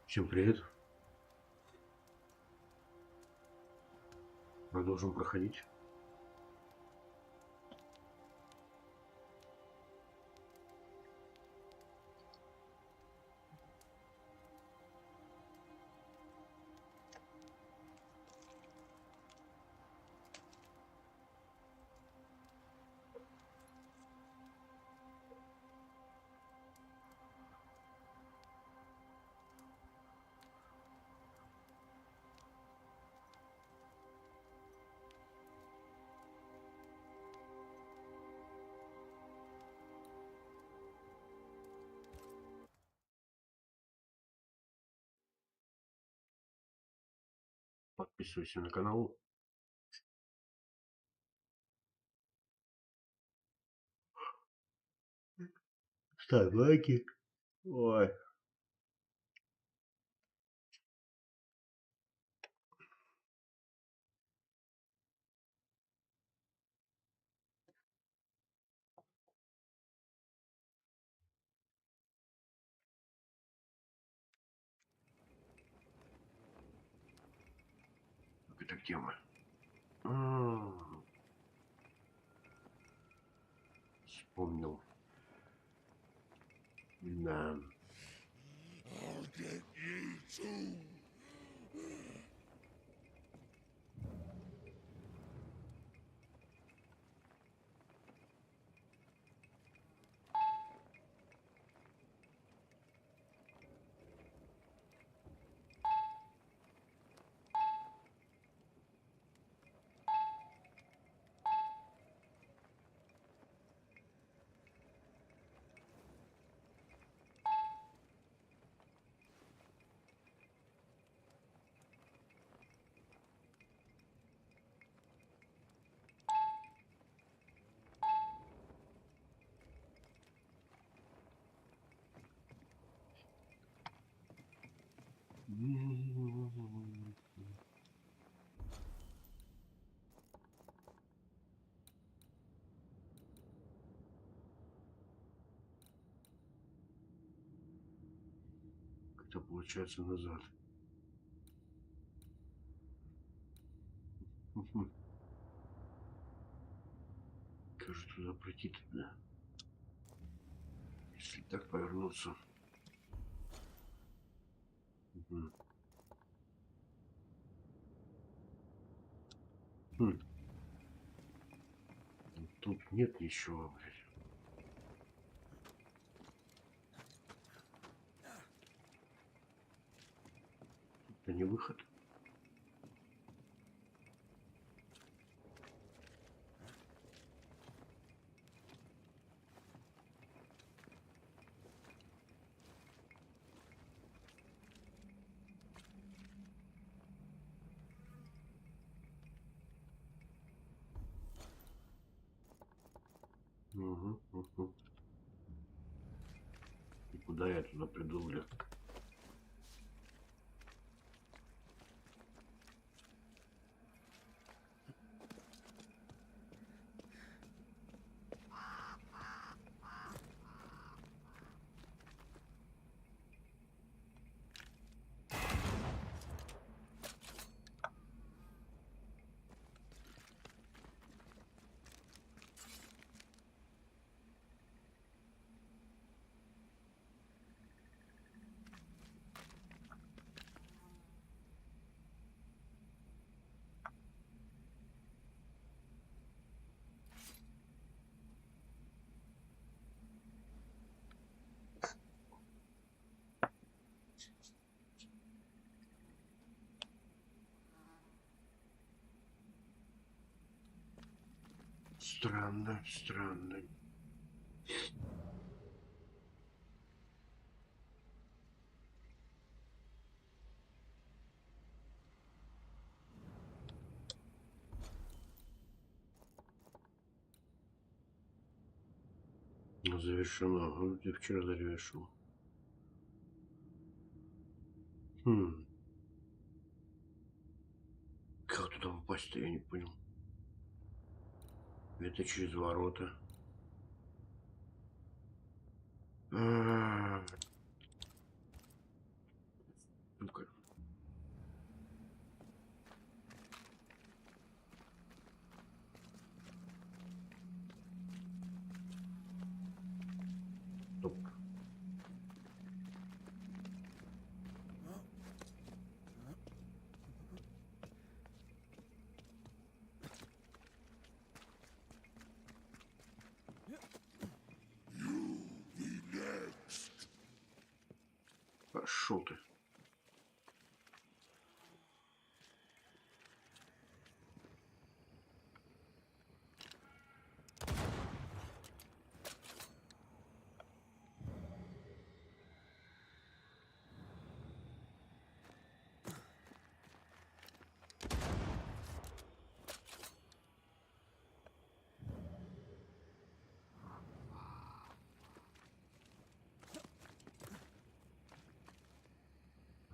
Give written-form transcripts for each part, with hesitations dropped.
Всем привет. Продолжим проходить. Подписывайся на канал. Ставь лайки. Ой. Это тема. Вспомнил. Да. Как-то получается назад. Как же туда пройти-то, да? Если так повернуться. Тут нет ничего, блядь. Это не выход. И куда я туда приду, бля? Странно, странно. Завершено. Ты вчера завершил. Как туда попасть-то, я не понял. Это через ворота. штука. Стоп. Пошел ты.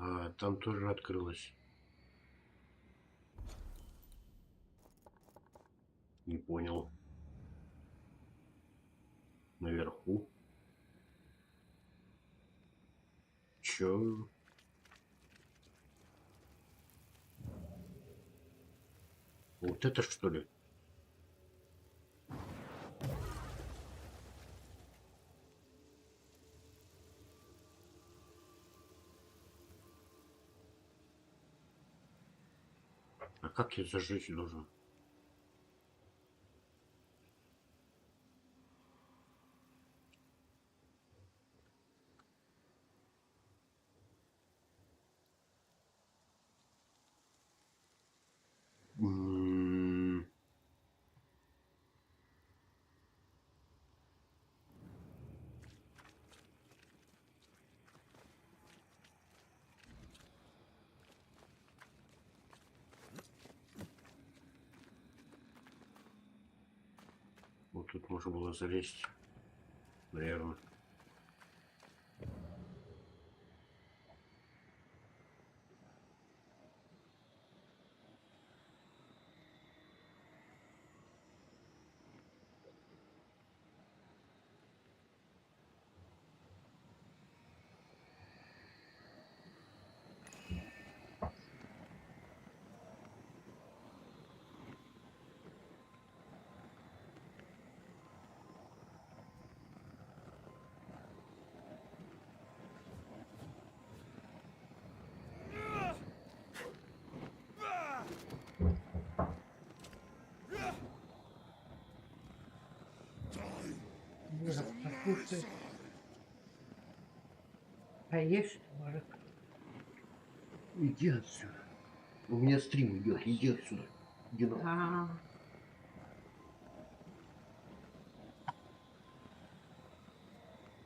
А, там тоже открылось. Не понял. Наверху. Чё? Вот это что ли? А как я зажечь должен? М. Вот тут можно было залезть, наверное. Послушай, поешь, может? Иди отсюда. У меня стрим идет. Иди отсюда. Иди на. А,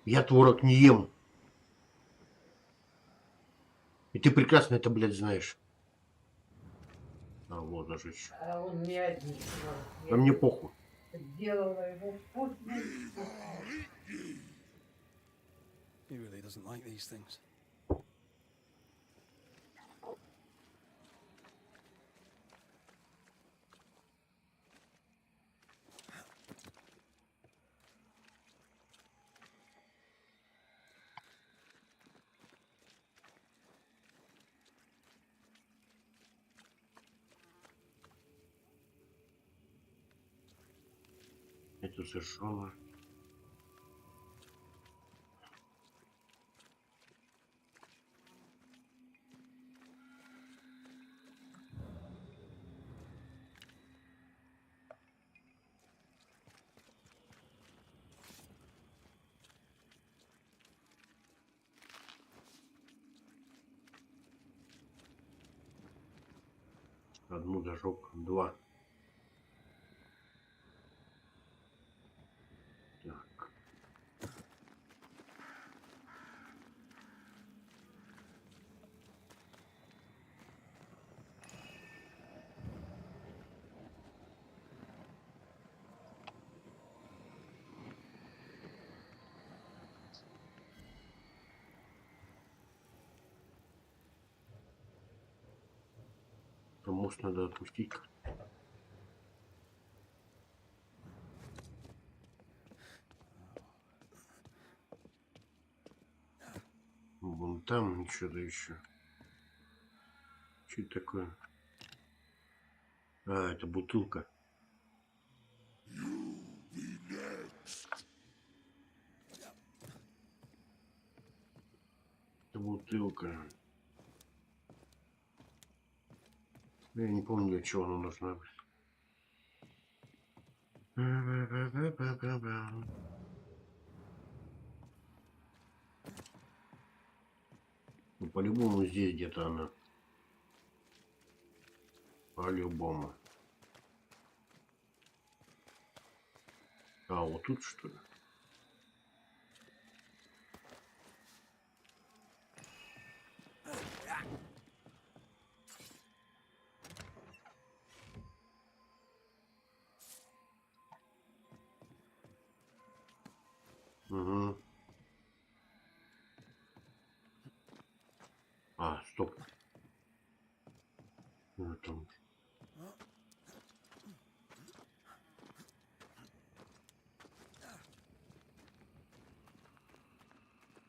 Я творог не ем. И ты прекрасно это, блядь, знаешь. А, вот зажечь. а он не один. А мне похуй. Сделала его вкусным. He really doesn't like these things. Это зажжено. Одну зажег, два. Так. Мост надо отпустить. Вон там что-то еще. Что это такое? А, это бутылка. Это бутылка. Я не помню, для чего она нужна быть. Ну, по-любому здесь где-то она. По-любому. А, вот тут что ли? Угу. А, стоп. Вот он.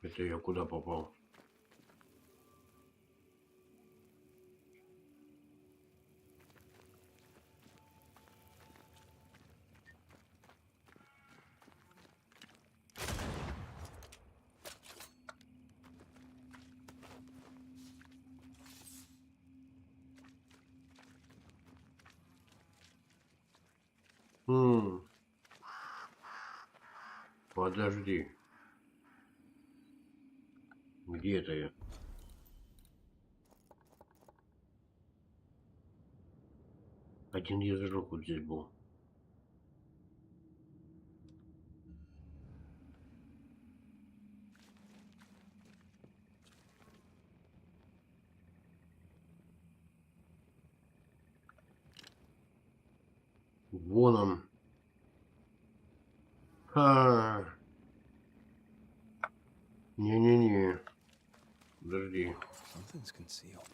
Это я куда попал? Подожди. Где это я? Один язычок вот здесь был. Вон он. Ха. Не-не-не. Подожди. Something's concealed.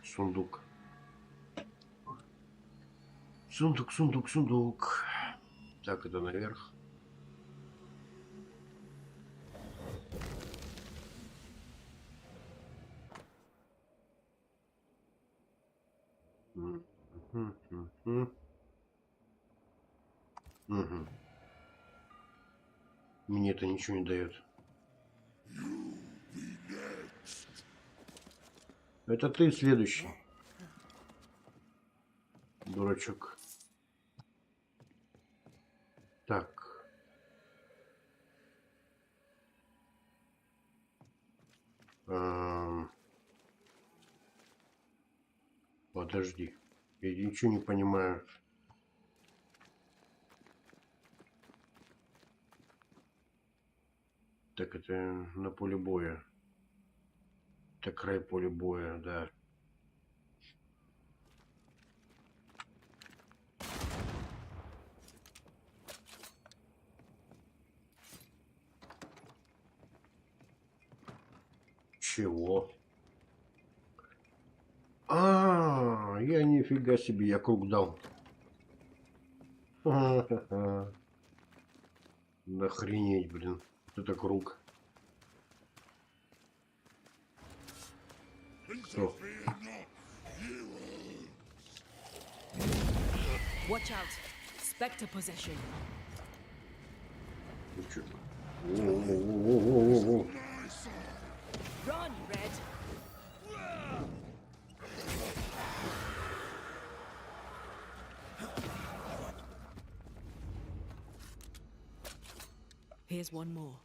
Сундук. Сундук, сундук, сундук. Так, это наверх. Угу. Мне это ничего не дает. Это ты следующий. Дурачок. Так. Подожди. Я ничего не понимаю. Так, это на поле боя. Это край поля боя, да. Чего? Я нифига себе, я круг дал. Охренеть, блин. Это круг. Что? Watch out. Spectre possession. Ну чё? Во-во-во-во-во-во. Run, Red. Here's one more.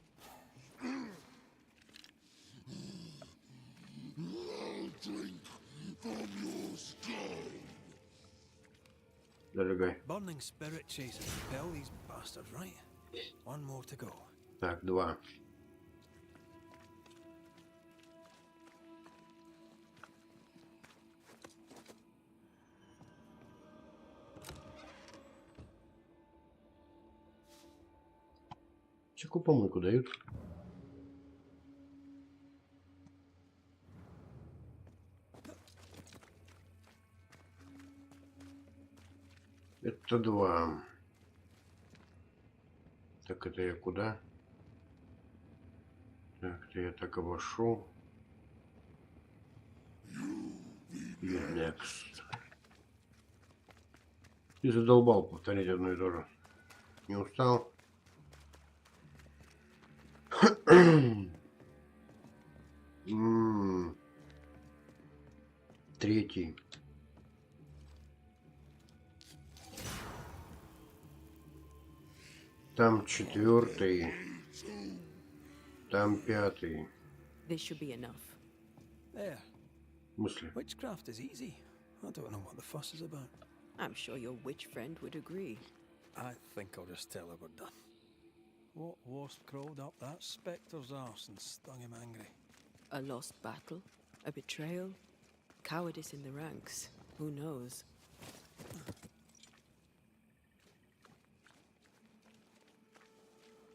Дорогая. Burning spirit chasers repel these bastards, right? One more to go. Так, 2. Чеку помойку дают. Это 2. Так, это я куда? Так, это я так обошел. И next. Ты задолбал повторять одно и то же. Не устал? Третий. Там 4. Там 5. This should be enough. There. В смысле? Witchcraft is easy. I don't know what the fuss is about. I'm sure your witch friend would agree. I think I'll just tell her we're done. What wasp crawled up that spectre's arse and stung him angry? A lost battle? A betrayal? Cowardice in the ranks? Who knows?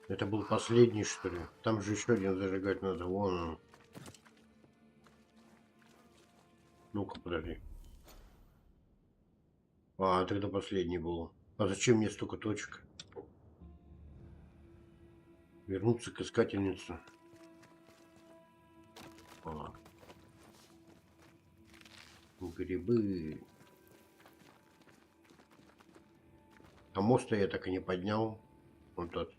Это был последний, что ли? Там же еще один зажигать надо. Вон он. Ну-ка, подожди. А, тогда последний был. А зачем мне столько точек? Вернуться к искательнице. А. Грибы. А мост-то я так и не поднял. Вот тот.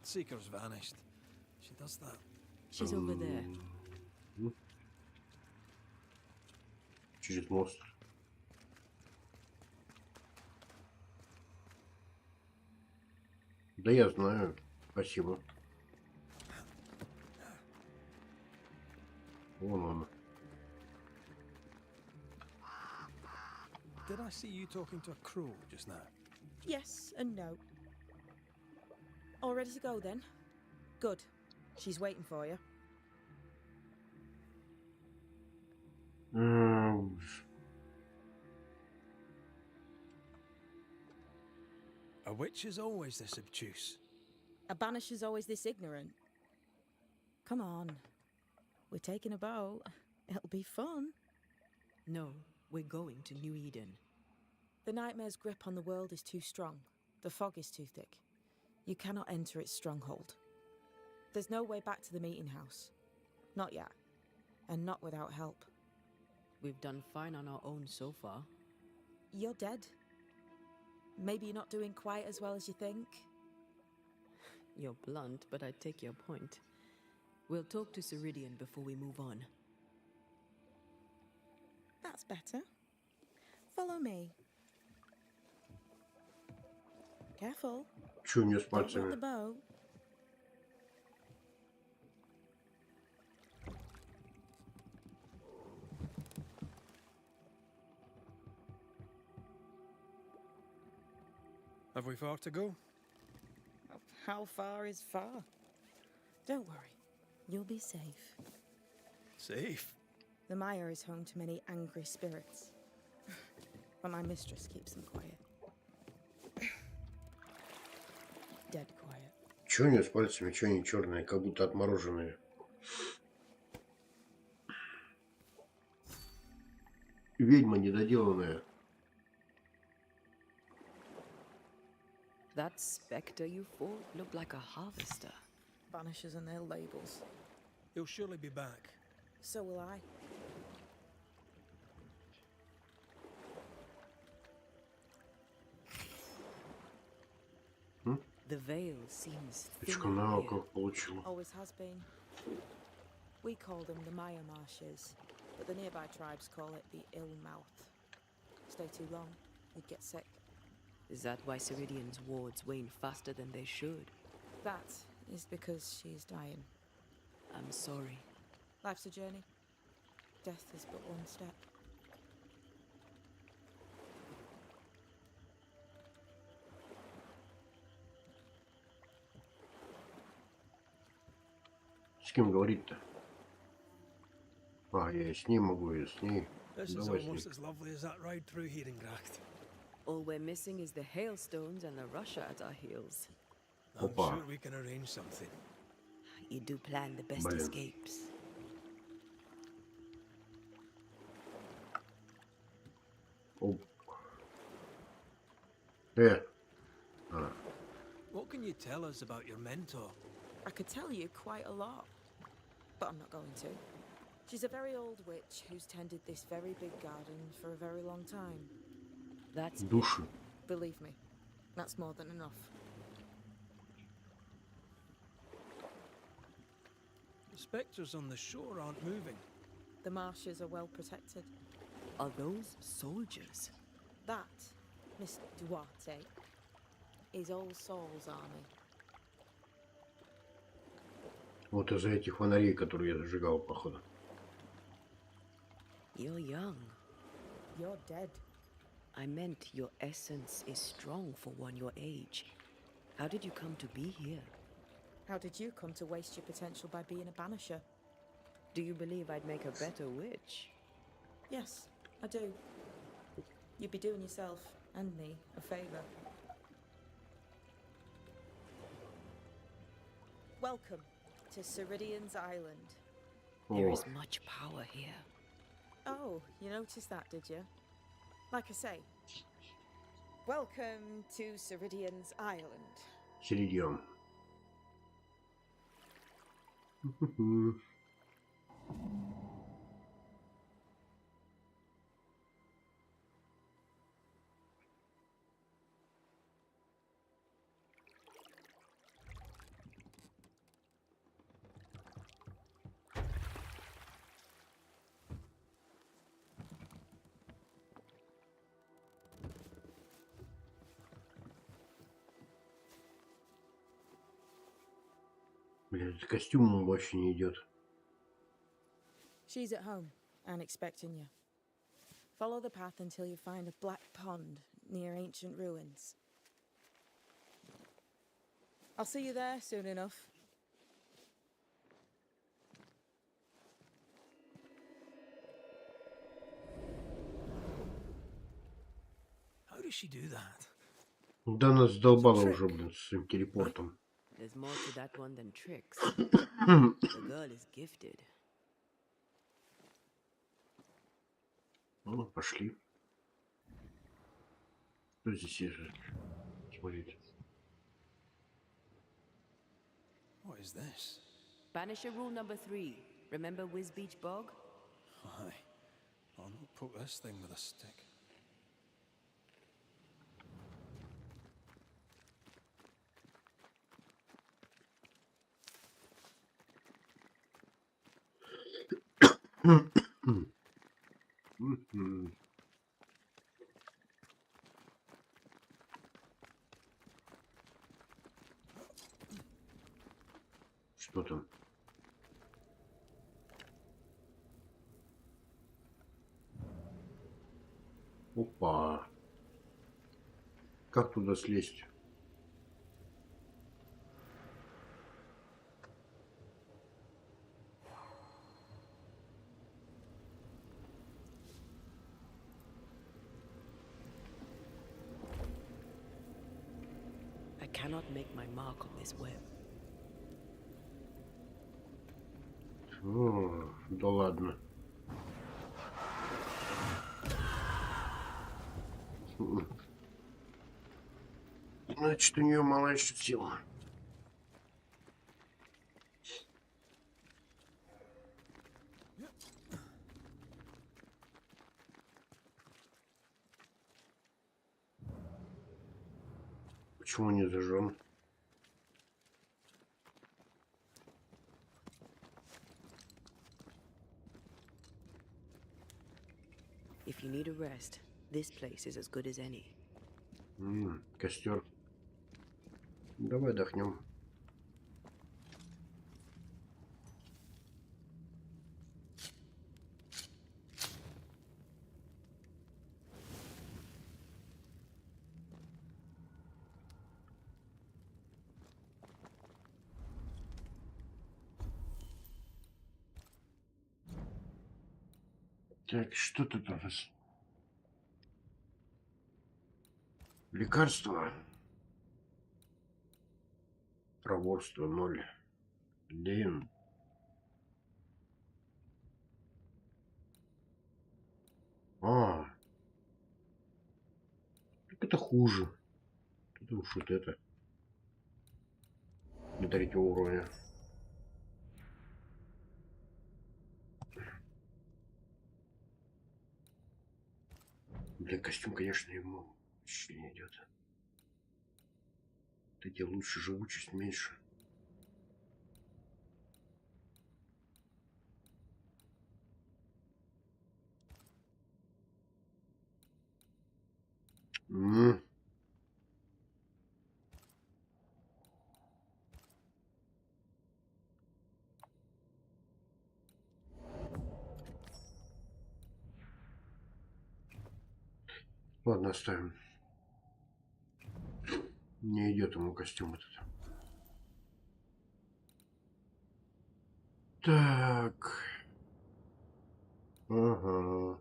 Seeker's vanished. She does that. She's over there. Через мост. Да я знаю. Спасибо. Вон он. Did I see you talking to a crow just now? Yes and no. All ready to go then? Good. She's waiting for you. A witch is always this obtuse. A banisher's always this ignorant. Come on. We're taking a boat. It'll be fun. No, we're going to New Eden. The nightmare's grip on the world is too strong. The fog is too thick. You cannot enter its stronghold. There's no way back to the meeting house. Not yet. And not without help. We've done fine on our own so far. You're dead. Maybe you're not doing quite as well as you think. You're blunt, but I take your point. We'll talk to Ceridian before we move on. That's better. Follow me. Careful. Чё у нее с Don't rock the пальцами? boat. Have we far to go? How far is far? Don't worry. You'll be safe. Safe. The Mire is home to many angry spirits. But my mistress keeps them quiet. Dead quiet. Чё у нее с пальцами? Чё они черные, как будто отмороженные? Ведьма недоделанная. That spectre you fought looked like a harvester. Banishers and their labels. He'll surely be back. So will I. The veil seems Точку thinner here. навыков получил. Always has been. We call them the Maya Marshes, but the nearby tribes call it the Ill Mouth. Stay too long, you'd get sick. Is that why Ceridian's wards wane faster than they should? That is because she is dying. I'm sorry. Life's a journey. Death is but one step. С кем говорить-то? А, я и с ней могу, и с ней. This is Давай с ней. almost as lovely as that ride through Herengracht. All we're missing is the hailstones and the Russia at our heels. I'm Опа. sure we can arrange something. You do plan the best Блин. escapes. Оп. А, What can you tell us about your mentor? I could tell you quite a lot, but I'm not going to. She's a very old witch who's tended this very big garden for a very long time. That's души. Believe me, that's more than enough. The spectres on the shore aren't moving. The marshes are well protected. Are those soldiers? That, Miss Duarte, is Old Saul's army. Вот из-за этих фонарей, которые я зажигал, походу. You're young. You're dead. I meant your essence is strong for one your age. How did you come to be here? How did you come to waste your potential by being a banisher? Do you believe I'd make a better witch? Yes, I do. You'd be doing yourself and me a favor. Welcome to Ceridian's Island. There О, is much power here. Oh, you noticed that, did you? Like I say, welcome to Ceridian's Island. Середьем. Блин, этот костюм вообще не идет. She's at home and expecting you. Follow the path until you find a black pond near ancient ruins. I'll see you there soon enough. How does she do that? Да нас задолбала уже, блин, с своим телепортом. There's more to that one than tricks. The girl is gifted. Ну, пошли. Что здесь есть? Смотрите. What is this? Banisher rule number 3. Remember Whiz Beach Bog? Aye. I'll not poke this thing with a stick. Что там? Опа. Как туда слезть? I cannot make my mark on this web. О, да ладно. Значит, у нее мало еще сила. Почему не зажжен? If you need a rest, this place is as good as any. Костер. Давай отдохнем. Так, что тут у нас? Лекарство. Проворство 0. Лин. А. Так это хуже. Потому что вот это. До 3-го уровня. Бля, костюм, конечно, ему вообще не идет. Эти лучше, живучесть меньше. Ладно, оставим. Не идет ему костюм этот. Так. Ага.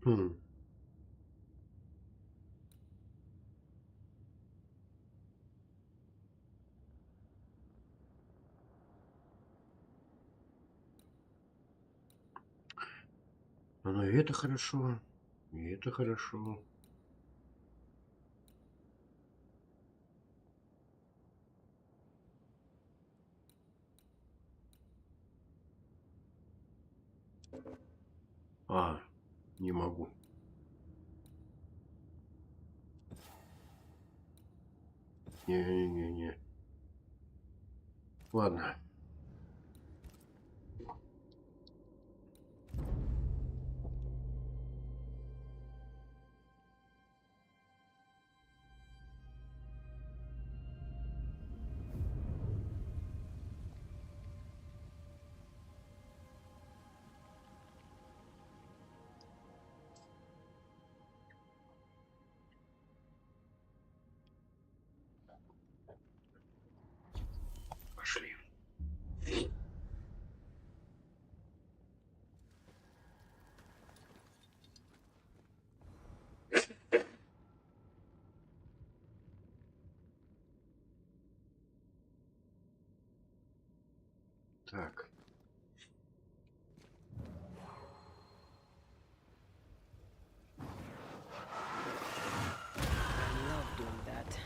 Хм. Ну и это хорошо. И это хорошо. А, не могу. Не-не-не-не. Ладно. Пошли. Так. Love doing that.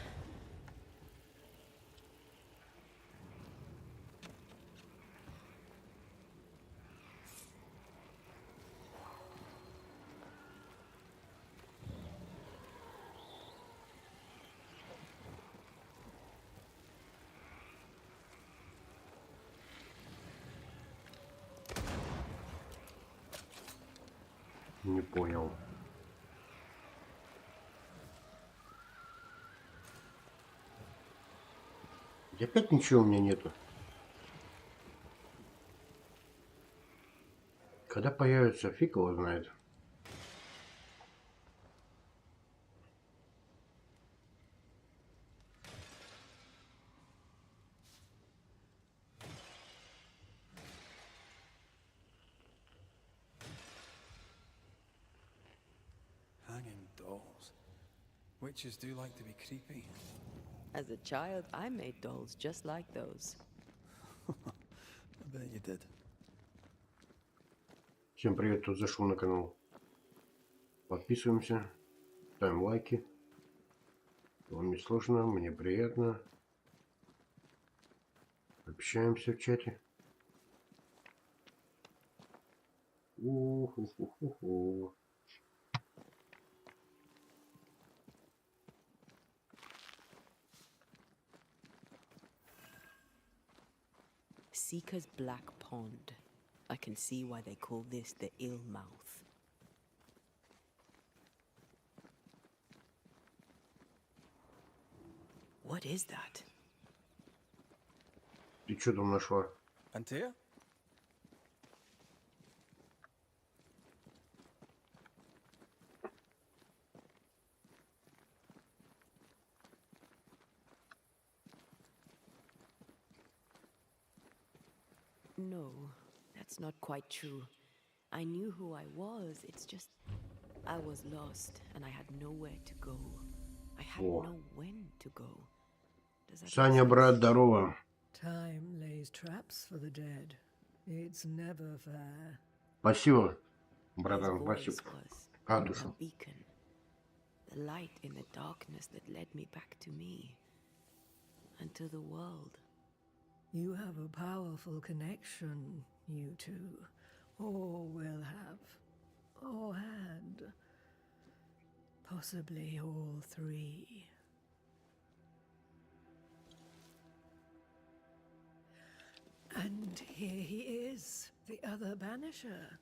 Не понял. И опять ничего у меня нету. Когда появится, фиг его знает. Hanging dolls. Witches do like to be creepy. As a child, I made dolls just like those. I bet you did. Всем привет, кто зашел на канал. Подписываемся, ставим лайки. Вам не сложно, мне приятно. Общаемся в чате. У-ху-ху-ху-ху. Seeker's Black Pond. I can see why they call this the Ill Mouth. What is that? Ты что там нашла? Antea? No, that's not quite true. I knew who I was, it's just I was lost and I had nowhere to go. I had О. no when to go. Does that make Саня, sense? брат, здорово. Time lays traps for the dead. It's never fair. Спасибо, His братан, voice спасибо. was А, a душу. beacon. The light in the darkness that led me back to me. And to the world. You have a powerful connection, you two. Or will have. Or had. Possibly all three. And here he is, the other Banisher.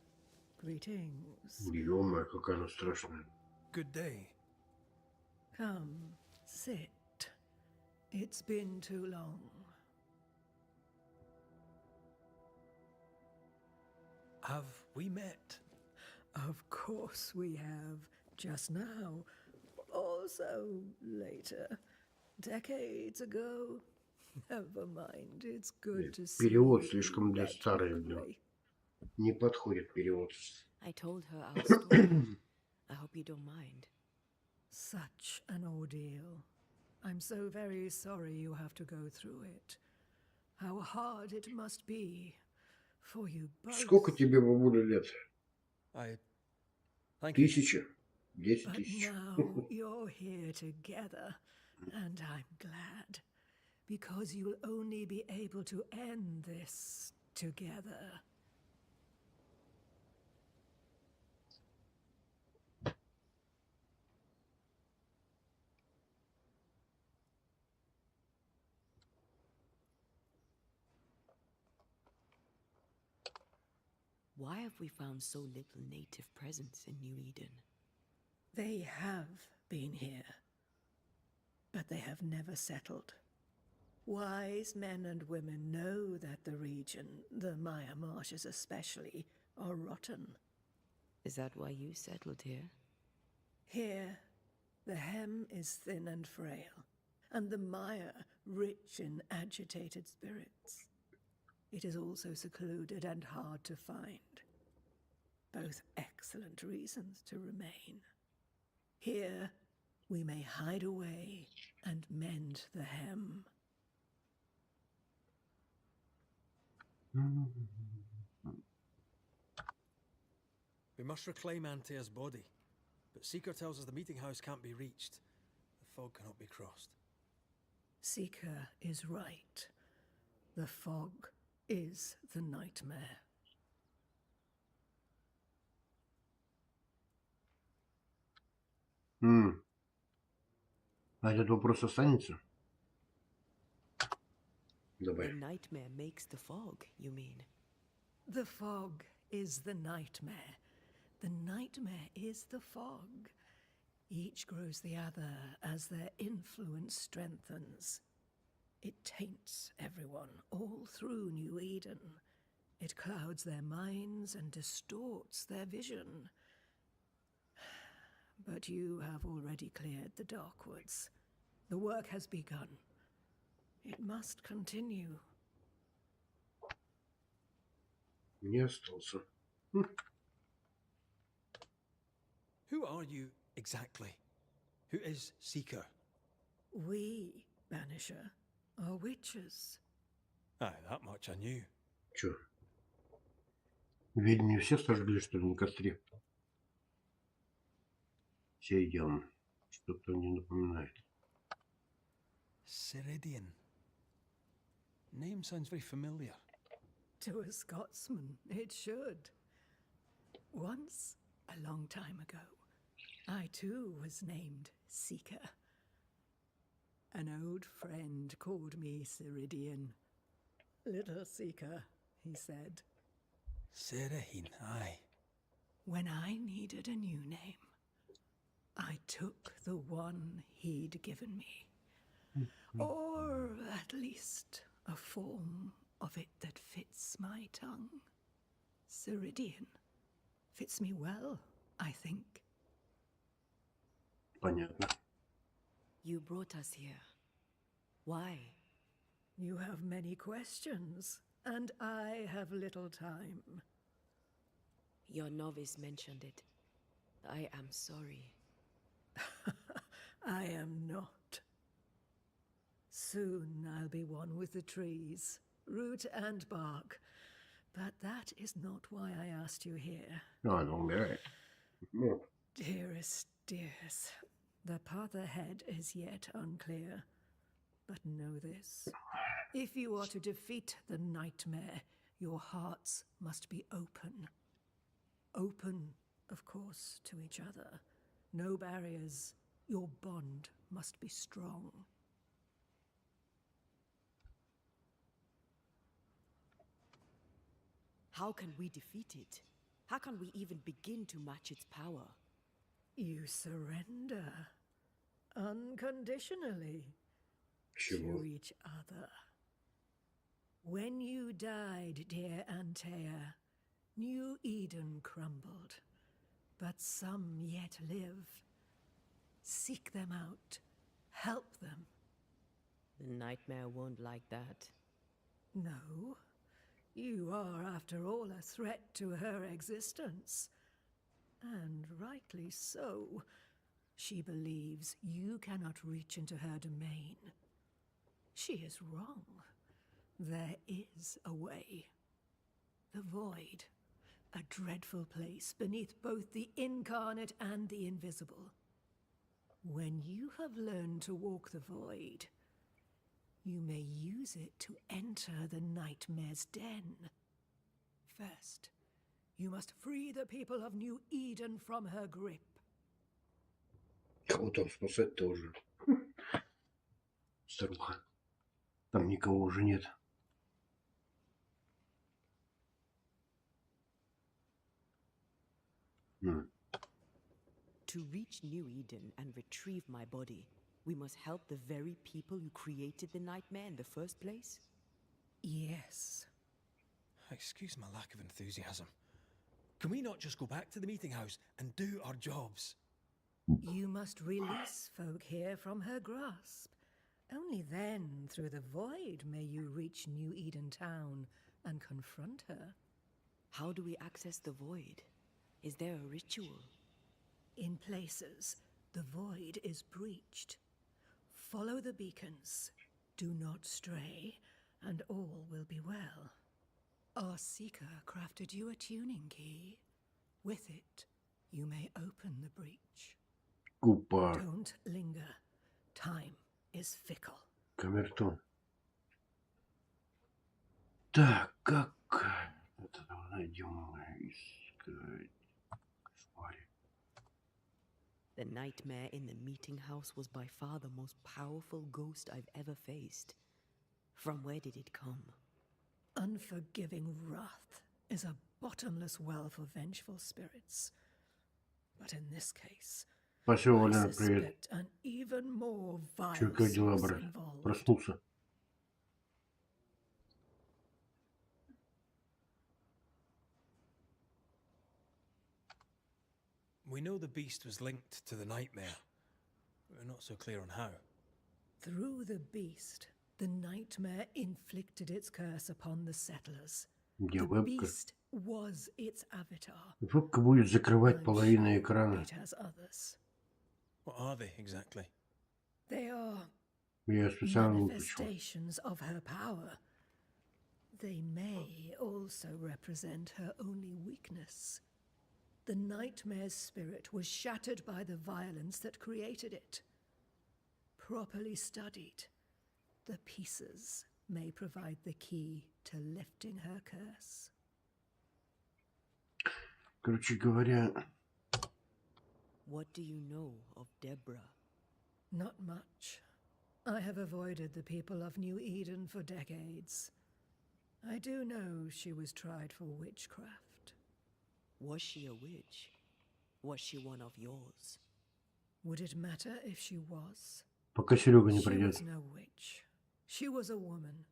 Greetings. Ё-моё, какая она страшная. Good day. Come, sit. It's been too long. Have we met? Of course we have. Just now. Also later. Decades ago. Never mind. It's good to see Перевод you слишком для старый, блин. retroactively. Не подходит перевод. I told her our story. I hope you don't mind. Such an ordeal. I'm so very sorry you have to go through it. How hard it must be for you both. Сколько тебе, бабуля, лет? Thank you. 1000? 10 But тысяч. now you're here together, and I'm glad. Because you'll only be able to end this together. Why have we found so little native presence in New Eden? They have been here, but they have never settled. Wise men and women know that the region, the Maya marshes especially, are rotten. Is that why you settled here? Here, the hem is thin and frail, and the Maya rich in agitated spirits. It is also secluded and hard to find. Both excellent reasons to remain. Here, we may hide away and mend the hem. We must reclaim Antea's body, but Seeker tells us the meeting house can't be reached. The fog cannot be crossed. Seeker is right. The fog is the nightmare. А этот вопрос останется? The Давай. nightmare makes the fog, you mean? The fog is the nightmare. The nightmare is the fog. Each grows the other as their influence strengthens. It taints everyone all through New Eden. It clouds their minds and distorts their vision. But you have already cleared the Darkwoods. The work has begun. It must continue. Не остался. Who are you exactly? Who is Seeker? We, Banisher, are witches. Aye, that much I knew. Чё? Ведьм не все сожгли, что ли, на костре? Все идем. Что-то не напоминает. Ceridian. Name sounds very familiar. To a Scotsman, it should. Once, a long time ago, I too was named Seeker. An old friend called me Ceridian. little seeker, he said. Seraheen, aye. When I needed a new name, I took the one he'd given me. Or at least a form of it that fits my tongue. Ceridian. Fits me well, I think. Понятно. You brought us here. Why? You have many questions, and I have little time. Your novice mentioned it. I am sorry. I am not. Soon I'll be one with the trees, root and bark. But that is not why I asked you here. А, ну умирает. Ну, Dearest dears, the path ahead is yet unclear. But know this. If you are to defeat the nightmare, your hearts must be open. Open, of course, to each other. No barriers. Your bond must be strong. How can we defeat it? How can we even begin to match its power? You surrender. Unconditionally. чего? To each other. When you died, dear Antea, New Eden crumbled, but some yet live. Seek them out. Help them. The nightmare won't like that. No. You are, after all, a threat to her existence. And rightly so. She believes you cannot reach into her domain. She is wrong. There is a way. The void. A dreadful place beneath both the incarnate and the invisible. When you have learned to walk the void, you may use it to enter the nightmare's den. First, you must free the people of New Eden from her grip. Кого там спасать-то уже? Старуха. Там никого уже нет. To reach New Eden and retrieve my body, we must help the very people who created the nightmare in the first place? Yes. Excuse my lack of enthusiasm. Can we not just go back to the meeting house and do our jobs? You must release folk here from her grasp. Only then, through the void, may you reach New Eden town and confront her. How do we access the void? Is there a ritual? In places, the void is breached. Follow the beacons. Do not stray, and all will be well. Our seeker crafted you a tuning key. With it, you may open the breach. Купа. Don't linger. Time is fickle. Камертон. Так, как это найдем искать? Смотри. The nightmare in the meeting house was by far the most powerful ghost I've ever faced. From where did it come? Unforgiving wrath is a bottomless well for vengeful spirits. But in this case, Спасибо, I Валера, привет. suspect an even more vile Чё, как дела, source брат? involved. Проснулся. We know the beast was linked to the nightmare. We're not so clear on how. Through the beast, the nightmare inflicted its curse upon the settlers. Где The вебка? beast was its avatar. Вебка будет закрывать I'm половину sure экрана. it has others. What are they exactly? They are Я специально выключил. manifestations of her power. They may also represent her only weakness. The nightmare's spirit was shattered by the violence that created it. Properly studied, the pieces may provide the key to lifting her curse. Короче говоря, What do you know of Deborah? Not much. I have avoided the people of New Eden for decades. I do know she was tried for witchcraft. Was she a witch? Was she one of yours? Would it matter if she was? Пока Серега не She придет. was no witch. She was a woman,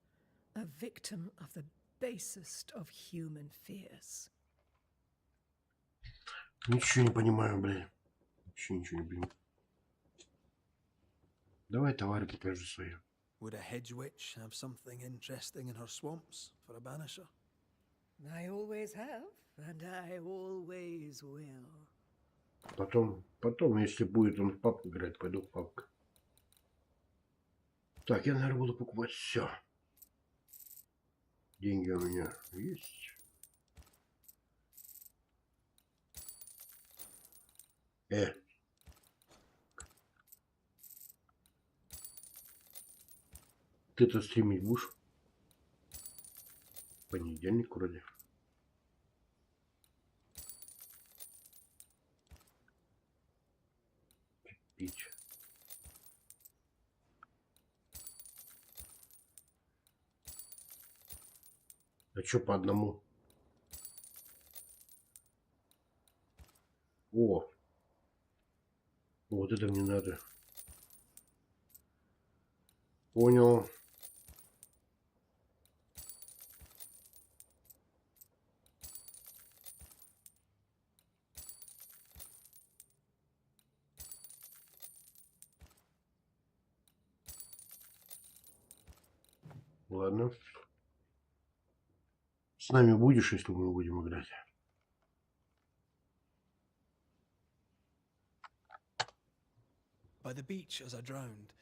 a victim of the basest of human fears. Ничего не понимаю, блин. Вообще ничего не понимаю. Давай товары покажи свои. Would a hedge witch have something interesting in her swamps for a banisher? I always have, and I always will. Потом, если будет он в папку играть, пойду в папку. Так, я, наверное, буду покупать все. Деньги у меня есть. Ты-то стримить будешь? Понедельник вроде. Пить. А чё по одному? О! Вот это мне надо. Понял. Ладно. С нами будешь, если мы будем играть? By the beach as I drowned,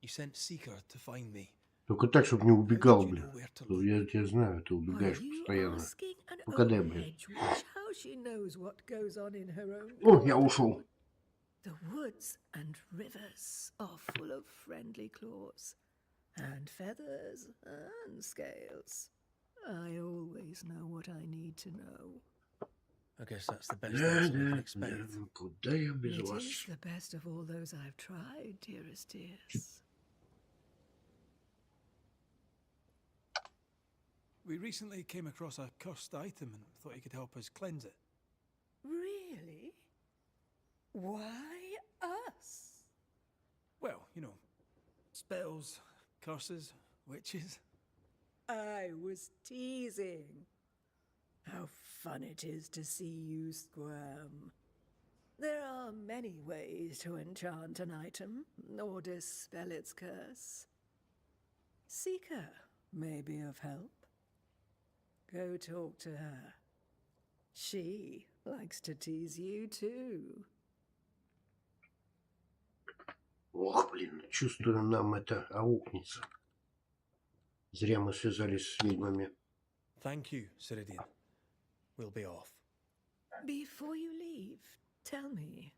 you sent Seeker to find me. Только так, чтобы не убегал, How did you блин. know where to look? Я тебя знаю, ты Are убегаешь you постоянно. asking an Покадай, old блин. hedge witch how she knows what goes on in her own О, я garden? ушел. The woods and rivers are full of friendly claws, and feathers and scales. I always know what I need to know. I guess that's the best Да, answer we can да, expect. да. Куда я без It вас? is the best of all those I've tried, dearest dears. We recently came across a cursed item and thought you could help us cleanse it. Really? Why us? Well, you know, spells, curses, witches. I was teasing. How fun it is to see you squirm. There are many ways to enchant an item or dispel its curse. Seeker may be of help. Go talk to her. She likes to tease you too. Ох, блин, чувствую, нам это аукнется. Зря мы связались с ведьмами. Thank you, Ceridian. We'll be off. Before you leave, tell me,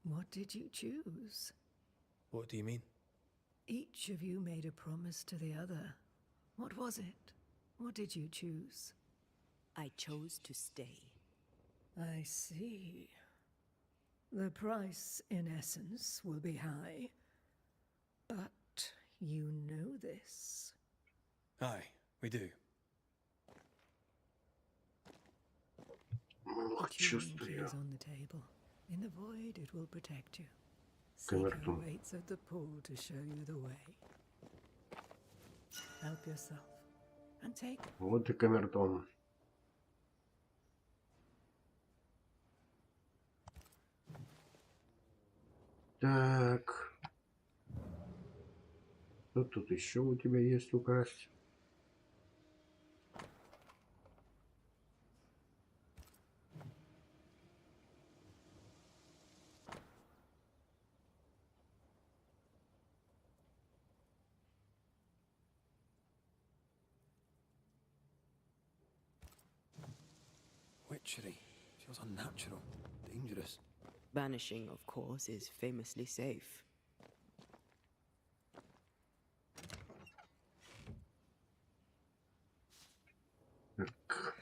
what did you choose? What do you mean? Each of you made a promise to the other. What was it? What did you choose? I chose to stay. I see. The price, in essence, will be high. But you know this. Aye, we do. Ох, The tuning key чувствую. is on the table. In the void, it will protect you. Камертон. Seeker waits at the pool to show you the way. Help yourself and take. Вот и камертон. Так. Что тут еще у тебя есть украсть? Witchery. Feels unnatural, dangerous. Banishing, of course, is famously safe. Так.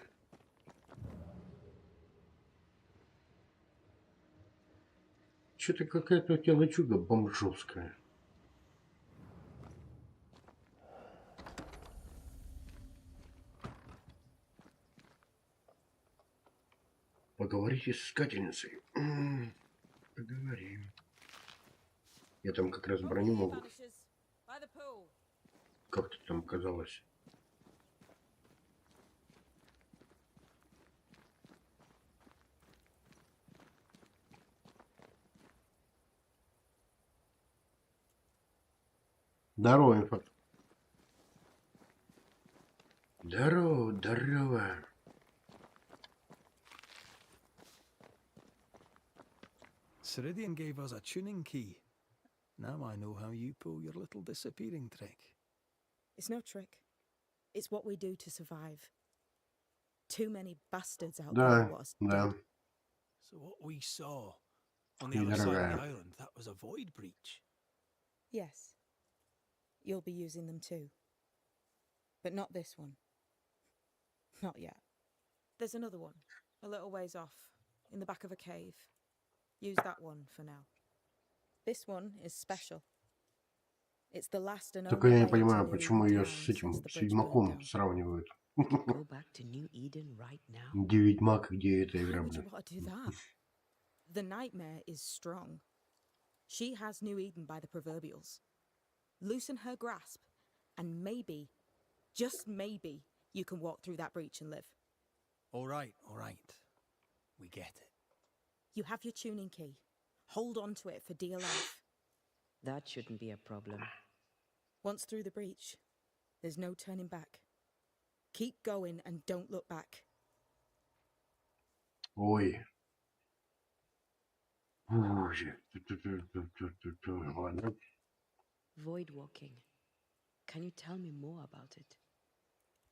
Что-то какая-то у тебя лачуга бомжовская. Поговорите с искательницей. Поговорим. Я там как раз броню могу. Как-то там казалось. Здорово, инфа. Здорово, здорово. Ceridian gave us a tuning key. Now I know how you pull your little disappearing trick. It's no trick. It's what we do to survive. Too many bastards out there Да, want us да. dead. So what we saw on the other side of Недорогая. the island, that was a void breach. Yes. You'll be using them too. But not this one. Not yet. There's another one, a little ways off, in the back of a cave. Use that one for now. This one is special. It's the last and Только only я не way into понимаю, New почему Eden ее town с since этим, the bridge с burned Ведьмаком down. сравнивают. Go back to New Eden right now? Где Ведьмак, где эта игра, Why would you блин. want to do that? The nightmare is strong. She has New Eden by the proverbials. Loosen her grasp, and maybe, just maybe, you can walk through that breach and live. All right, all right. We get it. You have your tuning key. Hold on to it for dear life. That shouldn't be a problem. Once through the breach, there's no turning back. Keep going and don't look back. Ой. Ой. Ладно. Void walking. Can you tell me more about it?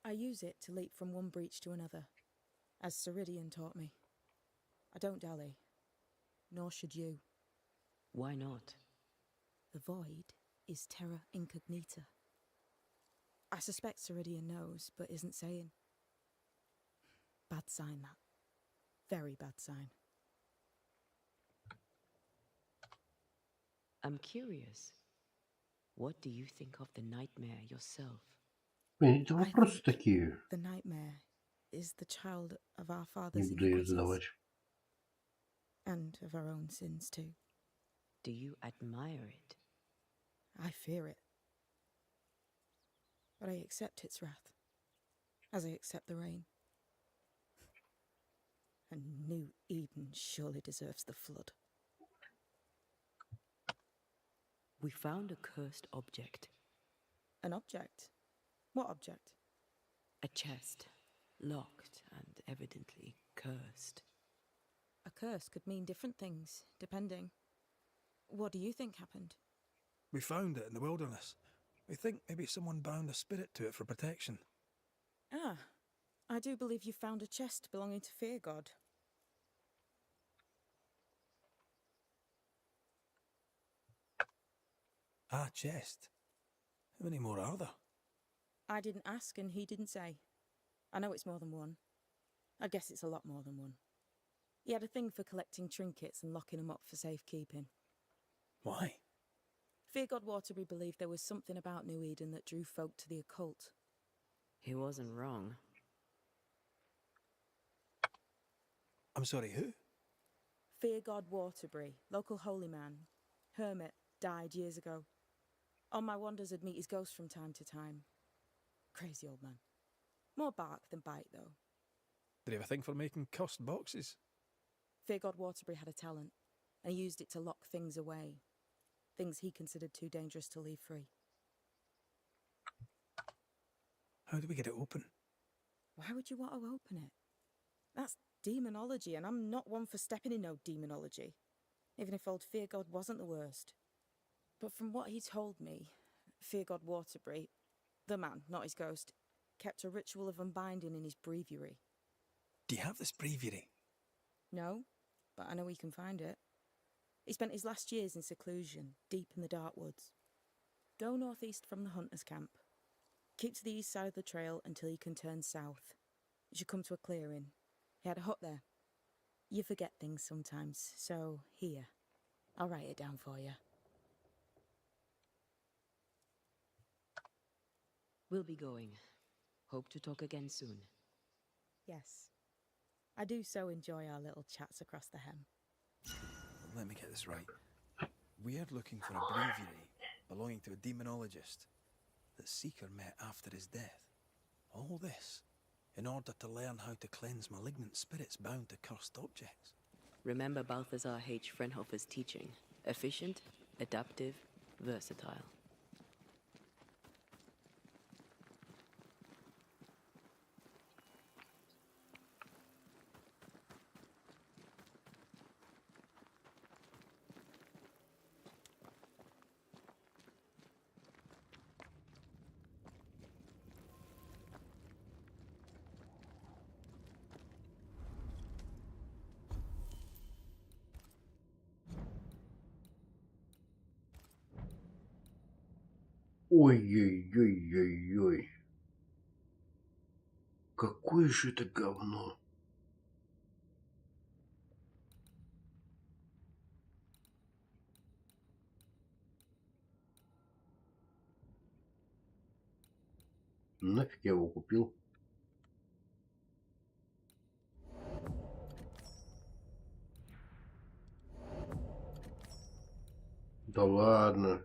I use it to leap from one breach to another, as Ceridian taught me. I don't dally, nor should you. Why not? The void is terra incognita. I suspect Ceridian knows, but isn't saying. Bad sign, that. Very bad sign. I'm curious. What do you think of the nightmare yourself? Блин, это I вопросы think такие. the nightmare is the child of our Не father's буду ее iniquities, задавать. and of our own sins too. Do you admire it? I fear it. But I accept its wrath, as I accept the rain. And New Eden surely deserves the flood. We found a cursed object. An object? What object? A chest. Locked and evidently cursed. A curse could mean different things, depending. What do you think happened? We found it in the wilderness. We think maybe someone bound a spirit to it for protection. Ah, I do believe you found a chest belonging to Fear God. Ah, chest. How many more are there? I didn't ask and he didn't say. I know it's more than one. I guess it's a lot more than one. He had a thing for collecting trinkets and locking them up for safekeeping. Why? Fear God Waterbury believed there was something about New Eden that drew folk to the occult. He wasn't wrong. I'm sorry, who? Fear God Waterbury, local holy man, hermit, died years ago. On my wanders I'd meet his ghost from time to time. Crazy old man. More bark than bite, though. Did he have a thing for making cursed boxes? Fear God Waterbury had a talent, and he used it to lock things away. Things he considered too dangerous to leave free. How do we get it open? Why would you want to open it? That's demonology, and I'm not one for stepping in no demonology, even if old Fear God wasn't the worst. But from what he told me, Fear God Waterbury, the man, not his ghost, kept a ritual of unbinding in his breviary. Do you have this breviary? No, but I know he can find it. He spent his last years in seclusion, deep in the dark woods. Go northeast from the hunter's camp. Keep to the east side of the trail until you can turn south. You should come to a clearing. He had a hut there. You forget things sometimes, so here. I'll write it down for you. We'll be going. Hope to talk again soon. Yes. I do so enjoy our little chats across the hem. Let me get this right. We're looking for a breviary belonging to a demonologist that Seeker met after his death. All this in order to learn how to cleanse malignant spirits bound to cursed objects. Remember Balthazar H. Frenhofer's teaching. Efficient, adaptive, versatile. Ой-ой-ой-ой-ой. Какое же это говно. Нафиг я его купил. Да ладно.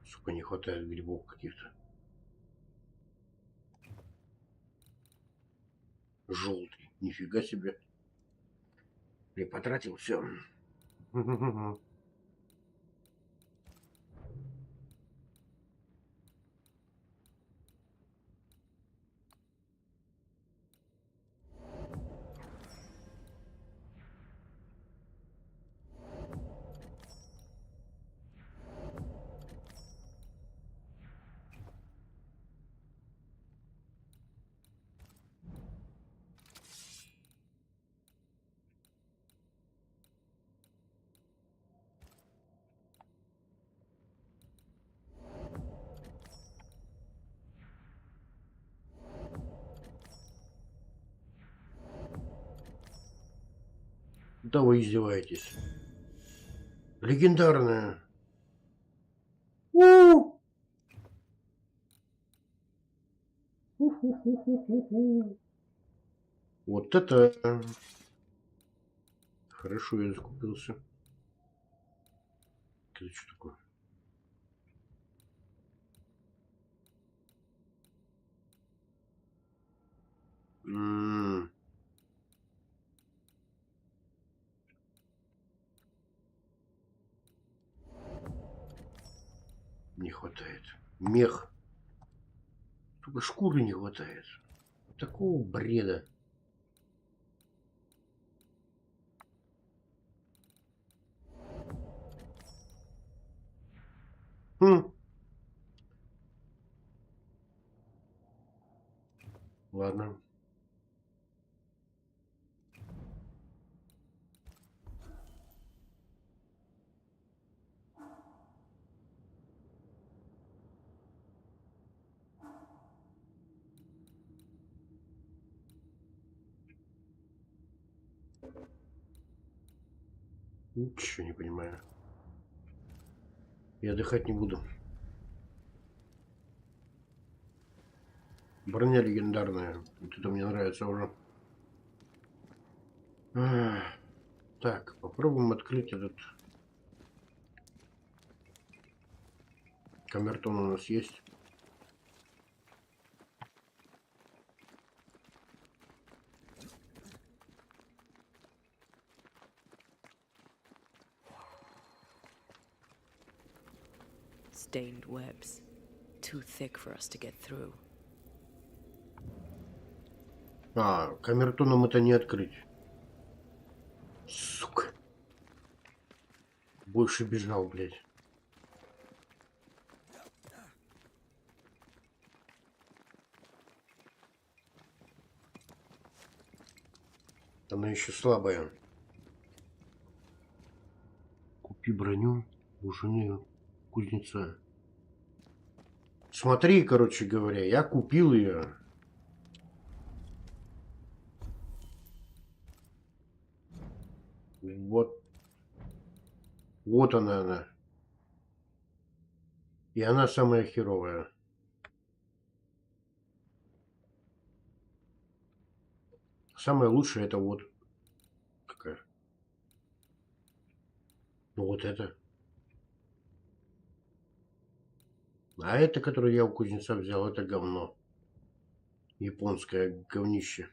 Сука, не хватает грибов каких-то. Желтый. Нифига себе. Я потратил все. Да вы издеваетесь. Легендарная. Вот это хорошо я закупился. Это что такое? Не хватает. Мех. Только шкуры не хватает. Такого бреда. Ладно. Ничего не понимаю. Я отдыхать не буду. Броня легендарная. Вот это мне нравится уже. Так, попробуем открыть этот. Камертон у нас есть. Stained webs. Too thick for us to get through. Камертоном это не открыть. Сука. Больше бежал, блядь. Она еще слабая. Купи броню у жены кузнеца. Смотри, короче говоря, я купил ее. Вот. Вот она. И она самая херовая. самое лучшее это вот какая. Ну вот это. А это, которое я у кузнеца взял, это говно. Японское говнище.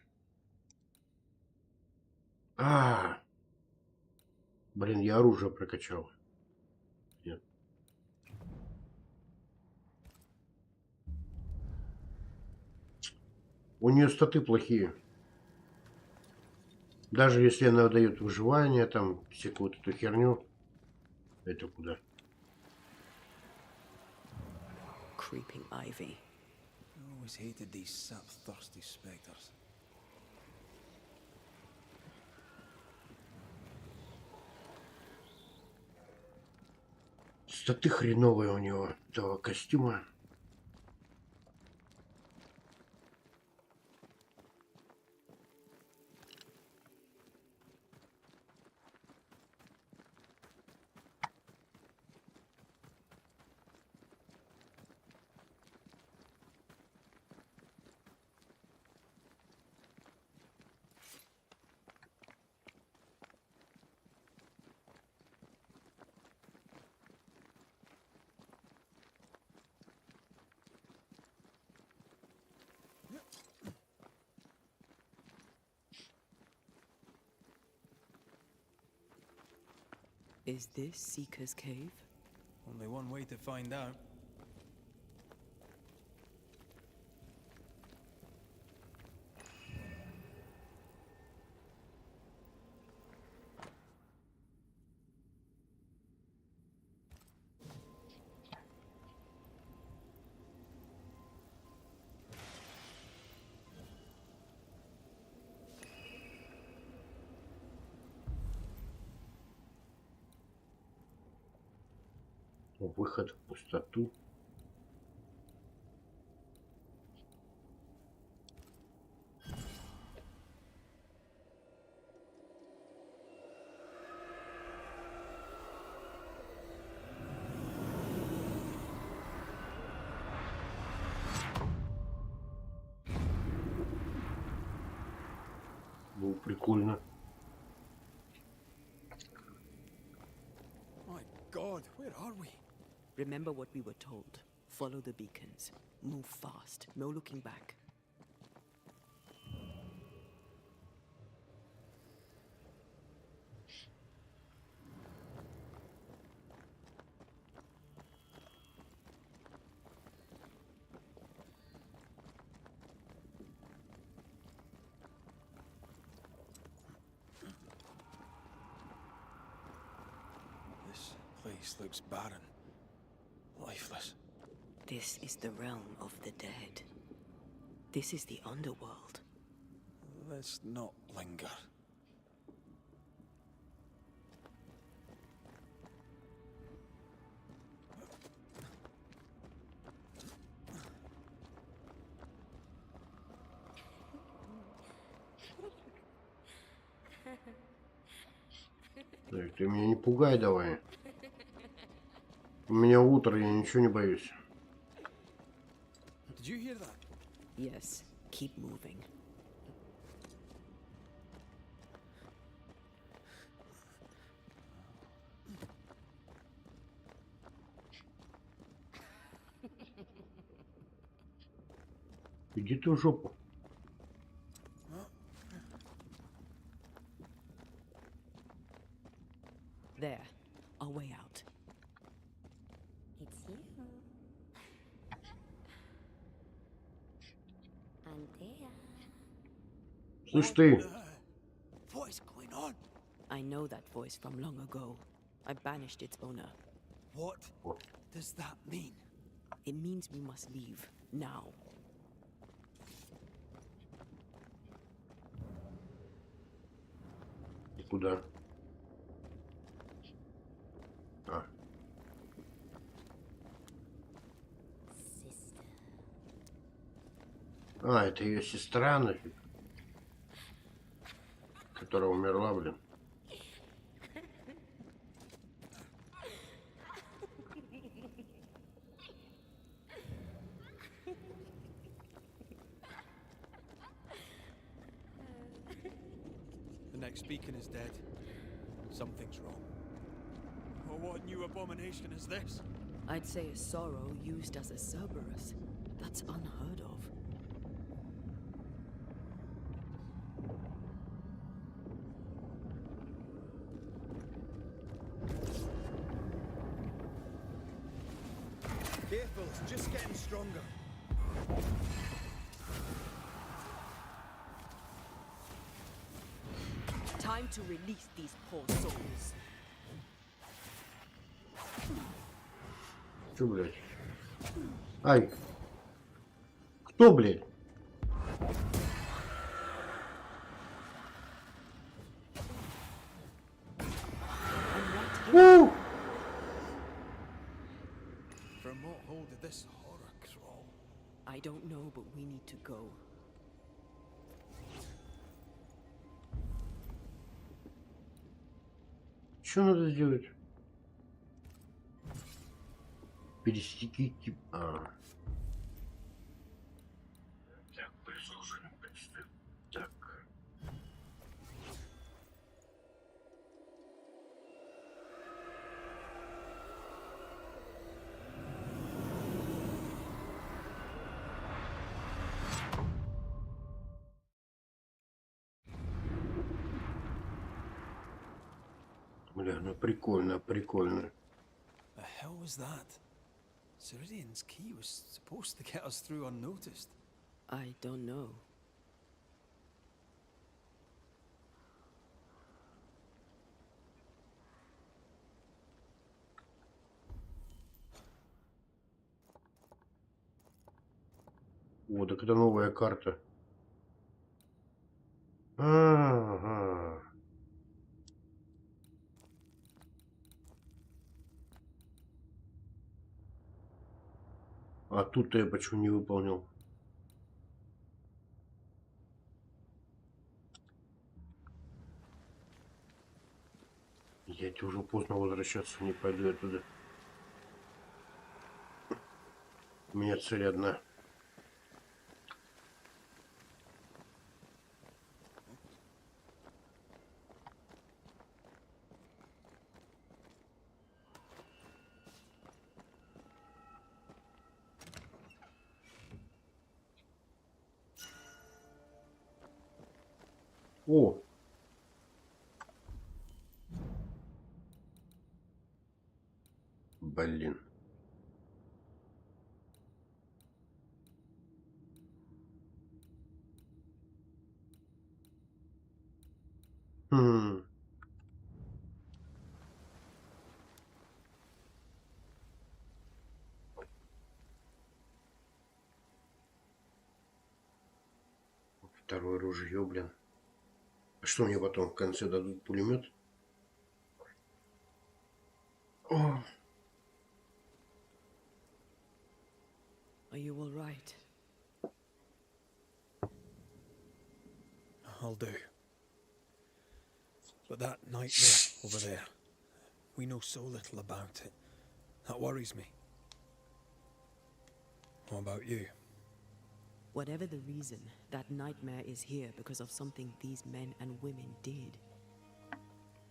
Блин, я оружие прокачал. Нет. У нее статы плохие. Даже если она дает выживание, там, всякую вот эту херню. Это куда? Creeping ivy. I always hated these sap-thirsty spectres. Статы хреновые у него, этого костюма. Is this Seeker's Cave? Only one way to find out. Выход в пустоту. Ну, прикольно. My God, where are we? Remember what we were told. Follow the beacons. Move fast. No looking back. This place looks barren. Lifeless. This is the realm of the dead. This is the underworld. Let's not linger. Так, ты меня не пугай давай. У меня утро, я ничего не боюсь. Did you hear that? Yes, keep moving. Иди ты в жопу. There, our way out. It's you. And there. Слышь ты, What is going on? I know that voice from long ago. I banished its owner. What does that mean? It means we must leave, now. и куда? А, Sister. это ее сестра, нафиг. Которая умерла, блин. next speaking is dead. Something's wrong. Oh, what new abomination is this? I'd say a sorrow used as a Cerberus. That's unheard of. Careful, it's just getting stronger. Time to release these poor souls. Чё, блядь? Ай! Кто, блядь? У! From what hole did this horror crawl? I don't know, but we need to go. Что надо сделать? Пересеките... Так, прослушаем. Так. Бля, ну прикольно, прикольно. The hell was that? Ceridian's key was supposed to get us through unnoticed. I don't know. О, так это новая карта. Ага. А тут-то я почему не выполнил? Я тебе уже поздно возвращаться, не пойду я туда. У меня цель одна. О! Блин. Хм. Второе ружье, блин. А что мне потом в конце дадут? Пулемет? О. Are you all right? I'll do. But that nightmare over there, we know so little about it. That worries me. What about you? Whatever the reason, that nightmare is here because of something these men and women did.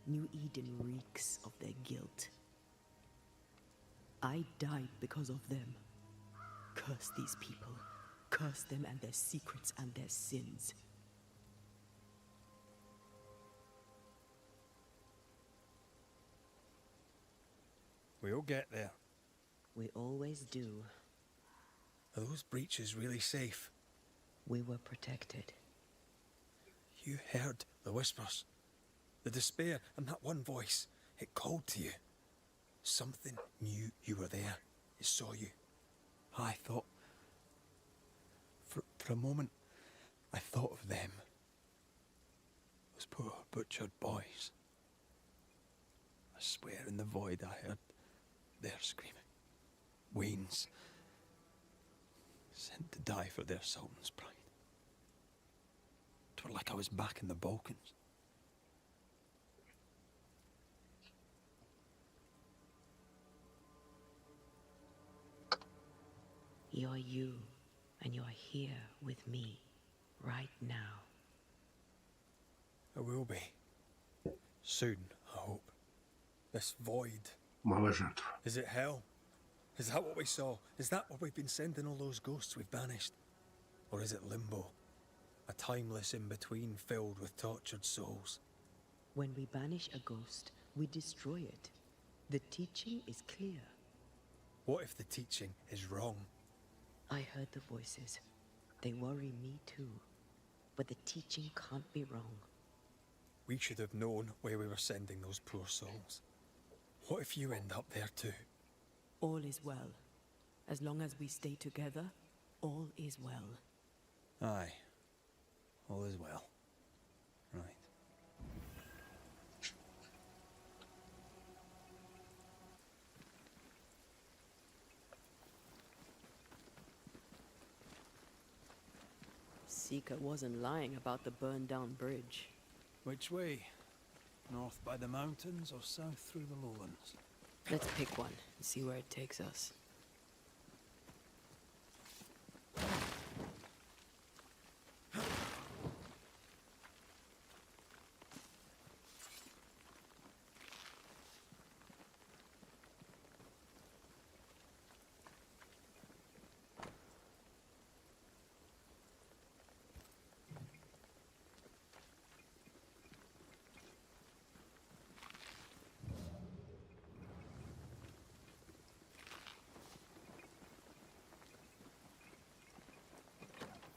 New Eden reeks of their guilt. I died because of them. Curse these people. Curse them and their secrets and their sins. We'll get there. We always do. Are those breaches really safe? We were protected. You heard the whispers, the despair, and that one voice. It called to you. Something knew you were there. It saw you. I thought... For a moment, I thought of them. Those poor butchered boys. I swear in the void I heard their screaming. Wains. Sent to die for their sultan's pride. It was like I was back in the Balkans. You're you, and you're here with me, right now. I will be. Soon, I hope. This void. Мало жертв. Is it hell? Is that what we saw? Is that where we've been sending all those ghosts we've banished? Or is it limbo? A timeless in-between filled with tortured souls? When we banish a ghost, we destroy it. The teaching is clear. What if the teaching is wrong? I heard the voices. They worry me too. But the teaching can't be wrong. We should have known where we were sending those poor souls. What if you end up there too? All is well. As long as we stay together, all is well. Aye. All is well. Right. Seeker wasn't lying about the burned down bridge. Which way? North by the mountains or south through the lowlands? Let's pick one and see where it takes us.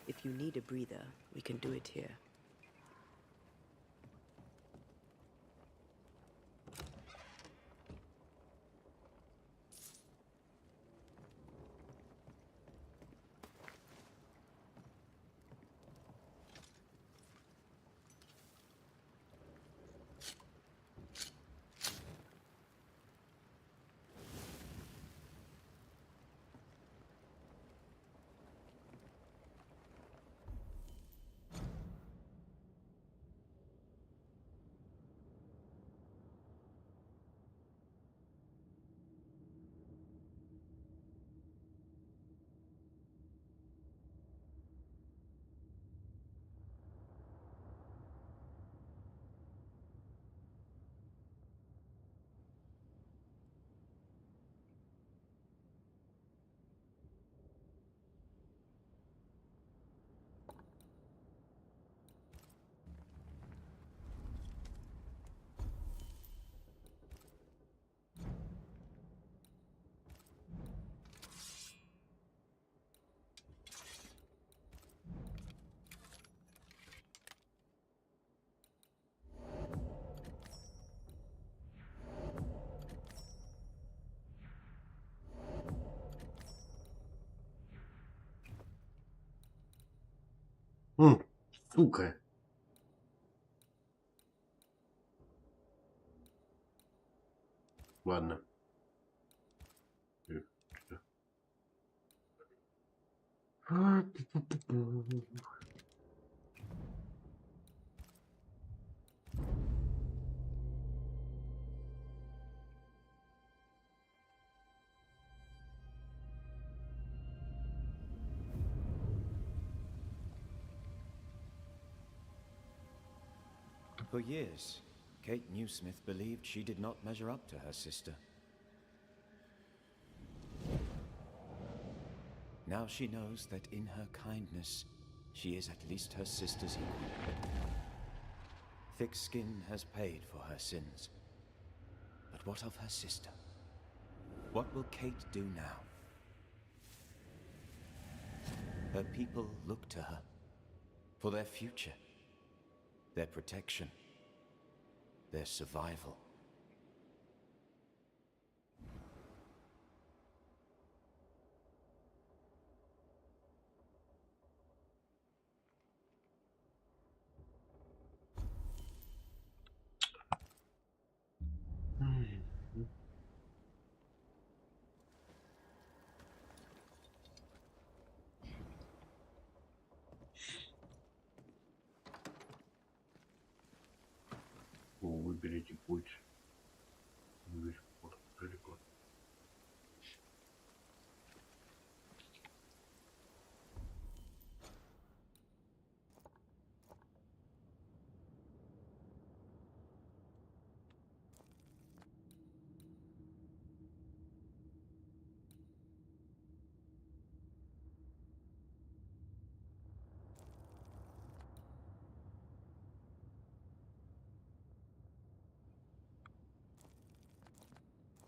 If you need a breather, we can do it here. Сука. Ладно. For years, Kate Newsmith believed she did not measure up to her sister. Now she knows that in her kindness, she is at least her sister's equal. Thick skin has paid for her sins. But what of her sister? What will Kate do now? Her people look to her for their future, their protection, their survival. Выберите путь. Далеко.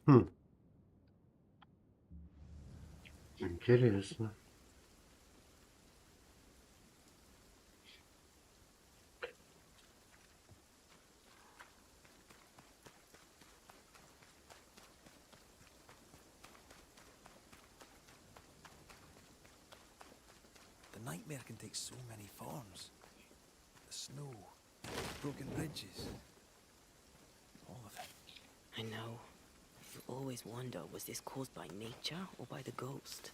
Хм. Интересно. The nightmare can take so many forms. The snow, broken bridges, all of it. I know. You always wonder, was this caused by nature or by the ghost?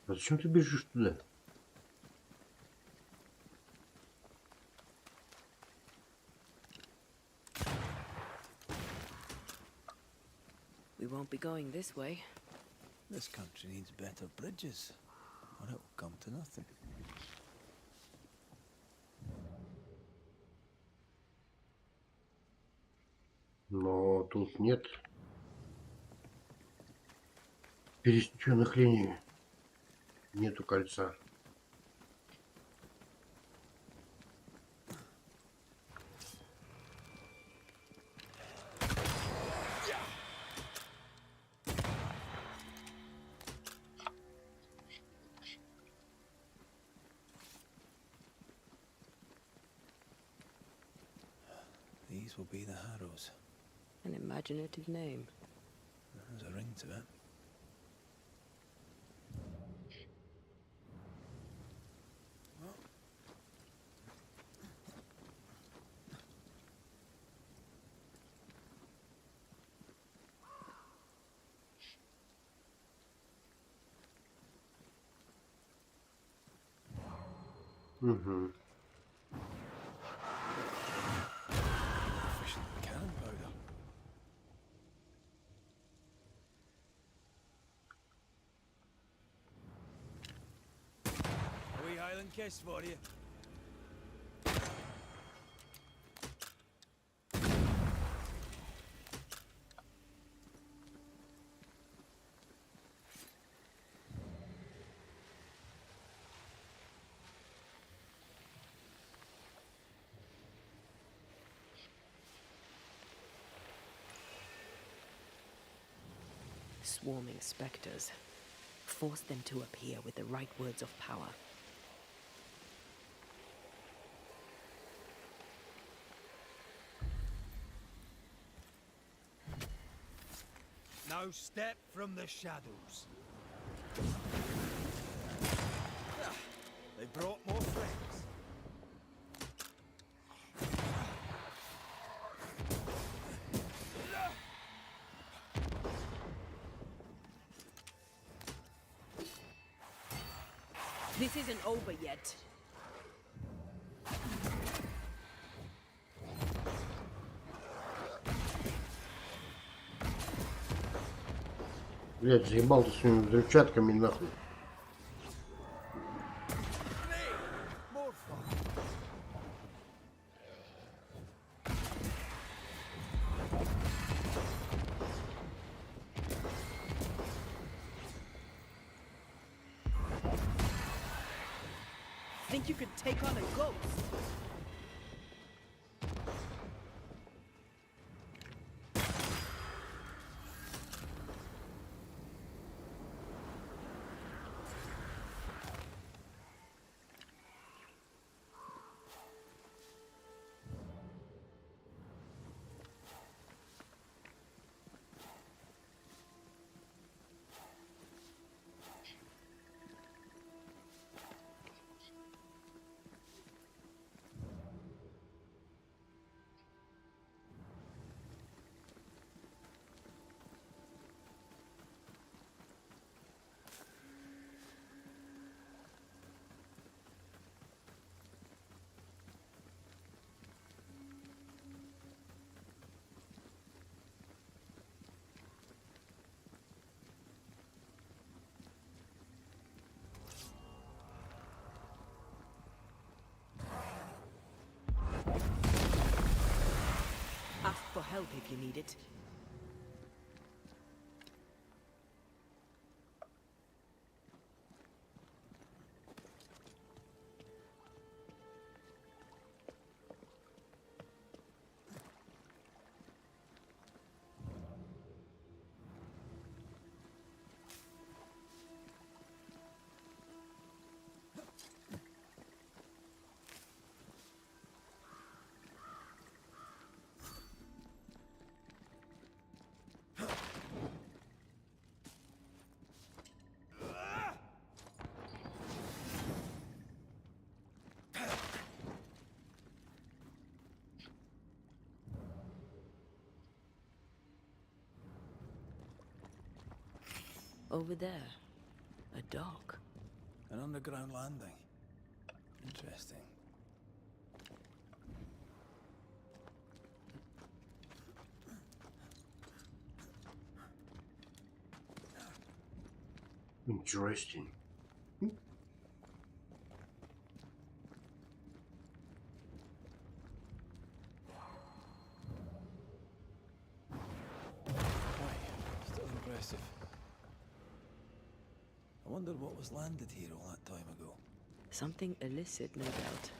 А зачем ты бежишь туда? We won't be going this way. This country needs better bridges, or it will come to nothing. Но тут нет пересеченных линий. Нету кольца. These will be the Harrows. An imaginative name. There's a ring to it. Угу. Efficient cannon powder. A wee Highland kiss for you. Swarming specters. Force them to appear with the right words of power. Now step from the shadows. They brought more friends. This isn't over yet. Блядь, заебал ты своими взрывчатками нахуй. More fun. Think you could take on a ghost? Ask for help if you need it. Over there, a dock. An underground landing. Interesting. Interesting. Still impressive. I wonder what was landed here all that time ago. Something illicit, no doubt.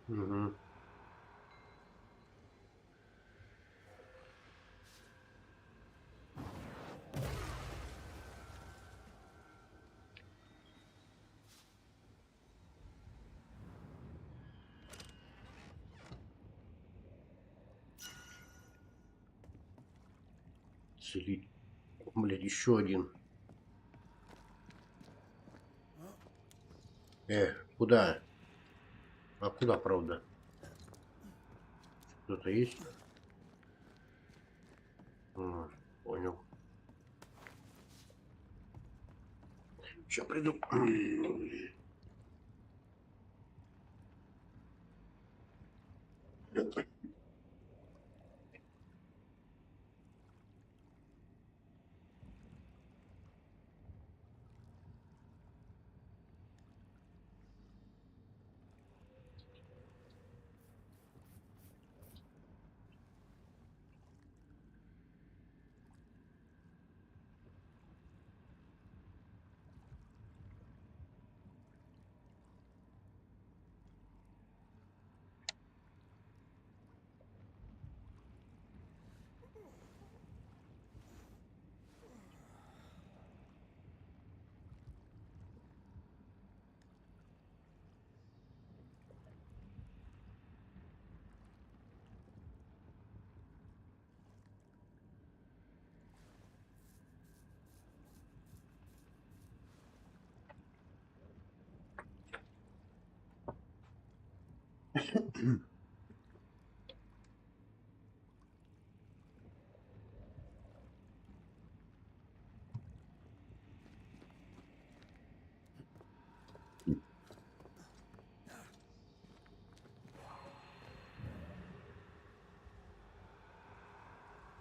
Угу. Целить. Блядь, еще один. Куда? А куда, правда? Кто-то есть? Понял. Сейчас приду.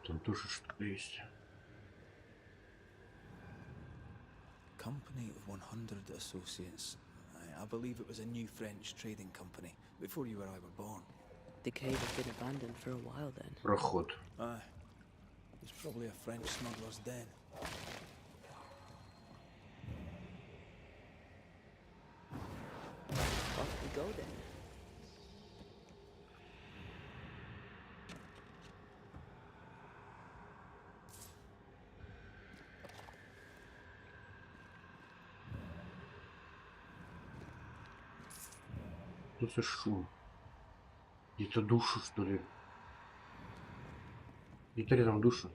Там тоже что-то есть. Company of 100 Associates. I believe it was a new French trading company before you or I were born. The cave has been abandoned for a while then. Проход. Aye. It's probably a French smuggler's den. Off we go then. Что за шум? Где-то душу, что ли? Где-то рядом душа.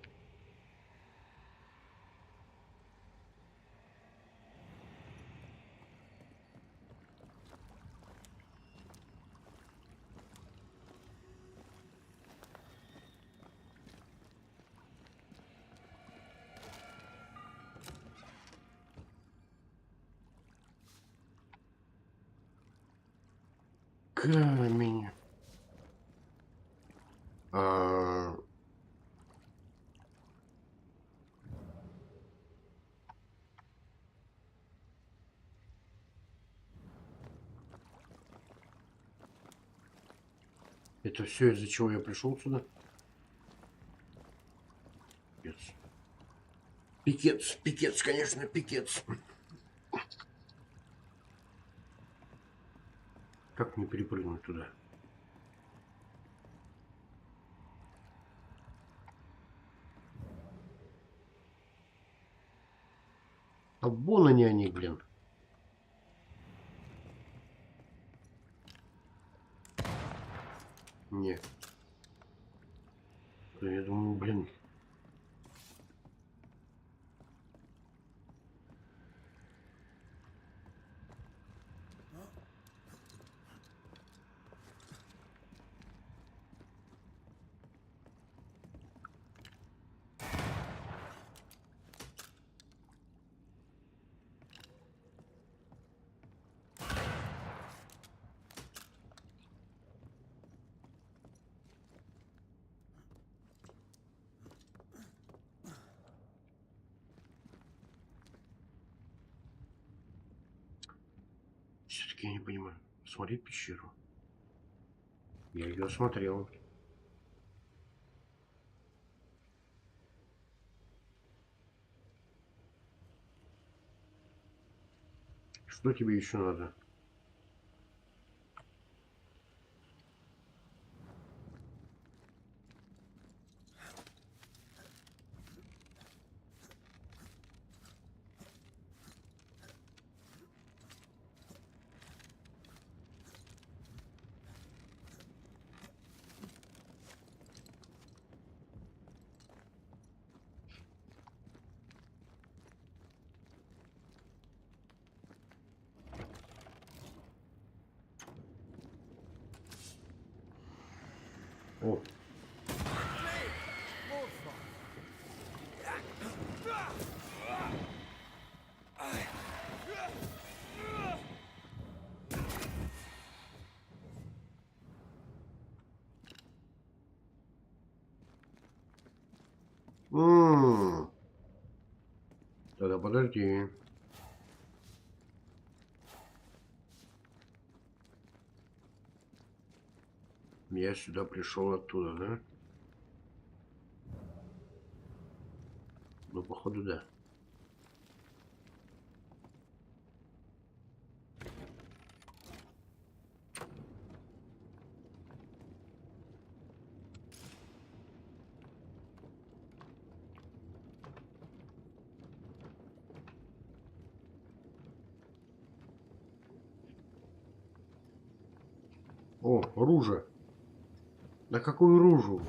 Камень. Это все из-за чего я пришел сюда? Пикец. Пикец, пикец, конечно, пикец. Как мне перепрыгнуть туда? А вон они, блин. Не. Я думаю, блин. Все-таки я не понимаю. Смотреть пещеру. Я ее осмотрел. Что тебе еще надо? О. Тогда подожди. Я сюда пришел оттуда, да? Ну, походу, да. О, ружа. На какую ружу?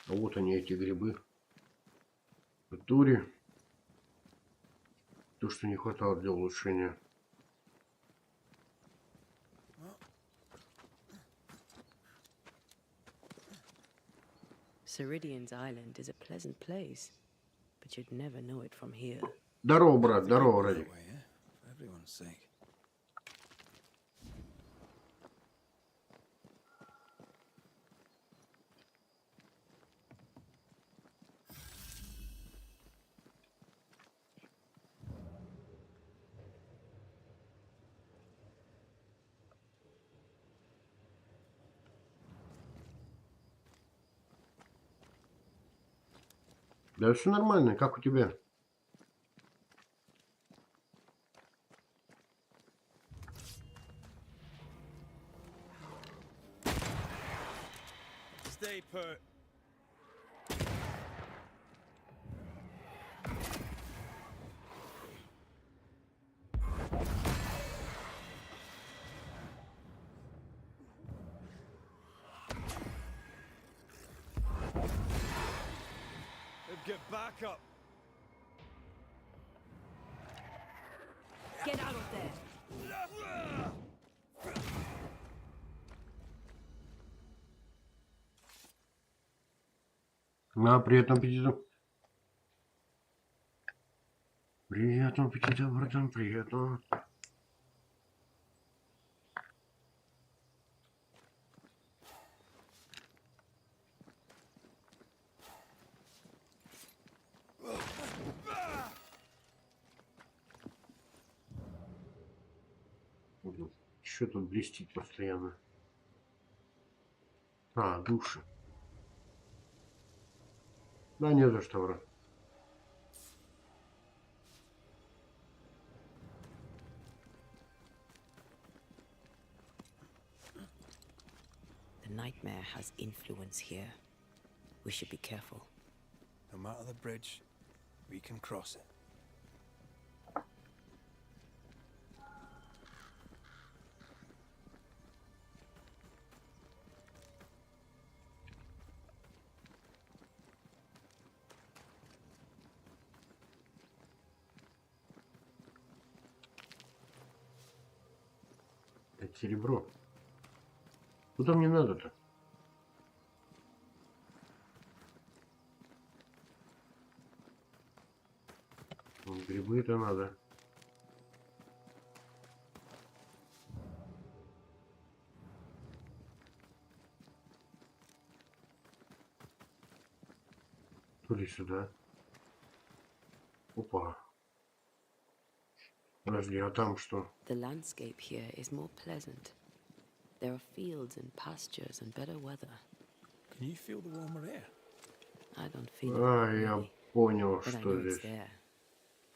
А вот они, эти грибы. В туре. То, что не хватало для улучшения. Ceridian's island is a pleasant place, but you'd never know it from here. Здорово, брат, здорово, Ради. For everyone's sake. Да все нормально, как у тебя? Stay put. Get back up. Get out of there! Приятного аппетита. Приятного аппетита, братан, приятного. Что тут блестит постоянно? А, души. Да не за что, брат. The nightmare has influence here. We should be careful. No matter the bridge, we can cross it. Это серебро. Куда мне надо-то? Грибы это надо. То ли сюда. Опа. Подожди, а там что? The landscape here is more pleasant. There are fields and pastures and better weather. Can you feel the warmer air? I don't feel А, it я really, понял, but I что know it's здесь. there.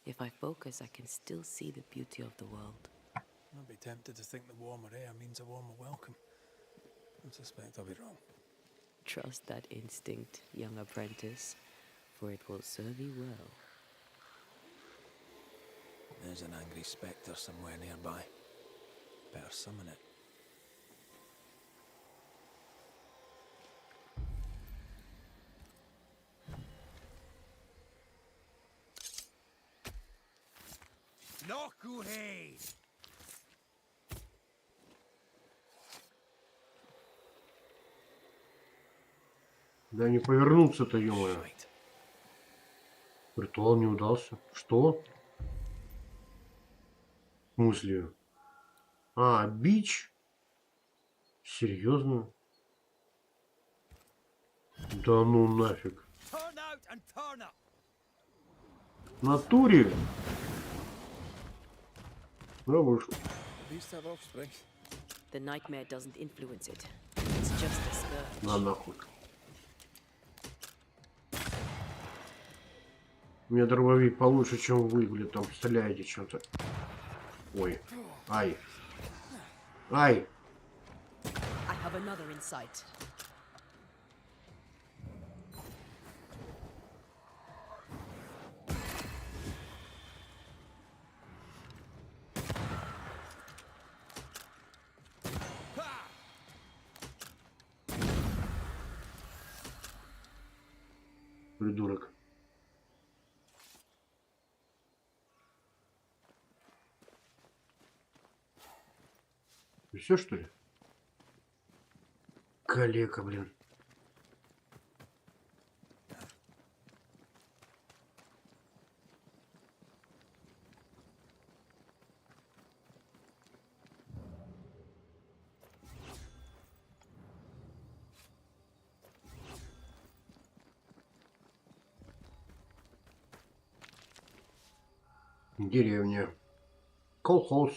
If I focus, I can still see the beauty of the world. I'd be tempted to think the warmer air means a warmer welcome. I suspect I'll be wrong. Trust that instinct, young apprentice, for it will serve you well. There's an angry spectre somewhere nearby. Better summon it. Nokuhei! Да не повернуться-то, ё-моё. Shite. Ритуал не удался. Что? В смысле? А, бич? Серьезно? Да ну нафиг. Turn out and turn up! В натуре? Да вышло. These have offspring. The nightmare doesn't influence it. It's just a scourge. На нахуй. У меня дробовик получше, чем вы, блин, там стреляете чем-то. Ой. Ай. Ай. I have another in sight. Придурок. И все, что ли? Калека, блин. Деревня. Колхоз.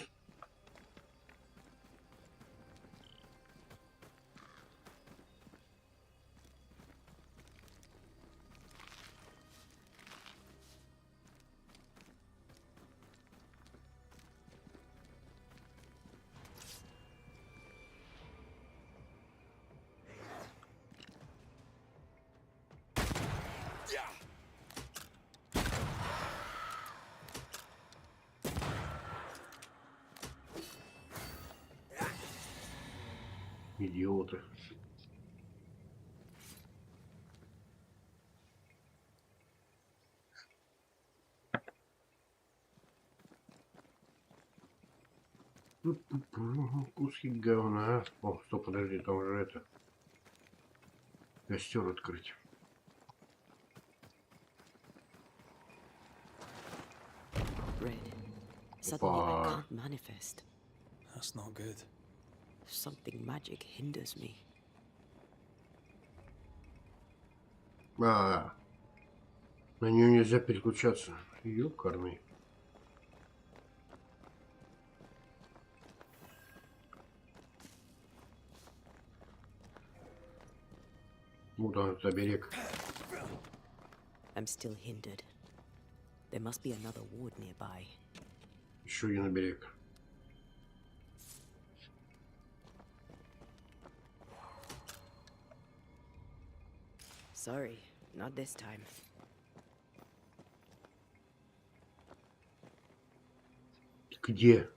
Идиоты. Куски говна. О, стоп, подожди, там же это. Костер открыть. Red. Suddenly I Опа. can't manifest. That's not good. Something magic hinders me. А, на нее нельзя переключаться. Ёкарный. Вот он, это берег. I'm still hindered. There must be another ward nearby. Еще один берег. Sorry, not this time. Где?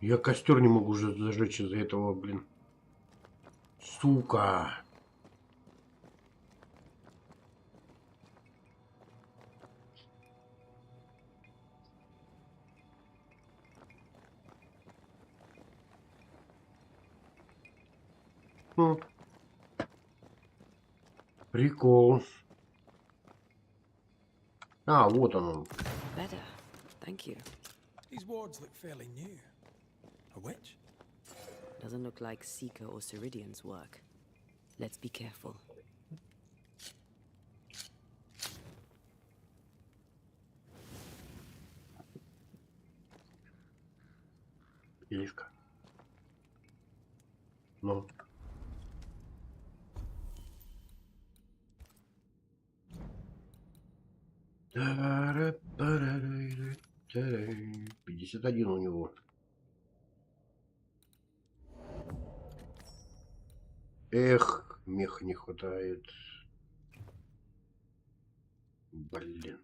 Я костер не могу уже зажечь из-за этого, блин. Сука. Прикол. А, вот он. Better. Thank you. These wards look fairly new. A witch? Doesn't look like Seeker or Ceridian's work. Let's be careful. Елишка. Ну. Тара-пара-рай-рай, тарай. 51 у него. Эх, меха не хватает. Блин.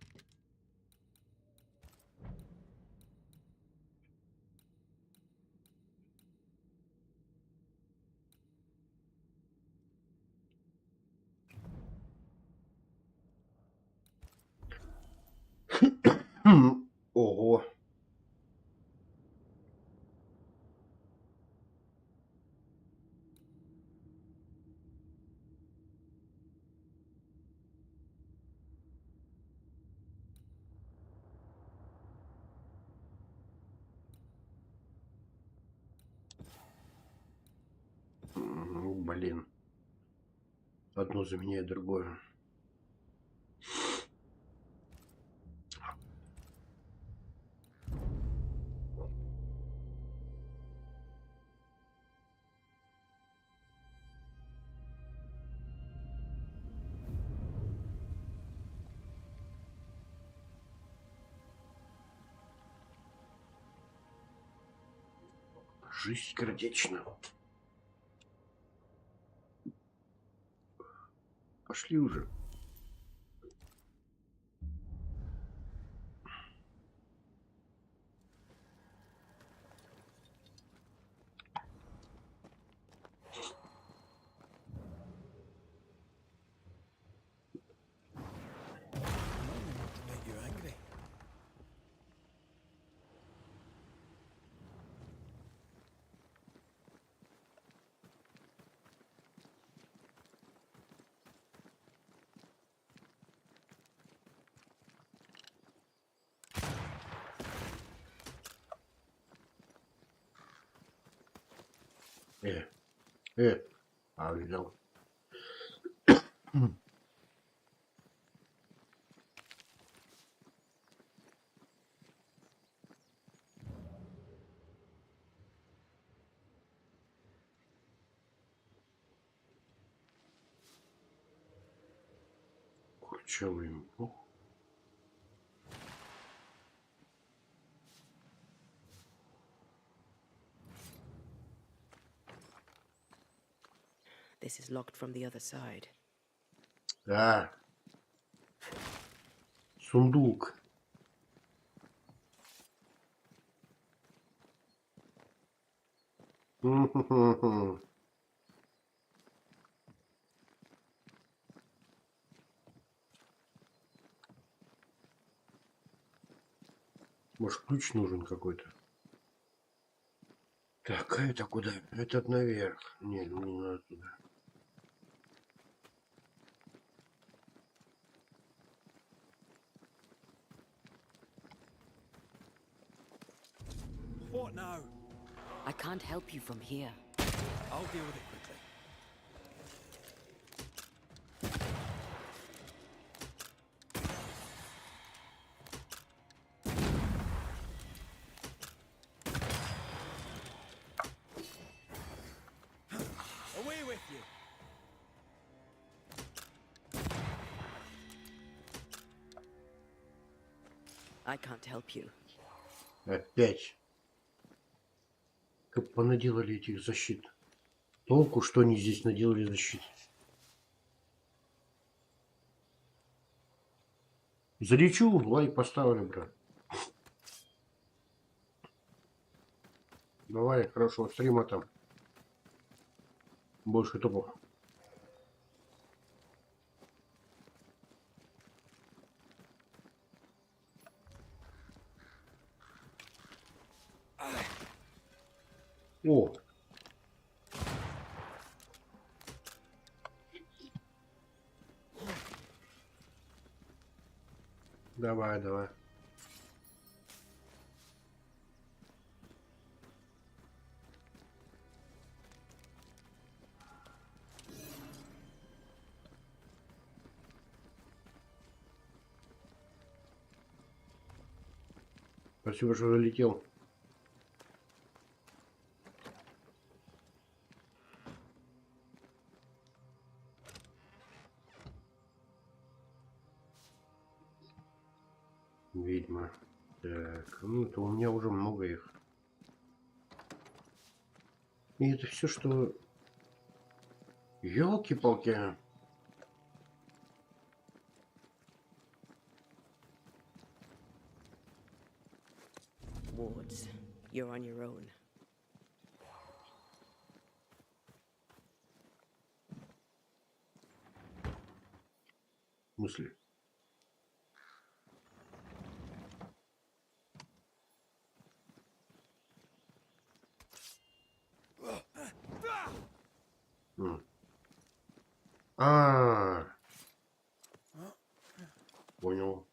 Ого. Блин. Одно заменяет другое. Жизнь сердечна. Пошли уже. To make you angry. А, видел. Курчавый мох. This is locked from the other side. Да. Сундук. Может, ключ нужен какой-то? Так, а это куда? Этот наверх. Нет, не надо туда. What now? I can't help you from here. I'll deal with it quickly. with you. I can't help you. Опять. Как понаделали этих защит. Толку, что они здесь наделали защит. Залечу, лайк поставлю, брат. Давай, хорошего стрима там. Больше топов. О! Давай, давай. Спасибо, что залетел. Ведьма. Так, ну это у меня уже много их. И это все, что... Ёлки-палки. Wards, you're on your own. Мысли. Понял.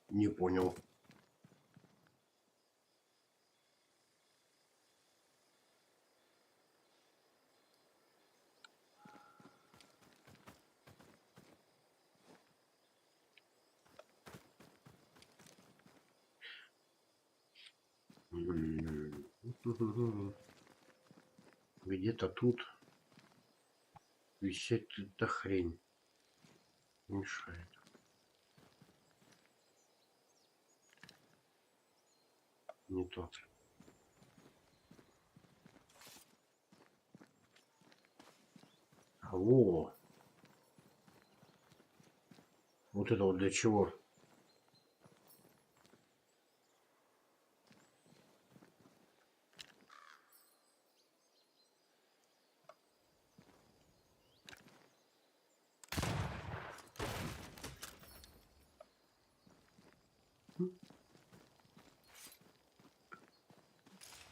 Не понял. Где-то тут висит эта хрень. Мешает. Не тот. Во. Вот это вот для чего?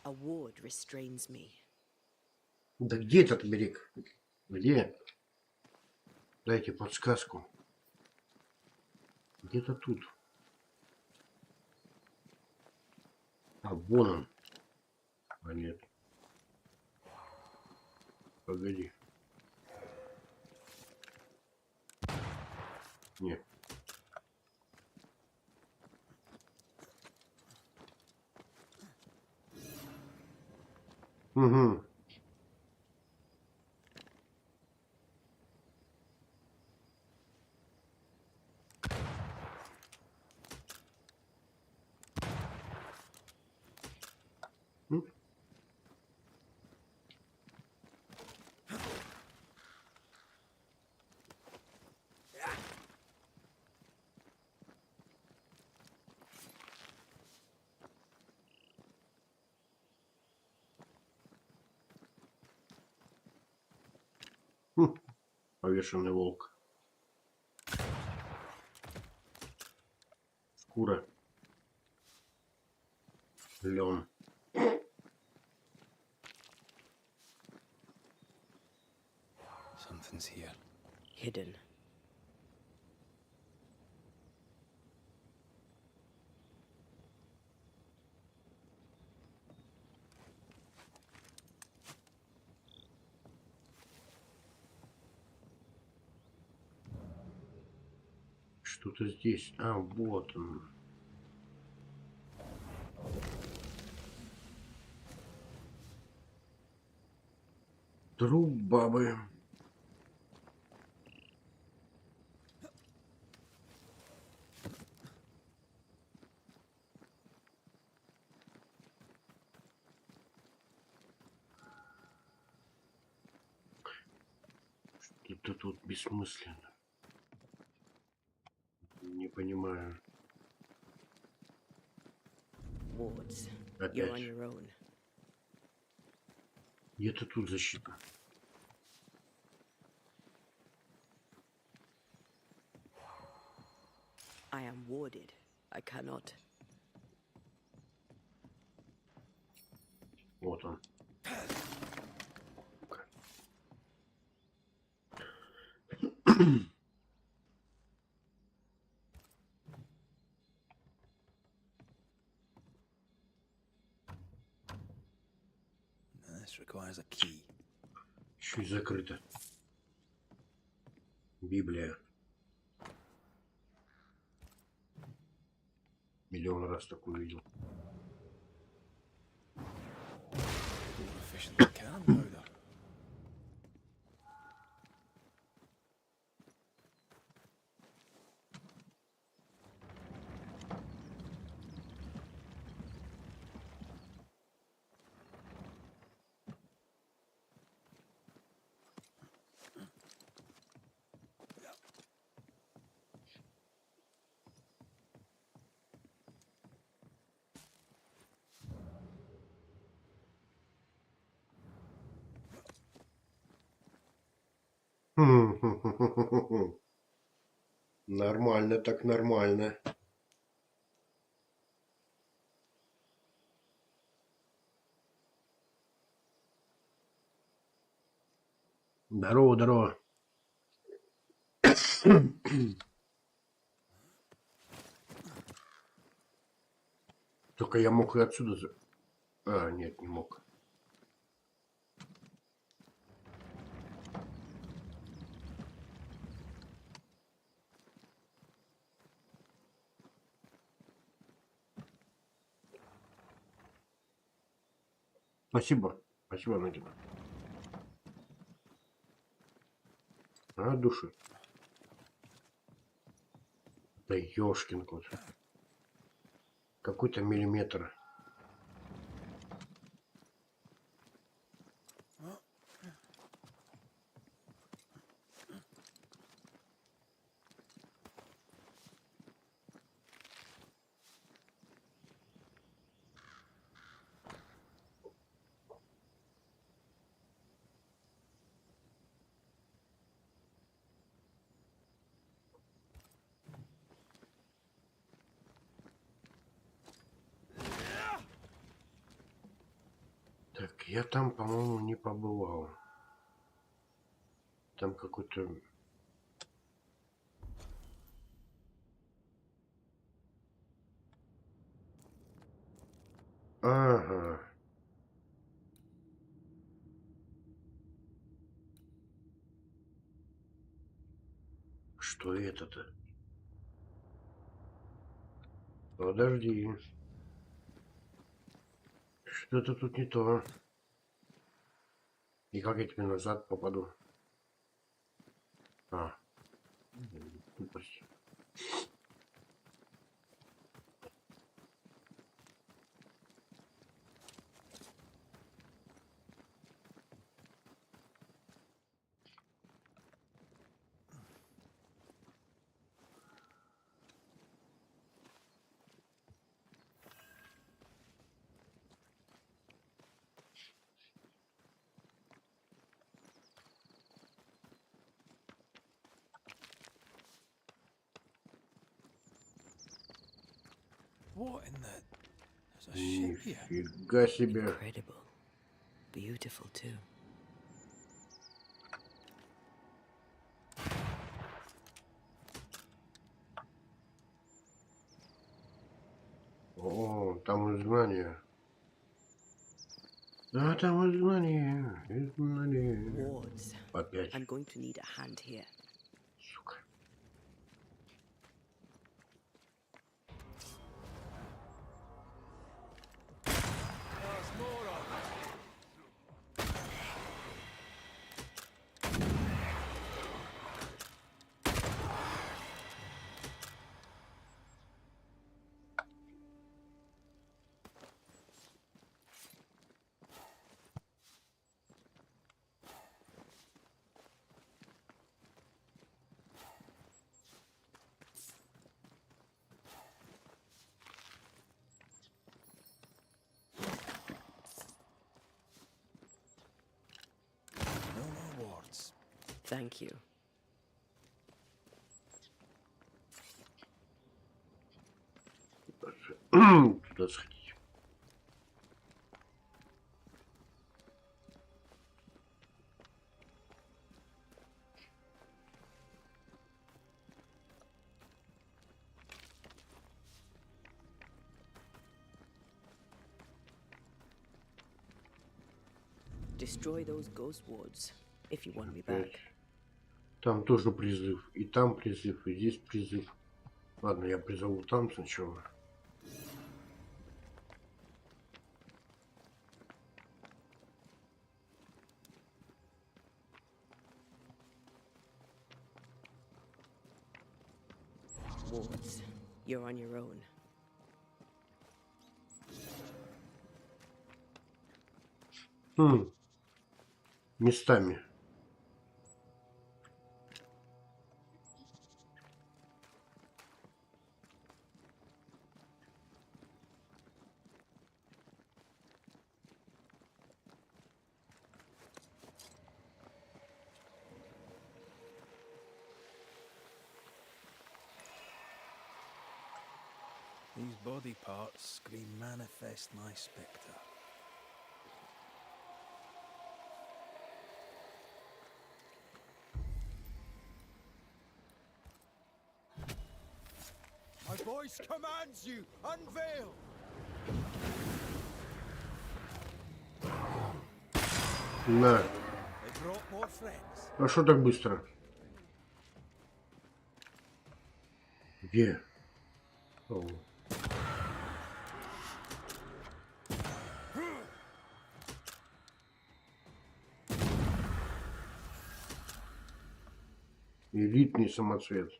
A ward restrains me. Да где этот берег? Где? Дайте подсказку. Где-то тут. А, вон он. А нет. Погоди. Нет. Угу. Повешенный волк. Шкура. Лен. Something's here. Hidden. Что-то здесь. А, вот он. Труп бабы. Что-то тут бессмысленно. Не понимаю. Wards, you're on Опять. your own. Где-то тут защита. I am warded. I cannot. Вот он. This requires a key. Еще и закрыто. Библия. Миллион раз такую видел. More efficient than cannon powder. Нормально, так нормально. Здорово, здорово. Только я мог и отсюда... А, нет, не мог. Спасибо. Спасибо, Надина. А, души. Да ёшкин кот. Какой-то миллиметр. Так, я там, по-моему, не побывал. Там какой-то... Ага. Что это-то? Подожди. Что-то тут не то. И как я теперь назад попаду? А. Тупость. What in the... There's a ship here. Нифига себе. Incredible. Beautiful too. О, там изгнание. Да, там изгнание. Изгнание. Wards. Опять. I'm going to need a hand here. Сука. Thank you. Туда сходить. Destroy those ghost wards if you want me back. Там тоже призыв. И там призыв, и здесь призыв. Ладно, я призову там сначала. Wards, you're on your own. Местами. These body parts scream manifest my spectre. My voice commands you, unveil! На. They brought more friends. А что так быстро? Где? О. Элитный самоцвет.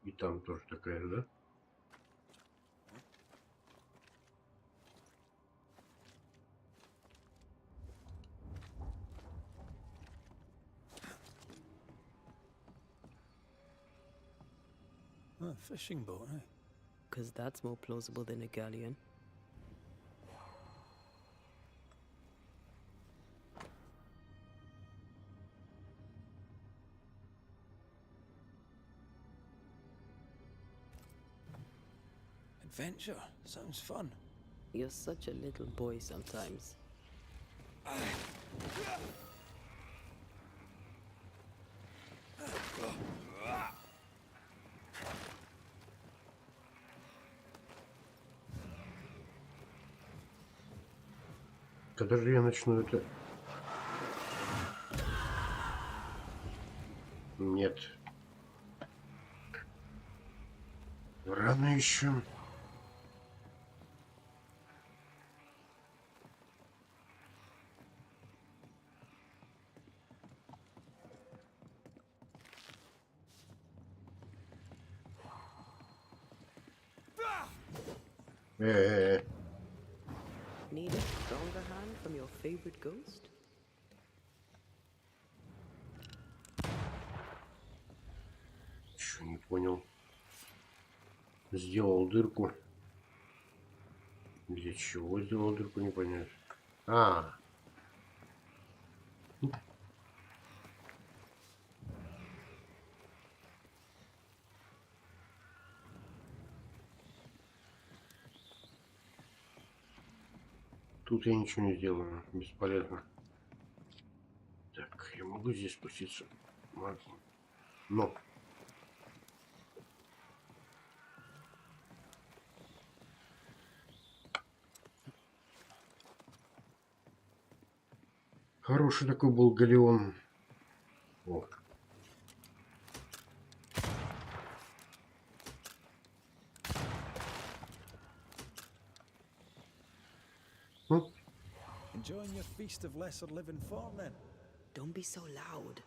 И там тоже такая, да? A fishing boat, eh? 'Cause that's more plausible than a galleon. Adventure. Sounds fun. You're such a little boy sometimes. Когда же я начну это? Нет. Рано еще. Need a stronger hand from your favorite ghost? Еще не понял. Сделал дырку. Для чего сделал дырку, не понять. Тут я ничего не сделаю. Бесполезно. Так, я могу здесь спуститься? Могу. Но. Хороший такой был галеон. О. Enjoying your feast of lesser living form, then? Don't be so loud.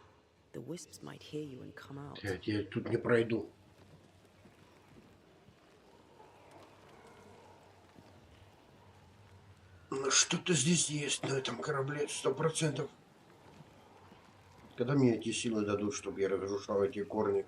The wisps might hear you and come out. Я тут не пройду. Что-то здесь есть на этом корабле, 100%. Когда мне эти силы дадут, чтобы я разрушал эти корни?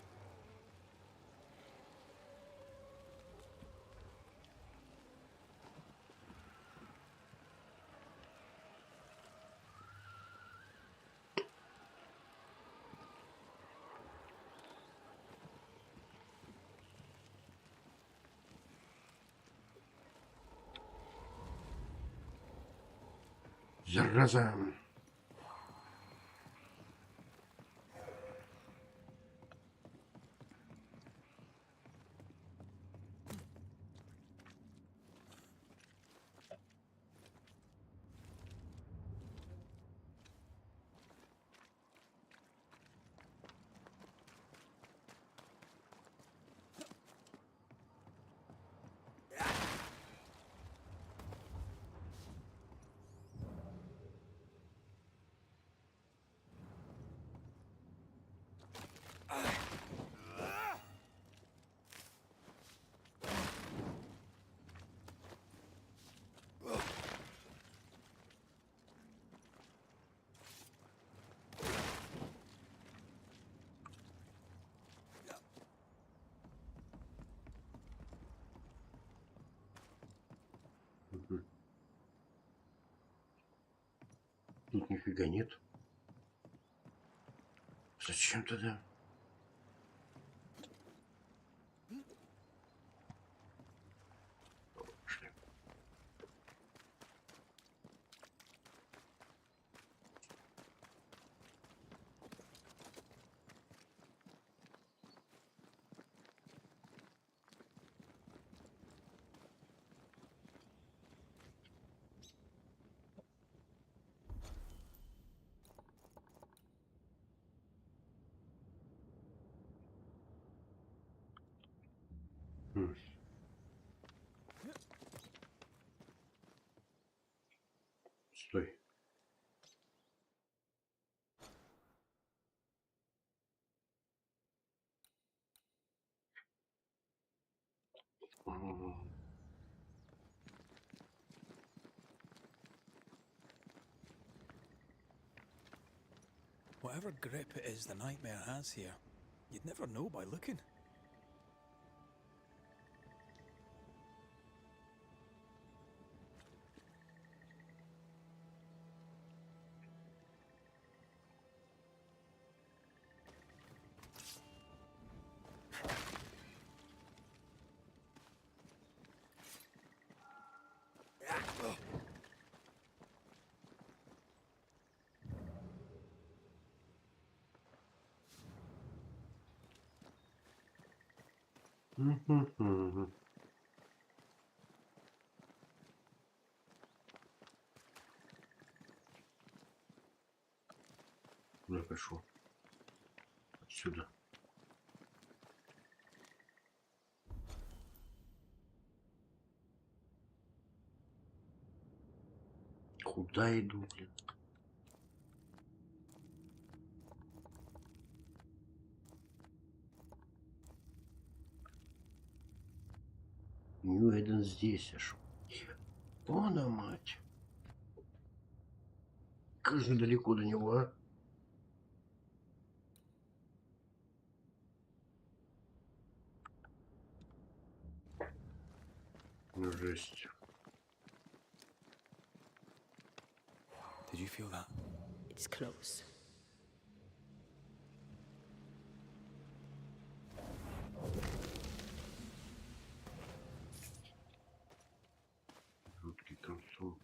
Зараза. Тут нифига нет. Зачем тогда? Пошли. Стой. Whatever grip it is the nightmare has here, you'd never know by looking. Я пошел отсюда. Куда иду, блин? Ну, один здесь аж. Она мать. Как же далеко до него, а? Ну, жесть. Did you feel that? It's close. Жуткий концов.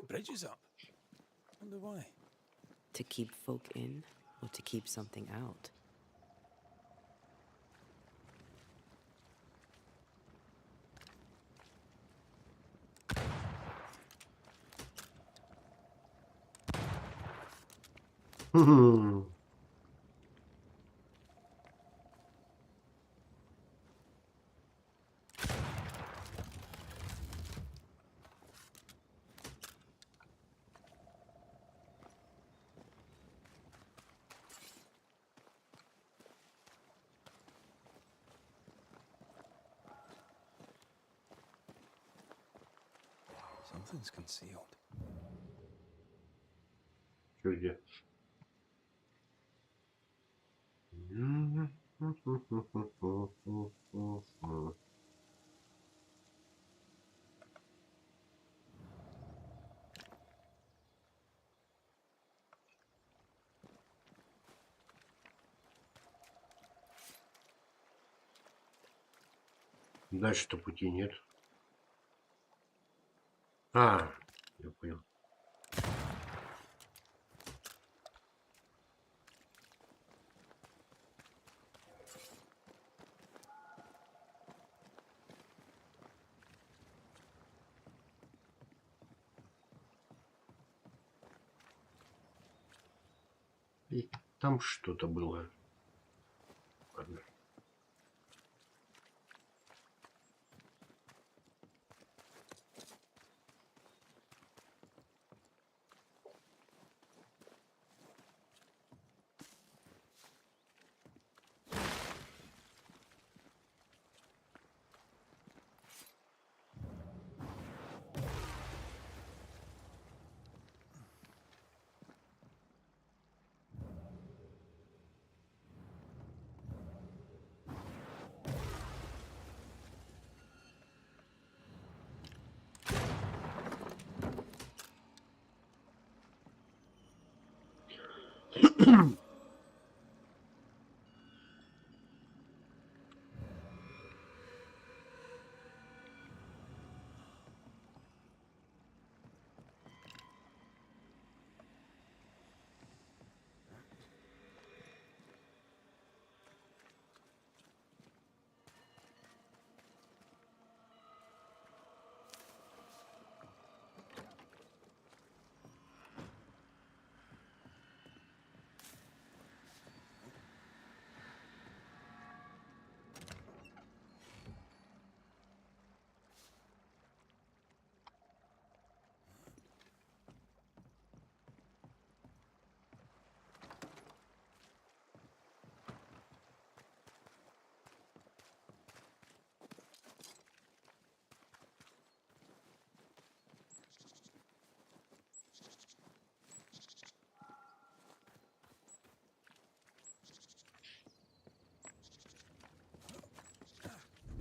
Bridge is up. Wonder why. To keep folk in or to keep something out? Something's concealed. Чё где? Дальше-то пути нет. А, я понял. И там что-то было. Ладно.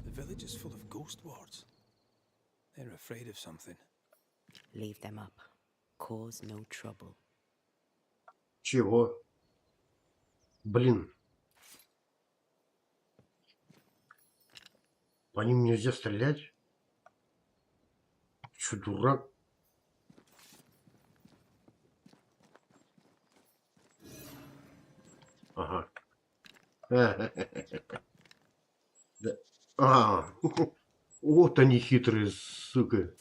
The village is full of ghost wards. They're afraid of something. Leave them up. Cause no trouble. Чего? Блин. По ним нельзя стрелять? Чё, дурак? Ага. Да. А, вот они хитрые, сука.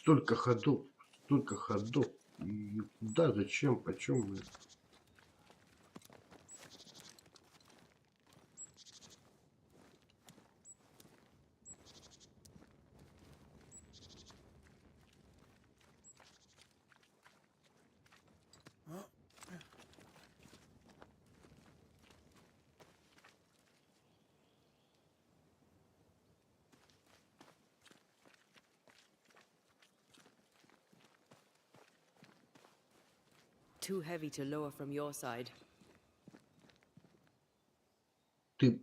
Столько ходов, столько ходов. И куда, зачем, почем? Too heavy to lower from your side. Ты...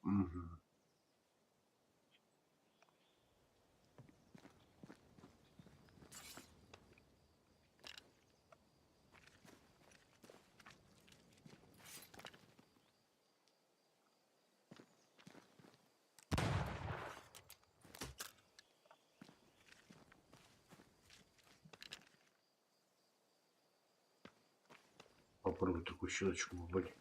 Мгм. попробую такую щелочку выбрать.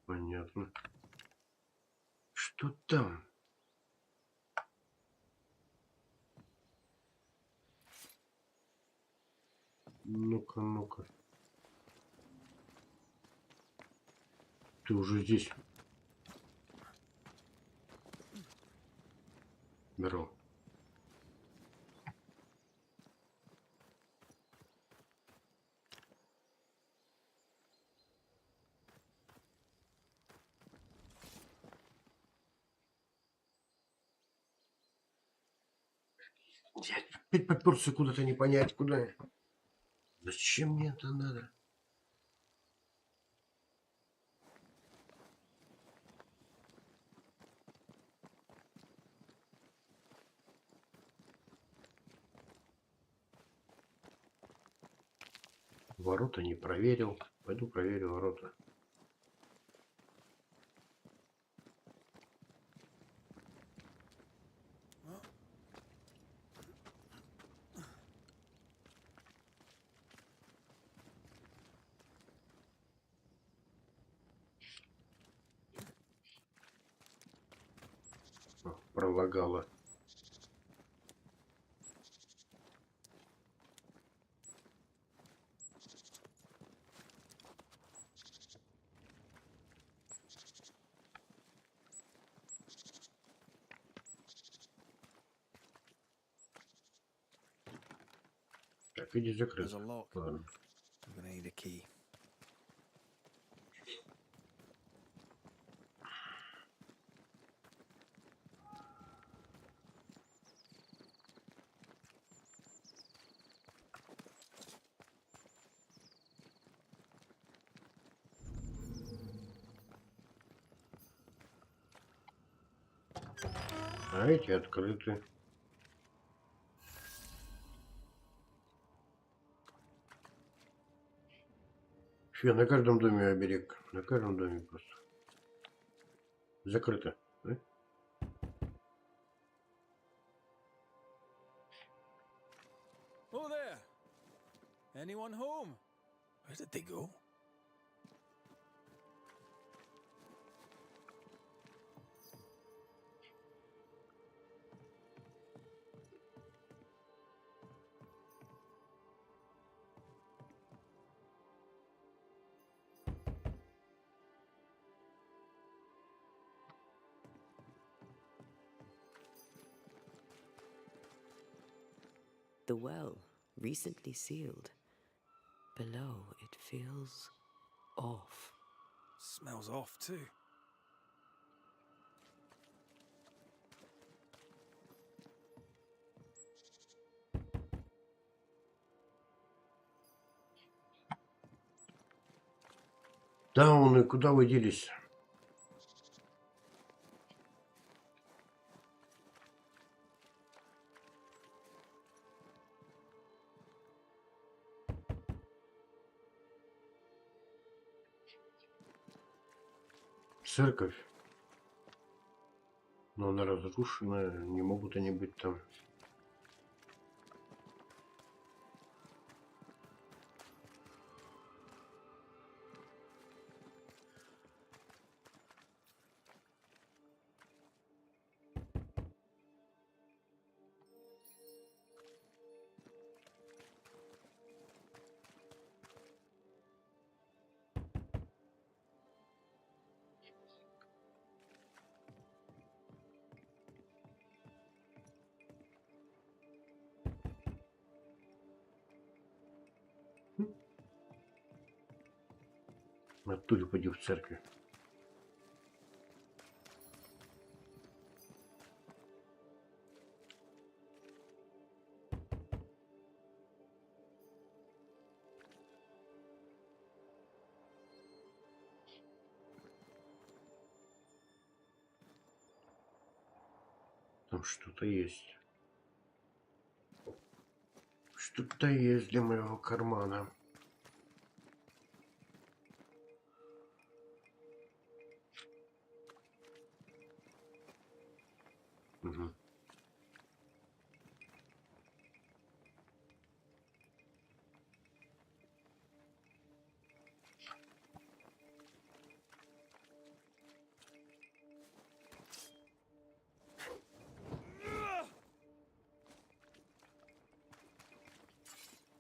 Понятно. Что там? Ну-ка, ну-ка. Ты уже здесь. Здорово. Я опять попёрся куда-то, не понять куда. Зачем мне это надо? Ворота не проверил. Пойду проверю ворота. Пролагало. Так, иди закрыт. There's a lock. Ладно. I'm gonna need a key. А эти открыты. Фе, на каждом доме оберег. На каждом доме просто. Закрыто. Да? Oh there! Anyone home? Where did they go? The well, recently sealed. Below, it feels off. Smells off too. Дауны, куда вы делись? Церковь. Но она разрушена. Не могут они быть там. Оттуда поди в церковь. Там что-то есть. Что-то есть для моего кармана. Угу.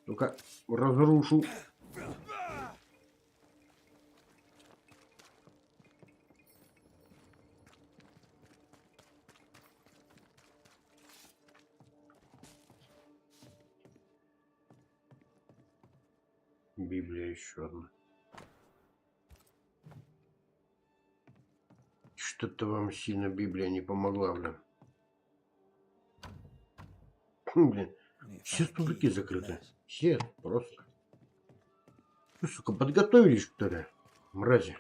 Ну-ка, разрушу. Библия еще одна. Что-то вам сильно Библия не помогла, блин. Блин, все сундуки закрыты. Все просто. Вы, сука, подготовились, что ли? Мрази.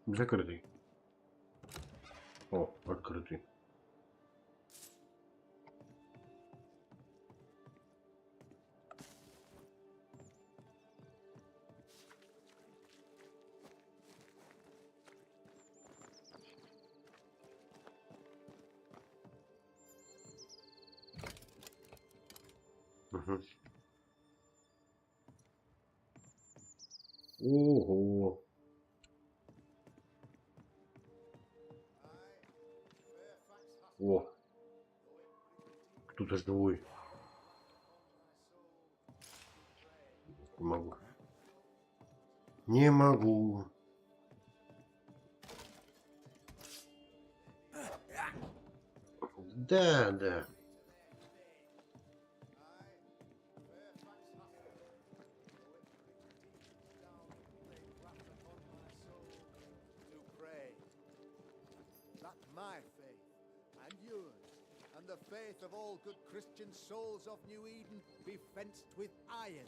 Закрытый. О, открытый. Угу. Ого. О. Кто-то живой. Не могу. Не могу. Да, да. My faith and yours and the faith of all good Christian souls of New Eden be fenced with iron.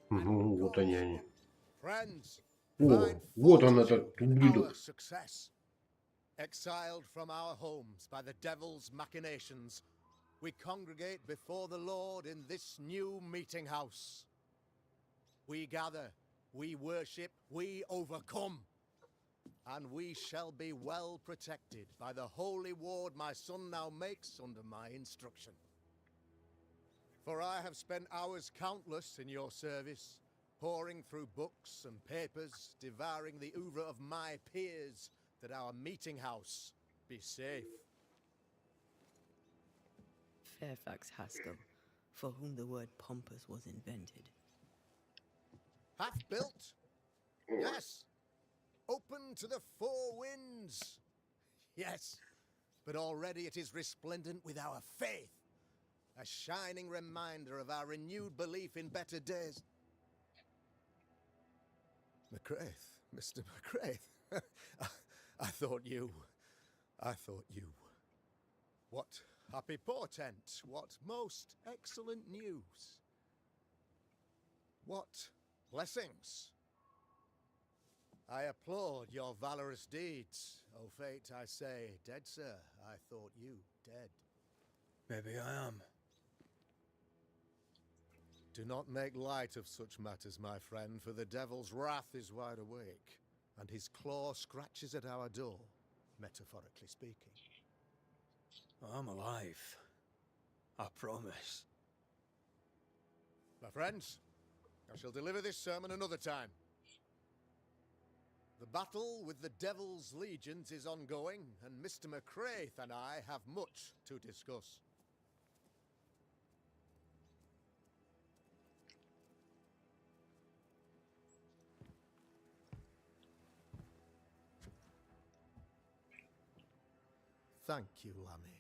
Угу, вот они. Friends, О, вот он этот ублюдок. Success. Exiled from our homes by the devil's machinations, we congregate before the Lord in this new meeting house. We gather, we worship, we overcome. And we shall be well protected by the holy ward my son now makes under my instruction. For I have spent hours countless in your service, poring through books and papers, devouring the oeuvre of my peers, that our meeting house be safe. Fairfax Haskell, for whom the word pompous was invented. Half built? Yes. Open to the four winds. Yes, but already it is resplendent with our faith, a shining reminder of our renewed belief in better days. McCraith, Mr. McCraith, I thought you. What happy portent, what most excellent news. What blessings. I applaud your valorous deeds. O fate, I say, dead, sir. I thought you dead. Maybe I am. Do not make light of such matters, my friend, for the devil's wrath is wide awake, and his claw scratches at our door, metaphorically speaking. I'm alive. I promise. My friends, I shall deliver this sermon another time. The battle with the devil's legions is ongoing, and Mr. McCraith and I have much to discuss. Thank you, Lammy.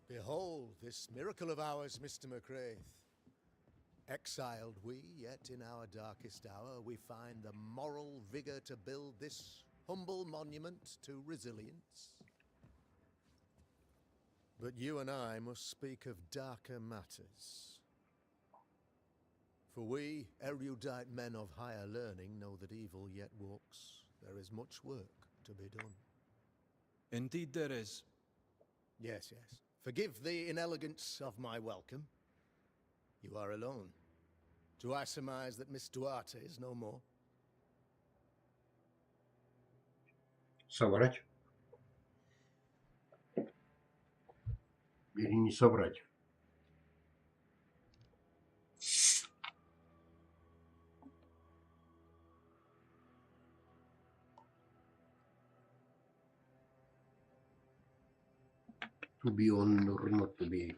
Behold this miracle of ours, Mr. McCraith. Exiled we, yet in our darkest hour we find the moral vigor to build this humble monument to resilience. But you and I must speak of darker matters. For we, erudite men of higher learning, know that evil yet walks. There is much work to be done. Indeed there is. Yes, yes. Forgive the inelegance of my welcome. You are alone. Do I surmise that Miss Duarte is no more? Соврать? Или не соврать? To be or not to be.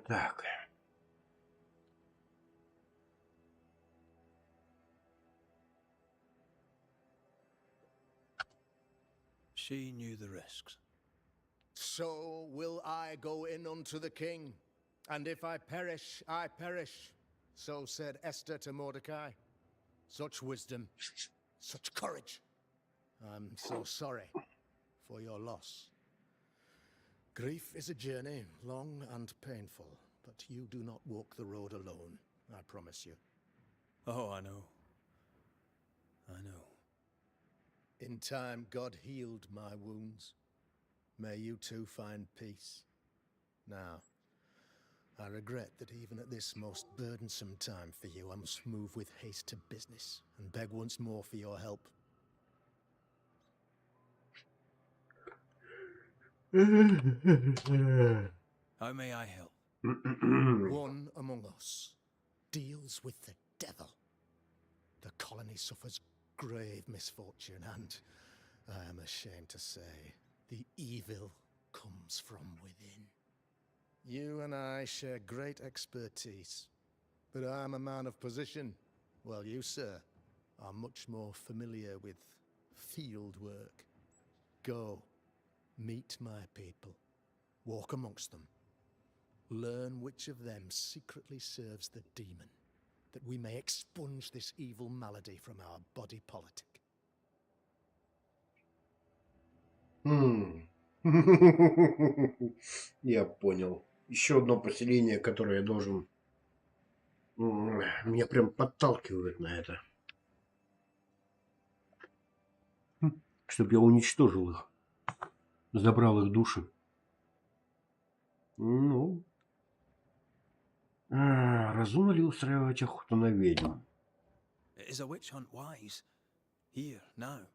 Так. She knew the risks. So will I go in unto the king, and if I perish, I perish. So said Esther to Mordecai. Such wisdom, such courage. I'm so sorry for your loss. Grief is a journey, long and painful, but you do not walk the road alone, I promise you. Oh, I know. I know. In time, God healed my wounds. May you too find peace. Now, I regret that even at this most burdensome time for you, I must move with haste to business and beg once more for your help. How may I help? One among us deals with the devil. The colony suffers grave misfortune, and I am ashamed to say, the evil comes from within. You and I share great expertise, but I am a man of position, while you, sir, are much more familiar with field work. Go, meet my people, walk amongst them, learn which of them secretly serves the demon, that we may expunge this evil malady from our body politic. Я понял. Еще одно поселение, которое я должен... Меня прям подталкивает на это. Чтоб я уничтожил их. Забрал их души. Ну... разумно ли устраивать охоту на ведьм? Is a witch hunt wise? Here, now.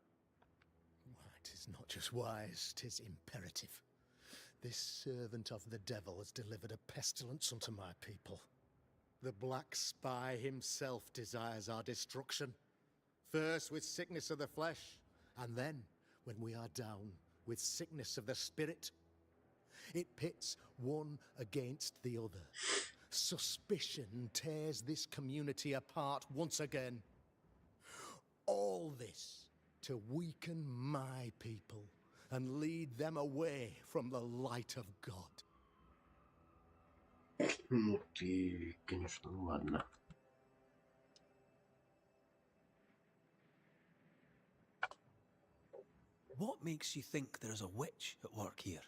Tis not just wise, 'tis imperative. This servant of the devil has delivered a pestilence unto my people. The black spy himself desires our destruction. First with sickness of the flesh, and then, when we are down, with sickness of the spirit. It pits one against the other. Suspicion tears this community apart once again. All this to weaken my people and lead them away from the light of God. Ну ты, конечно, ладно. What makes you think there's a witch at work here?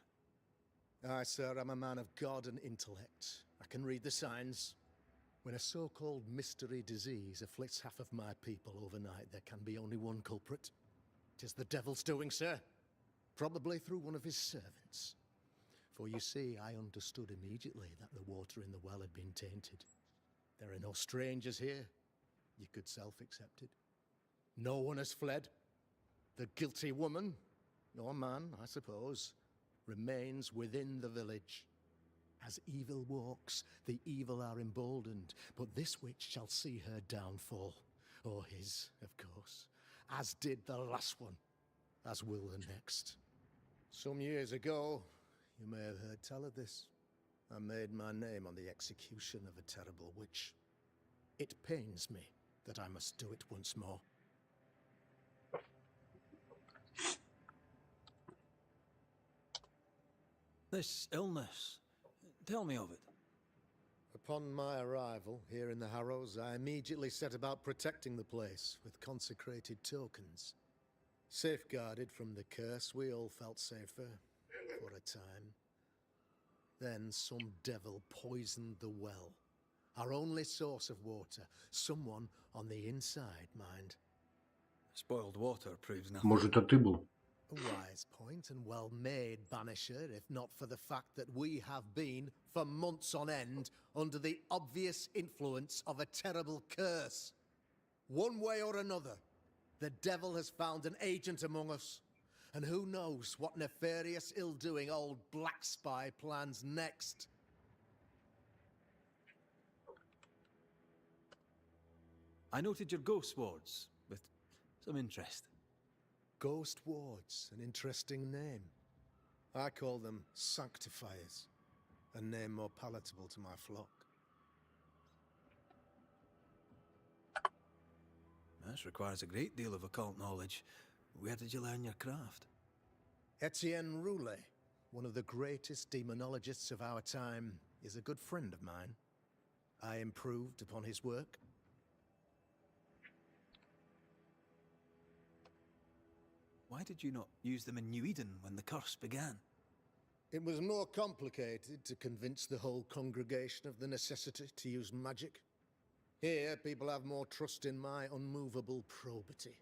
I, sir, am a man of God and intellect. I can read the signs. When a so-called mystery disease afflicts half of my people overnight, there can be only one culprit. 'Tis the devil's doing, sir. Probably through one of his servants. For you see, I understood immediately that the water in the well had been tainted. There are no strangers here. You could self-accept it. No one has fled. The guilty woman, or man, I suppose, remains within the village. As evil walks, the evil are emboldened, but this witch shall see her downfall, or his, of course, as did the last one, as will the next. Some years ago, you may have heard tell of this, I made my name on the execution of a terrible witch. It pains me that I must do it once more. This illness, tell me of it. Upon my arrival here in the Harrows, I immediately set about protecting the place with consecrated tokens. Safeguarded from the curse, we all felt safer for a time. Then some devil poisoned the well. Our only source of water. Someone on the inside, mind. Spoiled water proves nothing. Может, а ты был? A wise point and well made, Banisher, if not for the fact that we have been, for months on end, under the obvious influence of a terrible curse. One way or another, the devil has found an agent among us. And who knows what nefarious ill-doing old Black Spy plans next. I noted your ghost wards with some interest. Ghost wards, an interesting name. I call them sanctifiers, a name more palatable to my flock. This requires a great deal of occult knowledge. Where did you learn your craft? Etienne Roulet, one of the greatest demonologists of our time, is a good friend of mine. I improved upon his work. Why did you not use them in New Eden when the curse began? It was more complicated to convince the whole congregation of the necessity to use magic. Here, people have more trust in my unmovable probity.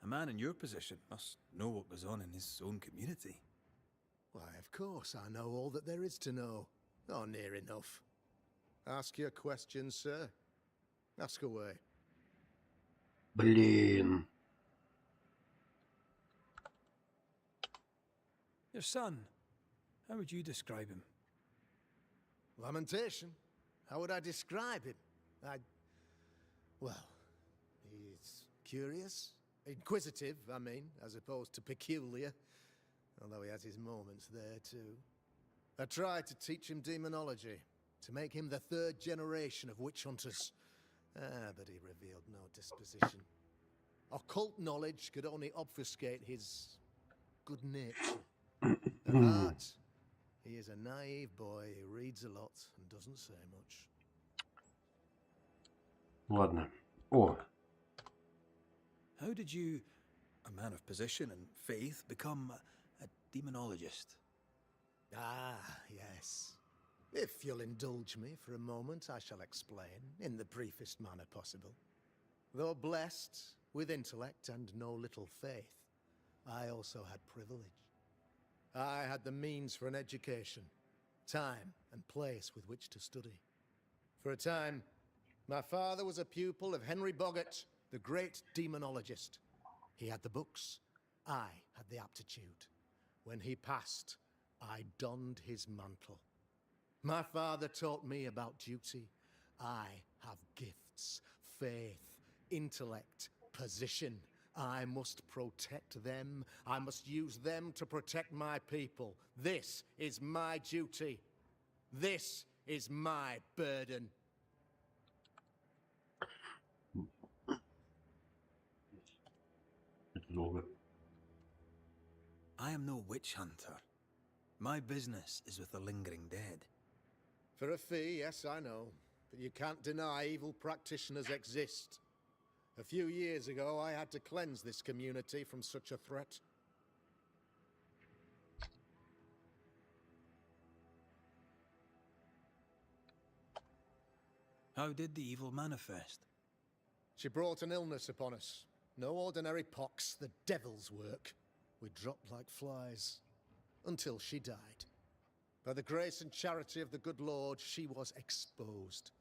A man in your position must know what goes on in his own community. Why, of course, I know all that there is to know. Oh, near enough. Ask your questions, sir. Ask away. Блин. Your son, how would you describe him? Lamentation? How would I describe him? Well, he's curious. Inquisitive, I mean, as opposed to peculiar. Although he has his moments there, too. I tried to teach him demonology, to make him the third generation of witch hunters. But he revealed no disposition. Occult knowledge could only obfuscate his good nature. At heart, he is a naive boy who reads a lot and doesn't say much. Ладно. О, How did you, a man of position and faith, become a demonologist? Ah, yes. If you'll indulge me for a moment, I shall explain in the briefest manner possible. Though blessed with intellect and no little faith, I also had privilege. I had the means for an education, time and place with which to study. For a time, my father was a pupil of Henry Boggart, the great demonologist. He had the books, I had the aptitude. When he passed, I donned his mantle. My father taught me about duty. I have gifts, faith, intellect, position. I must protect them. I must use them to protect my people. This is my duty. This is my burden. это долго. I am no witch hunter. My business is with the lingering dead. For a fee, yes, I know. But you can't deny evil practitioners exist. A few years ago, I had to cleanse this community from such a threat. How did the evil manifest? She brought an illness upon us. No ordinary pox, the devil's work. We dropped like flies. Until she died. By the grace and charity of the good Lord, she was exposed.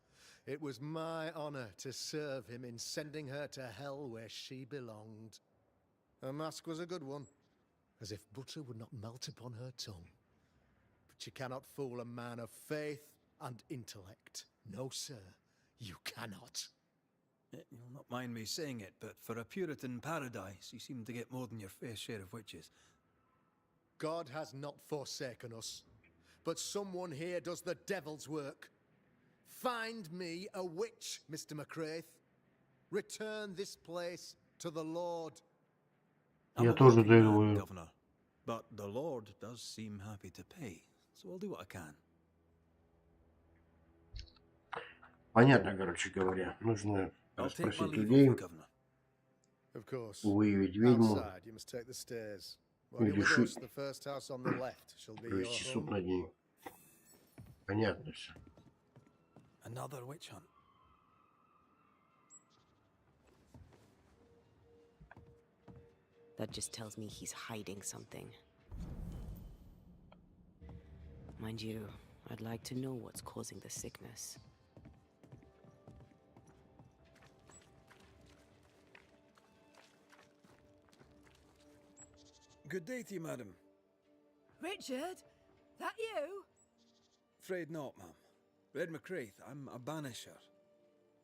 It was my honor to serve him in sending her to hell where she belonged. Her mask was a good one, as if butter would not melt upon her tongue. But you cannot fool a man of faith and intellect. No, sir, you cannot. You'll not mind me saying it, but for a Puritan paradise, you seem to get more than your fair share of witches. God has not forsaken us, but someone here does the devil's work. Find me a witch, Mr. McCraith. Return this place to the Lord. Я тоже думаю. Governor, but the Lord does seem happy to pay, so I'll do what I can. Понятно, короче говоря. Нужно I'll take my спросить leave of людей. you, Governor. Of course. Выявить ведьму Outside, you must take the stairs. Walk и in with решить, us, the first house on the left shall be your провести суд home. над ней. Понятно все. Another witch hunt. That just tells me he's hiding something. Mind you, I'd like to know what's causing the sickness. Good day to you, madam. Richard, that you? Afraid not, ma'am. Red McCraith, I'm a banisher.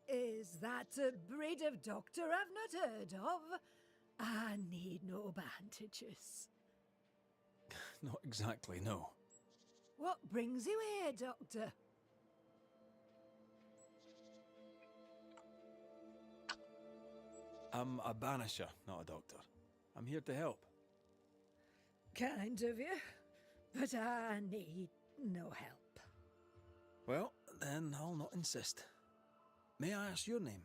Is that a breed of doctor I've not heard of? I need no bandages. Not exactly, no. What brings you here, doctor? I'm a banisher, not a doctor. I'm here to help. Kind of you, but I need no help. Well, then I'll not insist. May I ask your name?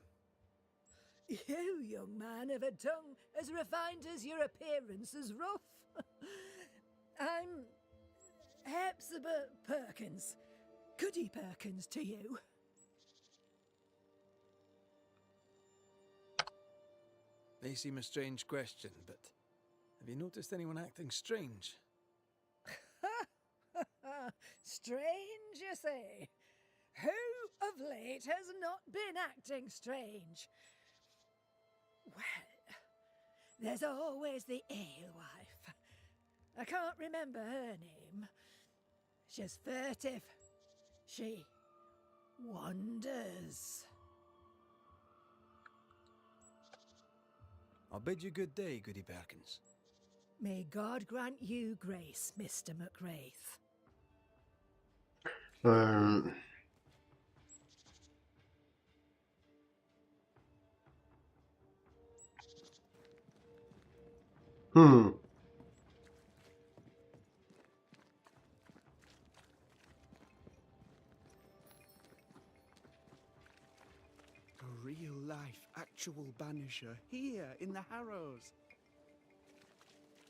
You, young man, have a tongue as refined as your appearance is rough. I'm Hepzibah Perkins. Goody Perkins to you. May seem a strange question, but have you noticed anyone acting strange? Strange, you say? Who of late has not been acting strange? Well, there's always the alewife. I can't remember her name. She's furtive. She wanders. I'll bid you good day, Goody Perkins. May God grant you grace, Mr. McWraith. A real-life, actual Banisher here in the Harrows.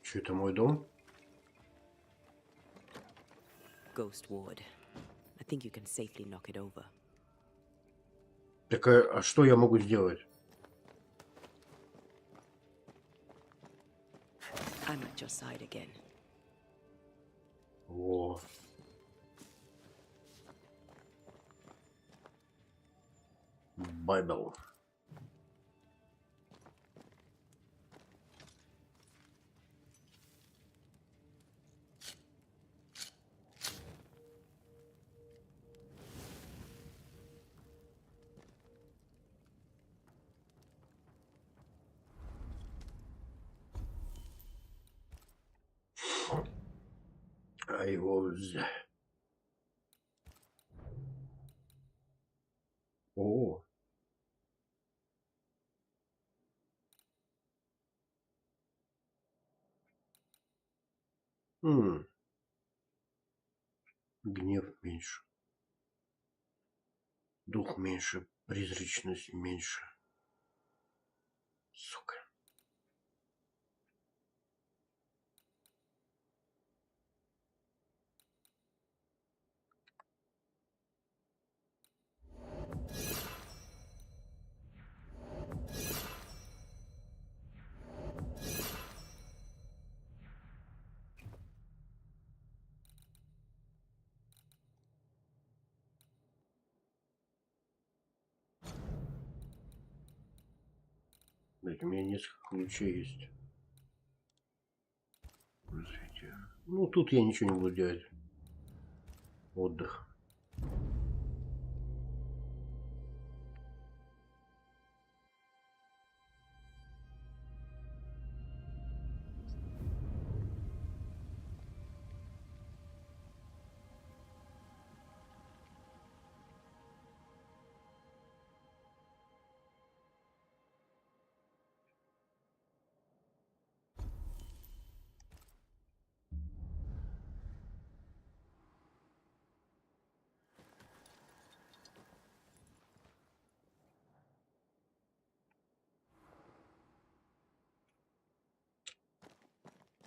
Что это мой дом? Ghost ward. I think you can safely knock it over. Так, а что я могу сделать? I'm at your side again. О. Байбл. I was... О. Гнев меньше. Дух меньше. Призрачность меньше. Сука. Блять, у меня несколько ключей есть. Развитие. Ну, тут я ничего не буду делать. Отдых.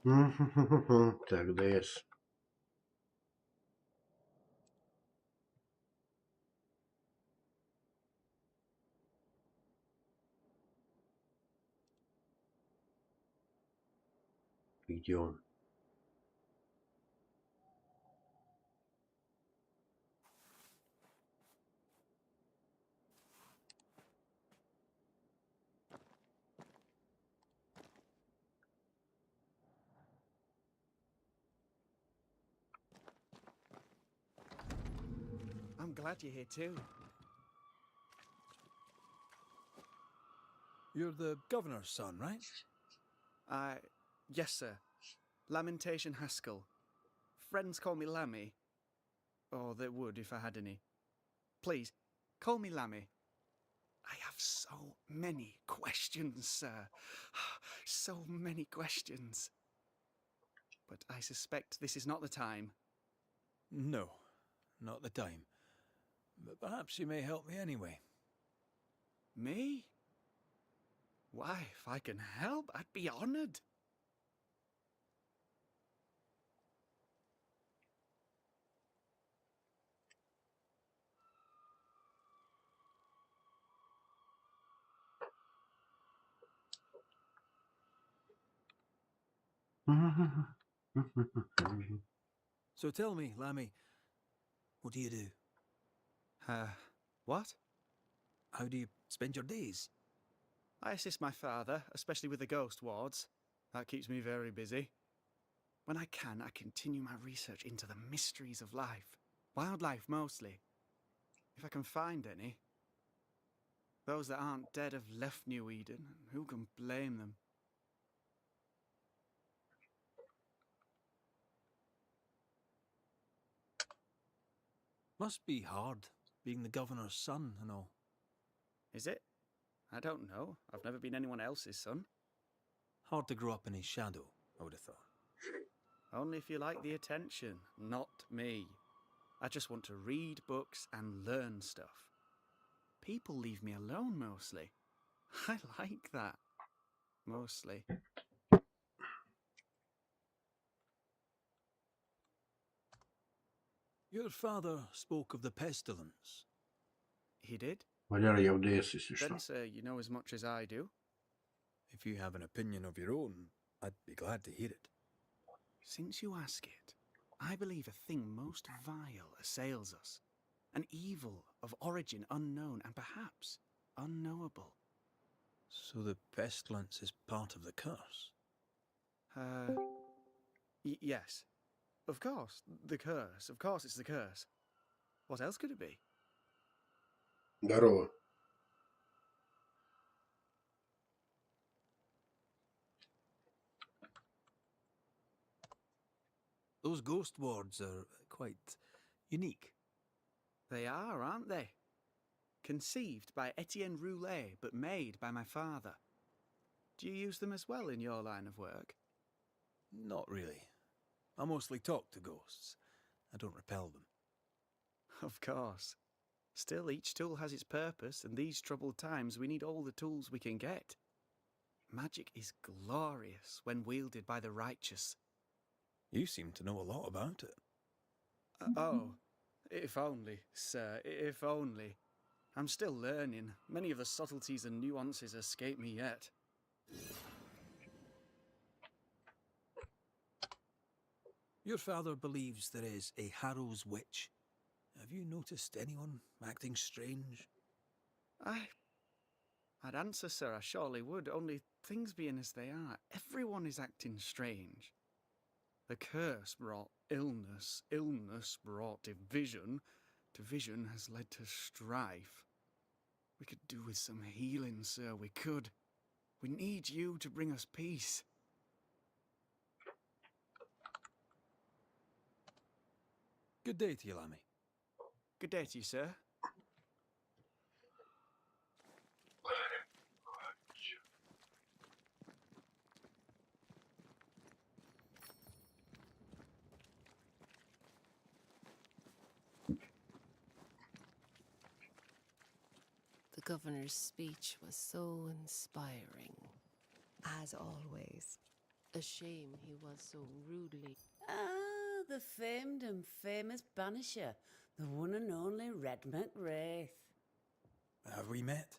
Так, ДС. Где он? I'm glad you're here too. You're the governor's son, right? Yes, sir. Lamentation Haskell. Friends call me Lammy. Or they would if I had any. Please, call me Lammy. I have so many questions, sir. So many questions. But I suspect this is not the time. No, not the time. But perhaps you may help me anyway. Me? Why, if I can help, I'd be honored. So tell me, Lammy, what do you do? What? How do you spend your days? I assist my father, especially with the ghost wards. That keeps me very busy. When I can, I continue my research into the mysteries of life. Wildlife, mostly. If I can find any. Those that aren't dead have left New Eden, and who can blame them? Must be hard, being the governor's son and all. Is it? I don't know. I've never been anyone else's son. Hard to grow up in his shadow, I would have thought. Only if you like the attention, not me. I just want to read books and learn stuff. People leave me alone mostly. I like that. Mostly. Your father spoke of the pestilence. He did? Валера, я в ДС, если что. Then, sir, you know as much as I do. If you have an opinion of your own, I'd be glad to hear it. Since you ask it, I believe a thing most vile assails us. An evil of origin unknown and perhaps unknowable. So the pestilence is part of the curse? Yes. Of course, the curse. Of course it's the curse. What else could it be? Здорово. Those ghost wards are quite unique. They are, aren't they? Conceived by Etienne Roulet, but made by my father. Do you use them as well in your line of work? Not really. I mostly talk to ghosts. I don't repel them. Of course. Still, each tool has its purpose, and these troubled times we need all the tools we can get. Magic is glorious when wielded by the righteous. You seem to know a lot about it. Oh, if only, sir, if only. I'm still learning. Many of the subtleties and nuances escape me yet. Your father believes there is a Harrow's witch. Have you noticed anyone acting strange? I'd answer, sir, I surely would, only things being as they are, everyone is acting strange. The curse brought illness, illness brought division, division has led to strife. We could do with some healing, sir, we could. We need you to bring us peace. Good day to you, Lammy. Good day to you, sir. The governor's speech was so inspiring. As always. a shame he was so rudely. Ah, the famed and famous Banisher, the one and only Red McWraith. Have we met?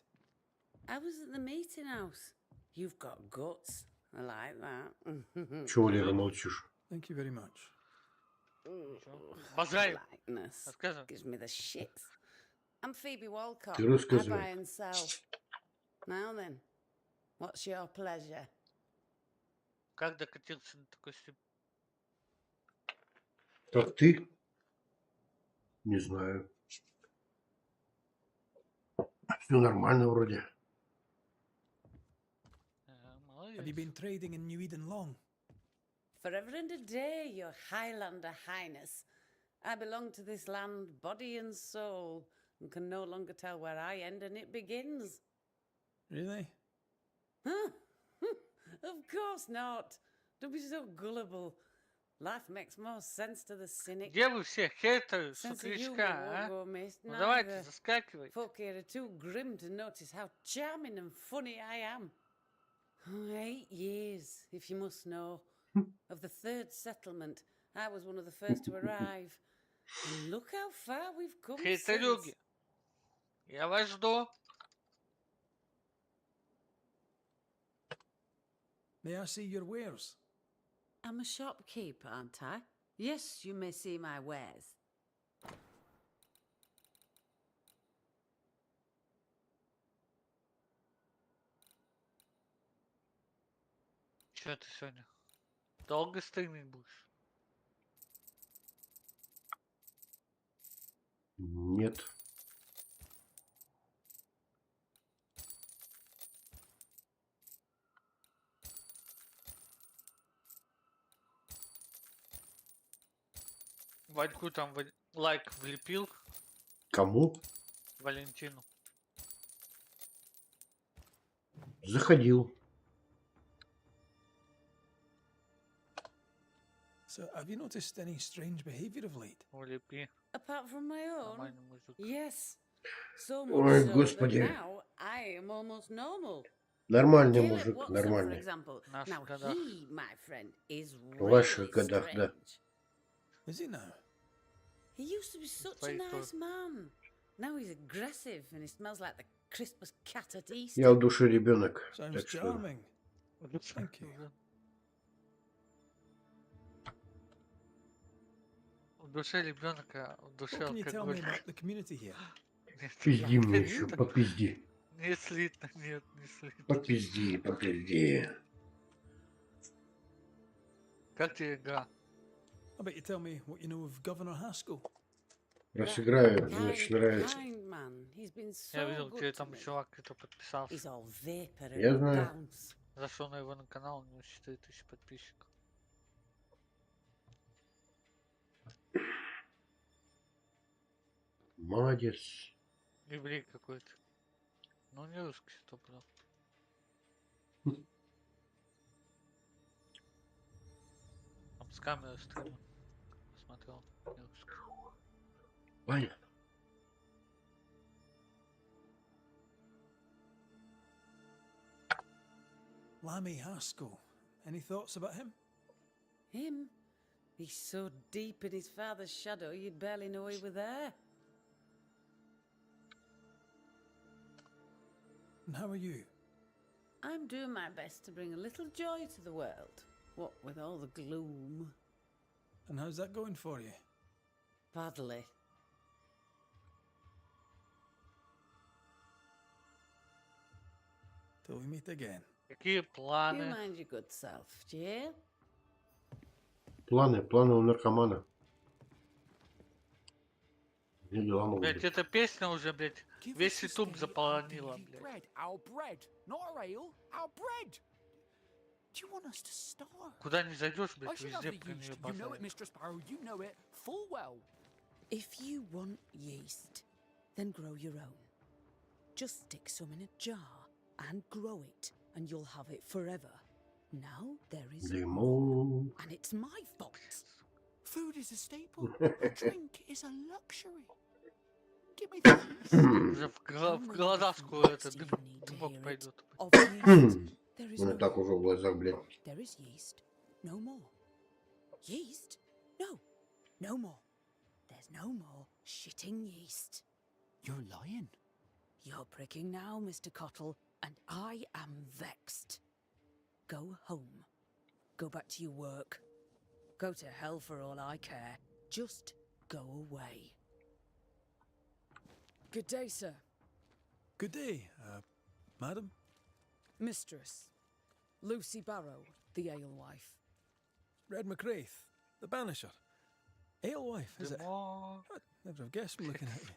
I was at the meeting house. You've got guts. I like that. Чего, Лера, молчишь? Thank you very much. Бажаю. Likeness Рассказывай. gives me the shits. I'm Phoebe Walcott. Ты I рассказывай. buy and sell. Now then, what's your pleasure? Как докатился до такой степени? Как ты? Не знаю. Все нормально вроде. Have you been trading in New Eden long? Forever and a day, your Highlander Highness. I belong to this land, body and soul, and can no longer tell where I end and it begins. Really? Huh? Of course not. Don't be so gullible. Life makes more sense to the cynic. Где вы все хейтеры с Sense of утречка, humor а? won't go missed Ну давайте, neither. заскакивайте. Folk here are too grim to notice how charming and funny I am. 8 years, if you must know. Of the third settlement, I was one of the first to arrive. And look how far we've come since. Хейтерюги, я вас жду. May I see your wares? I'm a shopkeeper, aren't I? Yes, you may see my wares. Че ты сегодня? Долго стримить будешь? Нет. Ваньку там лайк влепил. Кому? Валентину. Заходил. So, have you noticed any strange behavior of late? Влепи. Apart from my own? Нормальный мужик. Yes. So Ой, much so that господи. now I am almost normal. Нормальный Caleb мужик, Watson, for нормальный. example. В наших Now годах. he, my friend, is В ваших really годах, да. strange. Is he now? He used to be such a Твоих nice тоже. man. Now he's aggressive and he smells like the Christmas cat at Easter. Я в душе ребенок. Sounds Так что charming. Thank you. В душе ребенка, в душе What can you tell me алкоголь. about the community here? Нет, пизди мне нет, еще, попизди. Не слитно, нет, не слитно. Попизди, попизди. Как тебе игра? I bet you tell me what you know of Governor Haskell. Раз играю, значит нравится. Kind man. He's been so Я видел, good тебе to там me. чувак, кто подписался. He's all vapor and Я знаю. bounce. Зашел на его на канал, у него 4000 подписчиков. Молодец. Еврей какой-то. Ну не русский, стоп-стоп. Там с камеры стрима посмотрел. Не русский. Понятно. Lammy Haskell. Any thoughts about him? Him? He's so deep in his father's shadow you'd barely know he were there. And how are you? I'm doing my best to bring a little joy to the world. What with all the gloom. And how's that going for you? Badly. Till we meet again. Какие You планы? mind your good self, do you hear? Планы у наркомана. Мне дела могут Блять, быть. эта песня уже, блять, весь YouTube заполонила, блять. Bread, our bread, not our ale, our bread. Do you want us to starve? Куда не зайдешь, I блять, should have везде the про yeast. нее You know it, базарят. Mr. Sparrow. You know it full well. If you want yeast, then grow your own. Just stick some in a jar and grow it, and you'll have it forever. Now there is Лимон. and it's my fault. Food is a staple. A drink is a luxury. Give me the yeast. Уже в глаза скоро этот дымок пойдет. Of yeast, there is Он и no так уже в глазах, блядь. There is yeast No more. Yeast? No. No more. There's no more shitting yeast. You're lying. You're pricking now, Mr. Cottle, and I am vexed. Go home. Go back to your work. Go to hell for all I care. Just go away. Good day, sir. Good day, madam. Mistress. Lucy Barrow, the alewife. Red McCraith, the Banisher. Alewife, is it? Дымок. I'd never have guessed from looking at you.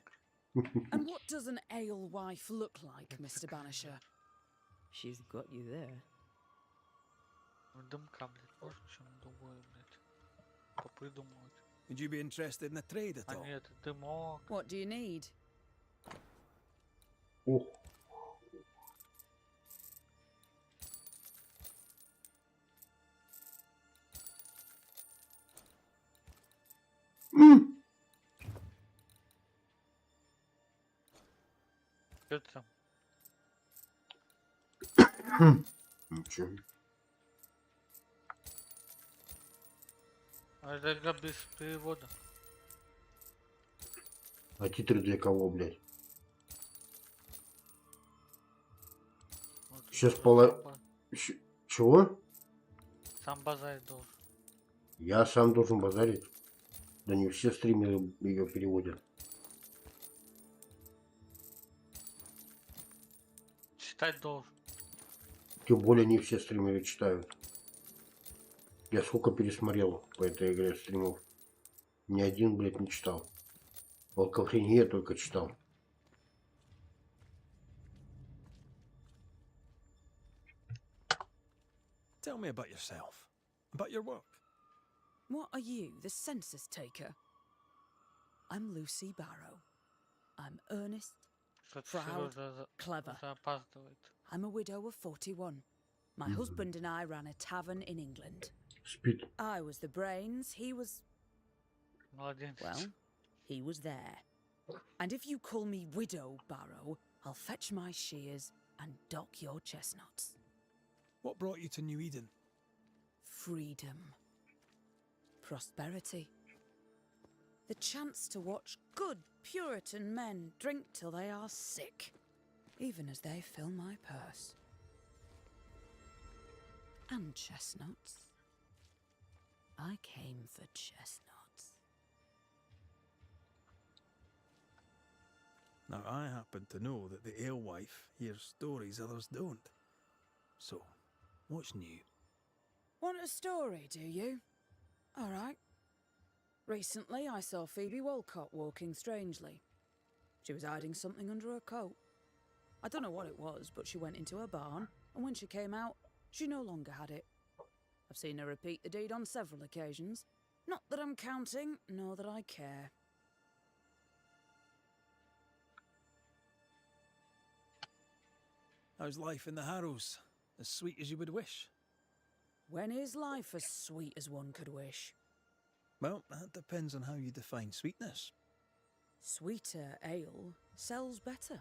And what does an alewife look like, Mr. Banisher? She's got you there. Дымка, блядь, можно чем-нибудь другое, блядь, попридумывать. Would you be interested in a trade at А all? нет, дымок. What do you need? Ух. Что это там? Ничего. А это игра без перевода. А титры для кого, блядь? Вот Сейчас это пола... сам Чего? Сам базарить должен. Я сам должен базарить. Да не все стримеры ее переводят. Читать должен. Тем более не все стримеры читают. Я сколько пересмотрел по этой игре стримов. Ни один, блядь, не читал. Алкофрения только читал. Tell me about yourself. About your work. What are you, the census taker? I'm Lucy Barrow. I'm earnest, Что-то proud, Сережа clever. запаздывает. I'm a widow of 41. My husband and I ran a tavern in England. Спит. I was the brains, he was... Младенец. well, he was there. And if you call me Widow Barrow, I'll fetch my shears and dock your chestnuts. What brought you to New Eden? Freedom. Prosperity. The chance to watch good Puritan men drink till they are sick, even as they fill my purse. And chestnuts. I came for chestnuts. Now, I happen to know that the alewife hears stories others don't. So, what's new? Want a story, do you? All right. Recently, I saw Phoebe Walcott walking strangely. She was hiding something under her coat. I don't know what it was, but she went into her barn, and when she came out, she no longer had it. I've seen her repeat the deed on several occasions. Not that I'm counting, nor that I care. How's life in the Harrows? As sweet as you would wish? When is life as sweet as one could wish? Well, that depends on how you define sweetness. Sweeter ale sells better,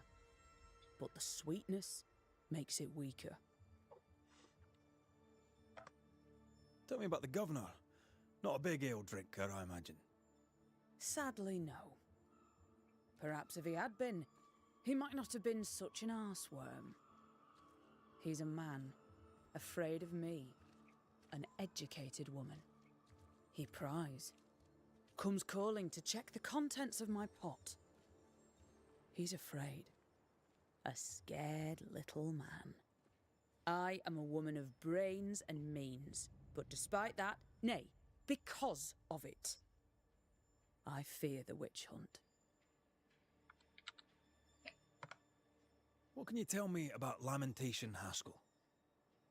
but the sweetness makes it weaker. Tell me about the governor. Not a big ale drinker, I imagine. Sadly, no. Perhaps if he had been, he might not have been such an arseworm. He's a man, afraid of me, an educated woman. He pries, comes calling to check the contents of my pot. He's afraid, a scared little man. I am a woman of brains and means, but despite that, nay, because of it, I fear the witch hunt. What can you tell me about Lamentation Haskell?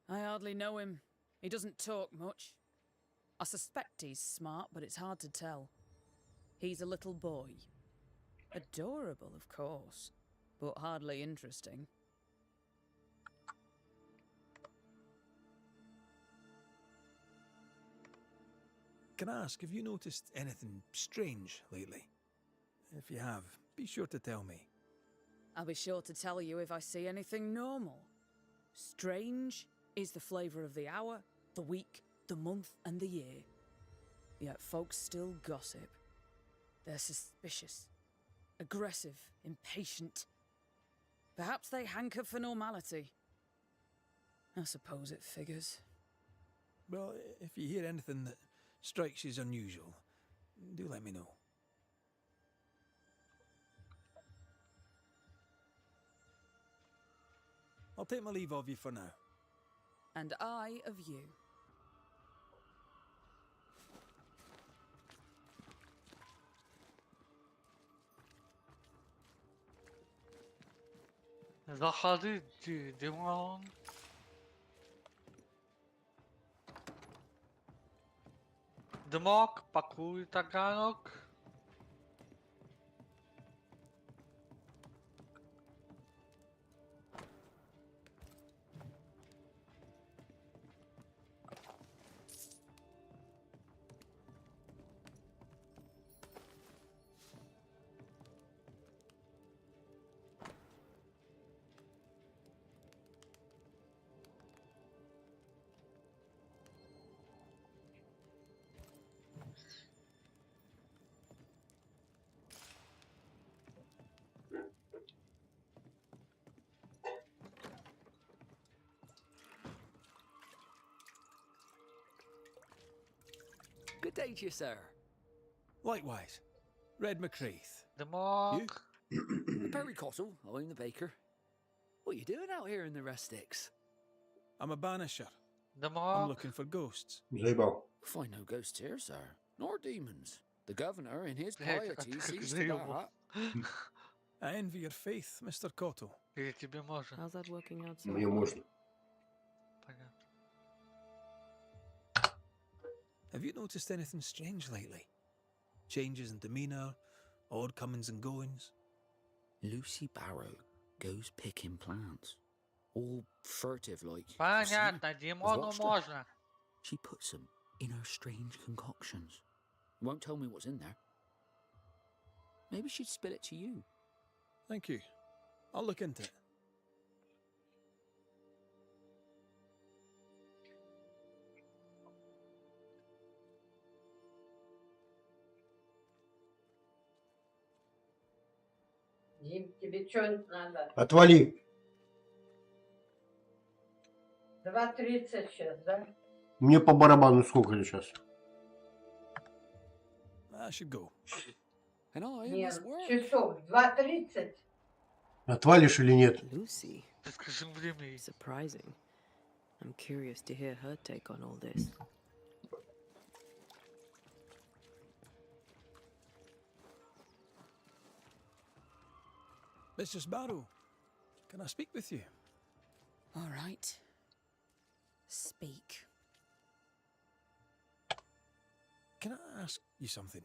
I hardly know him. He doesn't talk much. I suspect he's smart, but it's hard to tell. He's a little boy. Adorable, of course, but hardly interesting. Can I ask, have you noticed anything strange lately? If you have, be sure to tell me. I'll be sure to tell you if I see anything normal. Strange is the flavour of the hour, the week, the month and the year. Yet folks still gossip. They're suspicious, aggressive, impatient. Perhaps they hanker for normality. I suppose it figures. Well, if you hear anything that strikes you as unusual, do let me know. I'll take my leave of you for now. And I of you. Заходи, Димон. Дмок, пакуй таганок. Good day to you, sir. Likewise. Red McCreath. Дмок. Perry Cottle, I'm the baker. What are you doing out here in the rustics? I'm a banisher. Дмок. I'm looking for ghosts. Заебал. Find no ghosts here, sir. Nor demons. The governor, in his Блядь, piety, как sees to заебал. that. I envy your faith, Mr. Cottle. Или тебе можно? How's that working out so Мне far? можно. Понятно. Have you noticed anything strange lately? Changes in demeanour, odd comings and goings? Lucy Barrow goes picking plants. All furtive like. Понятно, See? Димону Watched her. можно. She puts them in her strange concoctions. Won't tell me what's in there. Maybe she'd spill it to you. Thank you. I'll look into it. Дим, тебе что надо? Отвали. 2:30 сейчас, да? Мне по барабану сколько сейчас. I should go. And I Нет, must work. часов 2:30. Отвалишь или нет? Lucy. Ты скажи время. Surprising. I'm curious to hear her take on all this. Mr. Sparrow, can I speak with you? All right. Speak. Can I ask you something?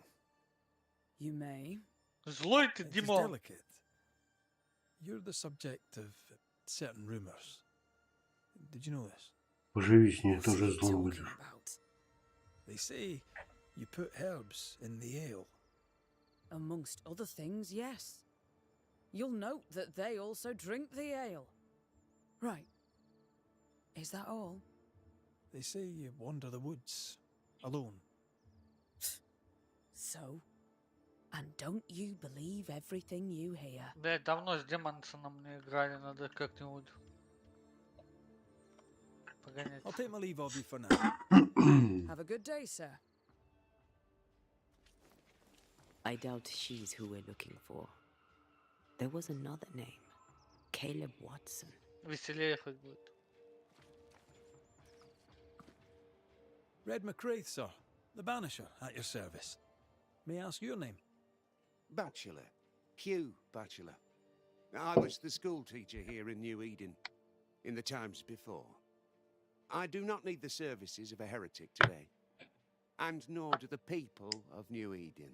You may. Злой ты, It is Димон. delicate. You're the subject of certain rumours. Did you know this? Поживи с ней, What's he тоже злой talking будешь. about? They say you put herbs in the ale. Amongst other things, yes. You'll note that they also drink the ale. Right. Is that all? They say you wander the woods alone. So? And don't you believe everything you hear? Блядь, давно с Демонсоном не играли, надо как-нибудь погонять. I'll take my leave of you for now. Have a good day, sir. I doubt she's who we're looking for. There was another name. Caleb Watson. Веселее хоть будет. Red McCraith, sir. The Banisher, at your service. May I ask your name? Bachelor. Hugh Bachelor. I was the school teacher here in New Eden, in the times before. I do not need the services of a heretic today, and nor do the people of New Eden.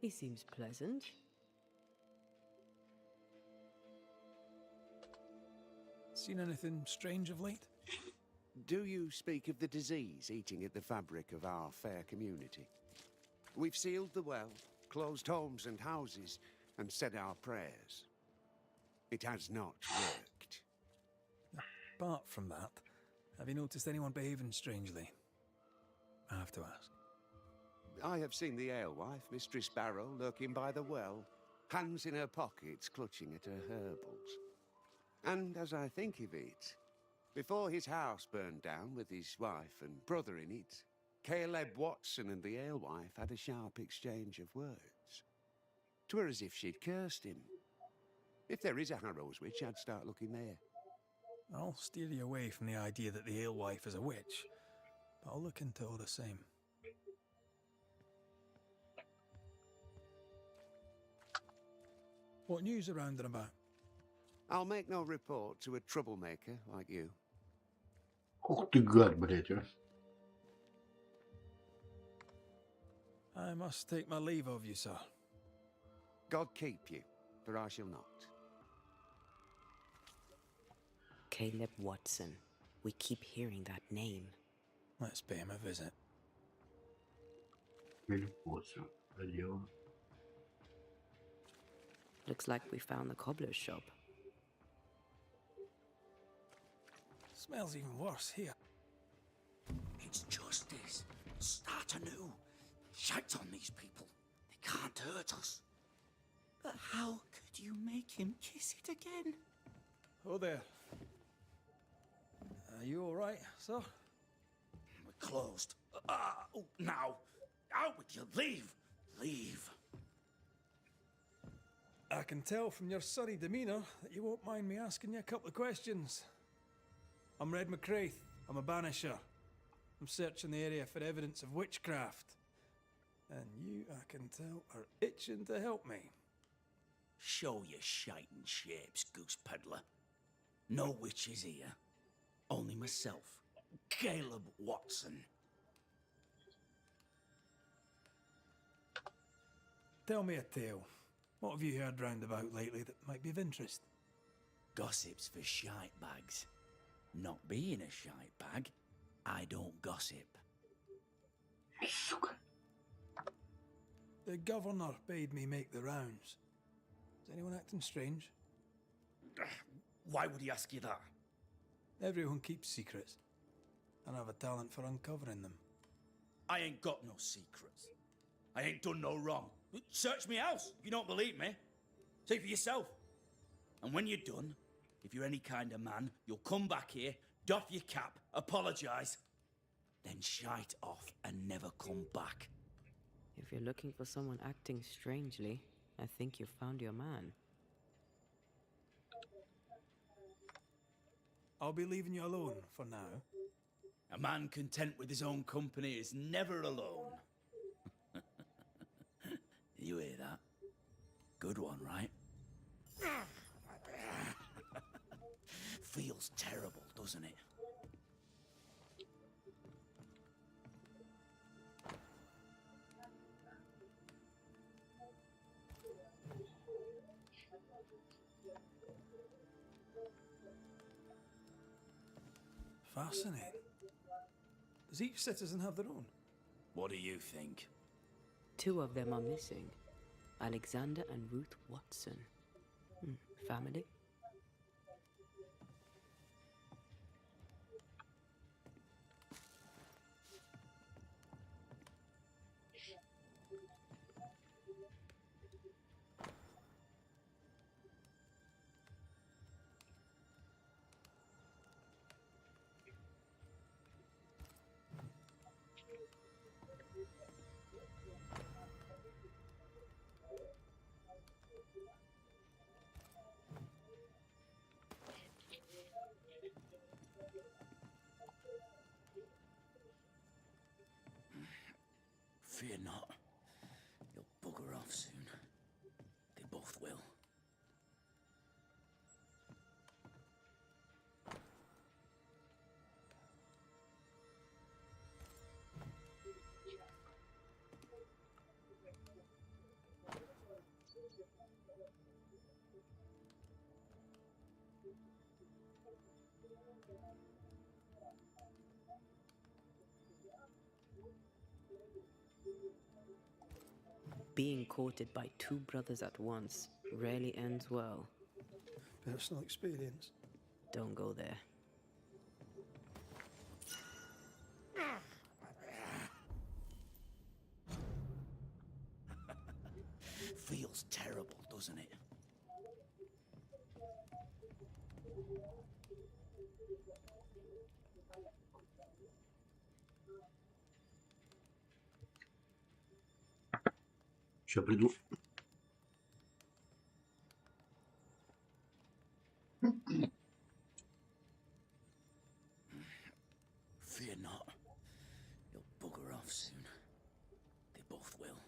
He seems pleasant. Seen anything strange of late? Do you speak of the disease eating at the fabric of our fair community? We've sealed the well, closed homes and houses, and said our prayers. It has not worked. Apart from that, have you noticed anyone behaving strangely? I have to ask? I have seen the alewife, Mistress Barrow, lurking by the well, hands in her pockets, clutching at her herbals. And as I think of it, before his house burned down with his wife and brother in it, Caleb Watson and the alewife had a sharp exchange of words. 'Twere as if she'd cursed him. If there is a Harrow's witch, I'd start looking there. I'll steer you away from the idea that the alewife is a witch, but I'll look into all the same. What news around and about? I'll make no report to a troublemaker like you. Ух ты, гад, блядь, а. I must take my leave of you, sir. God keep you, for I shall not. Caleb Watson. We keep hearing that name. Let's pay him a visit. Looks like we found the cobbler's shop. Smells even worse here. It's justice. Start anew. Shite on these people. They can't hurt us. But how could you make him kiss it again? Oh there. Are you all right, sir? We're closed. Now. Out with you. Leave. Leave. I can tell from your sunny demeanour that you won't mind me asking you a couple of questions. I'm Red McCraith. I'm a banisher. I'm searching the area for evidence of witchcraft. And you, I can tell, are itching to help me. Show your shite and shapes, goose peddler. No witches here. Only myself, Caleb Watson. Tell me a tale. What have you heard round about lately that might be of interest? Gossip's for shite bags. Not being a shite bag, I don't gossip. The governor bade me make the rounds. Is anyone acting strange? Why would he ask you that? Everyone keeps secrets, and I have a talent for uncovering them. I ain't got no secrets. I ain't done no wrong. Search me house if you don't believe me. See for yourself. And when you're done, if you're any kind of man, you'll come back here, doff your cap, apologise, then shite off and never come back. If you're looking for someone acting strangely, I think you've found your man. I'll be leaving you alone for now. A man content with his own company is never alone. You hear that? Good one, right? Feels terrible, doesn't it? Fascinating. Does each citizen have their own? What do you think? 2 of them are missing. Alexander and Ruth Watson. Family? Fear not. You'll bugger off soon. They both will. Being courted by 2 brothers at once rarely ends well. Personal experience. Don't go there. Feels terrible, doesn't it? Сейчас приду. Fear not. You'll bugger off soon. They both will.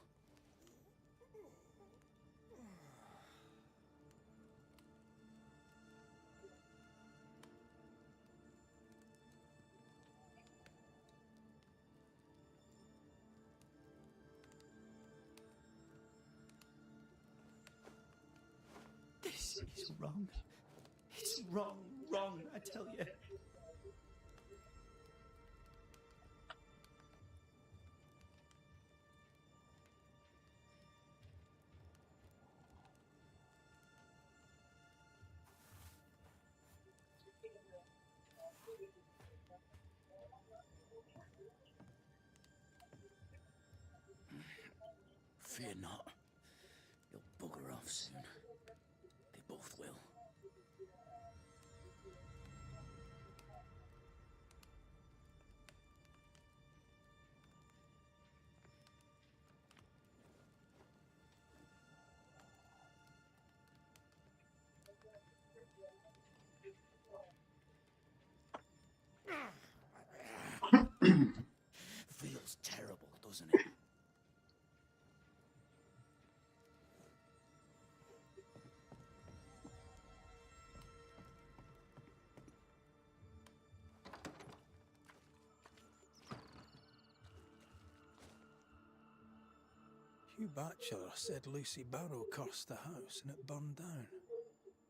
This is wrong. It's wrong, wrong, I tell you. Fear not. You'll bugger off soon. They both will. Feels terrible, doesn't it? You bachelor said Lucy Barrow cursed the house and it burned down.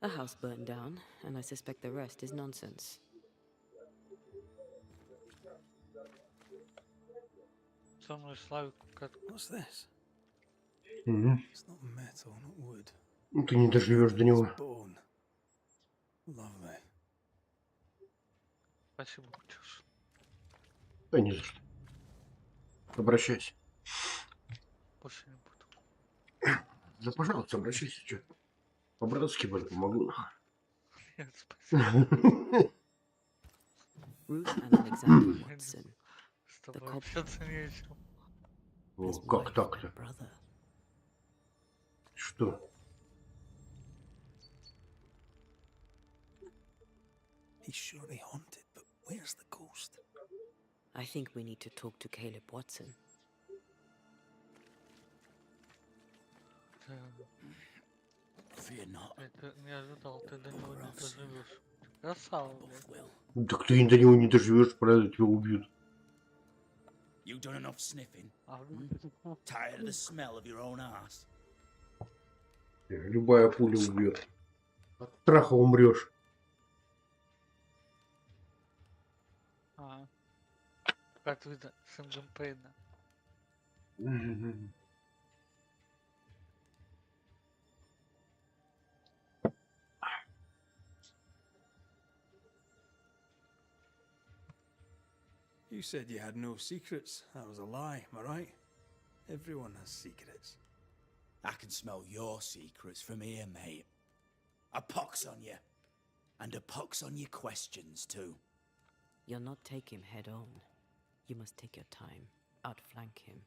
A house burned down, and I suspect the rest is nonsense. What's this? Угу. It's not metal, not wood. Ну, ты не доживешь до него. Bone. Lovely. Спасибо, Катюш. Да не за что. Обращайся. Больше не буду. Да, пожалуйста, обращайся. Что? По-братски, блин, помогу. Нет, спасибо. Ruth and Alexander Watson. С тобой общаться не о чем. О, как так-то? Что? He's surely haunted, but where's the ghost? I think we need to talk to Caleb Watson. Fear not. Это не ожидал, ты до него не доживешь. Красава, блядь. Так ты до него не доживешь, правда, тебя убьют. You done enough sniffing? Tired of the smell of your own ass? Любая пуля убьет. От страха умрешь. Как видно, сын Джампейна. You said you had no secrets. That was a lie, am I right? Everyone has secrets. I can smell your secrets from here, mate. A pox on you. And a pox on your questions, too. You'll not take him head on. You must take your time. Outflank him.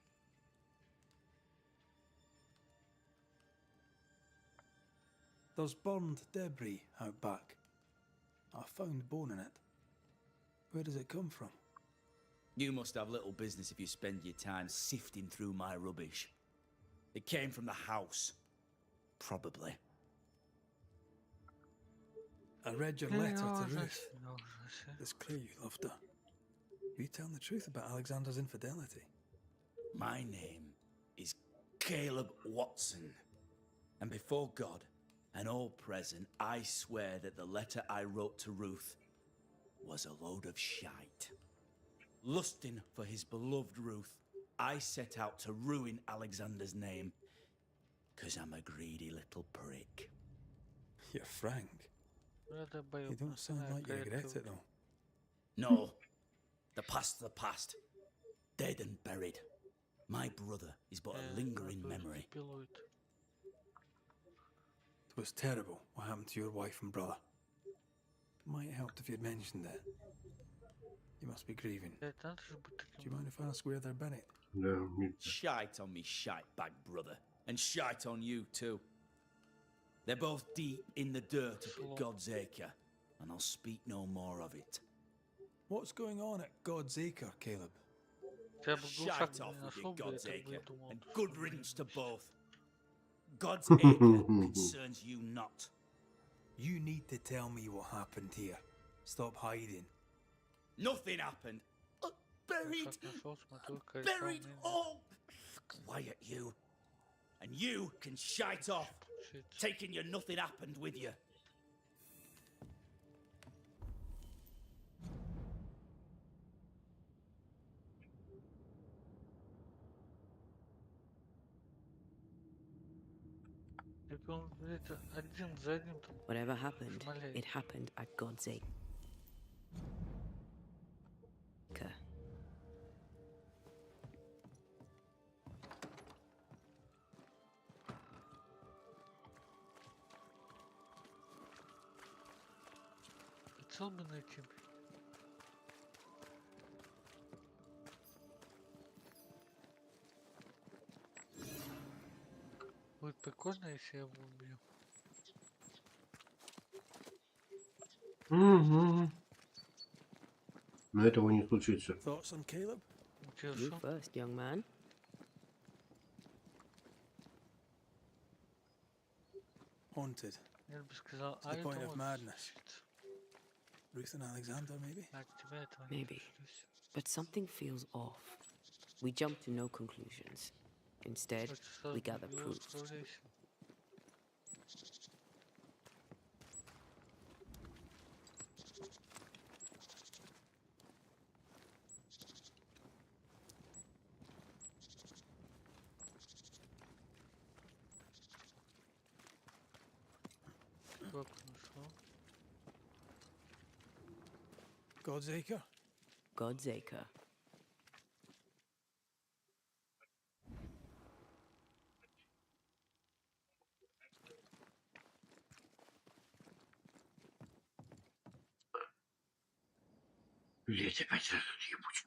There's burned debris out back. I found bone in it. Where does it come from? You must have little business if you spend your time sifting through my rubbish. It came from the house. Probably. I read your letter to Ruth. It's clear you loved her. Are you telling the truth about Alexander's infidelity? My name is Caleb Watson. And before God and all present, I swear that the letter I wrote to Ruth was a load of shite. Lusting for his beloved Ruth, I set out to ruin Alexander's name, 'cause I'm a greedy little prick. You're frank. You don't sound like you regret it, though. No. The past's the past. Dead and buried. My brother is but a lingering memory. was terrible, what happened to your wife and brother. Might have helped if you'd mentioned it. You must be grieving. Do you mind if I ask where they're buried? Да, Shite on me, shite bag brother. And shite on you too. They're both deep in the dirt up at God's Acre, and I'll speak no more of it. What's going on at God's Acre, Caleb? Shite off with your God's Acre, and good riddance to both. God's Acre concerns you not. You need to tell me what happened here. Stop hiding. Nothing happened. Buried. Buried all. Quiet, you. And you can shite off, taking your nothing happened with you. Whatever happened, it happened at God's Acre. Хотел бы найти. Будет прикольно, если я его убью. Но этого не случится. Thoughts on Caleb? You first, young man. Haunted. Я бы сказал, To the point of madness. Ruth and Alexander, maybe? Maybe. But something feels off. We jump to no conclusions. Instead, we gather proof. God's Acre? God's Acre. Блять, опять этот ебучий.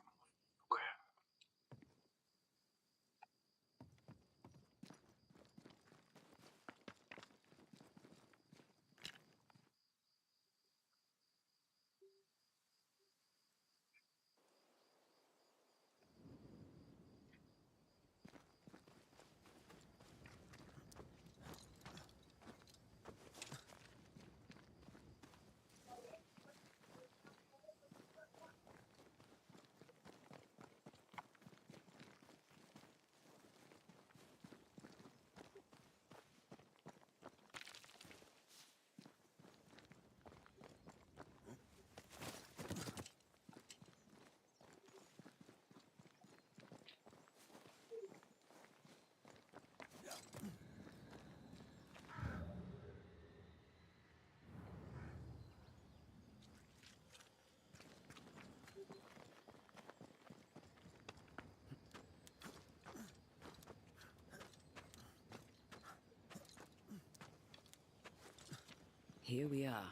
Here we are.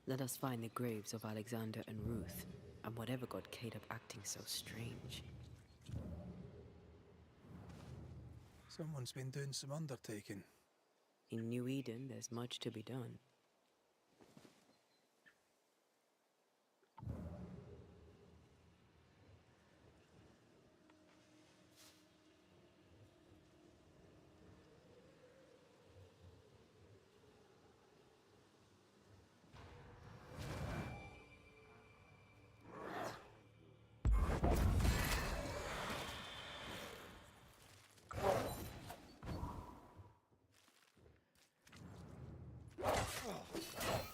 Let us find the graves of Alexander and Ruth, and whatever got Caleb acting so strange. Someone's been doing some undertaking. In New Eden, there's much to be done.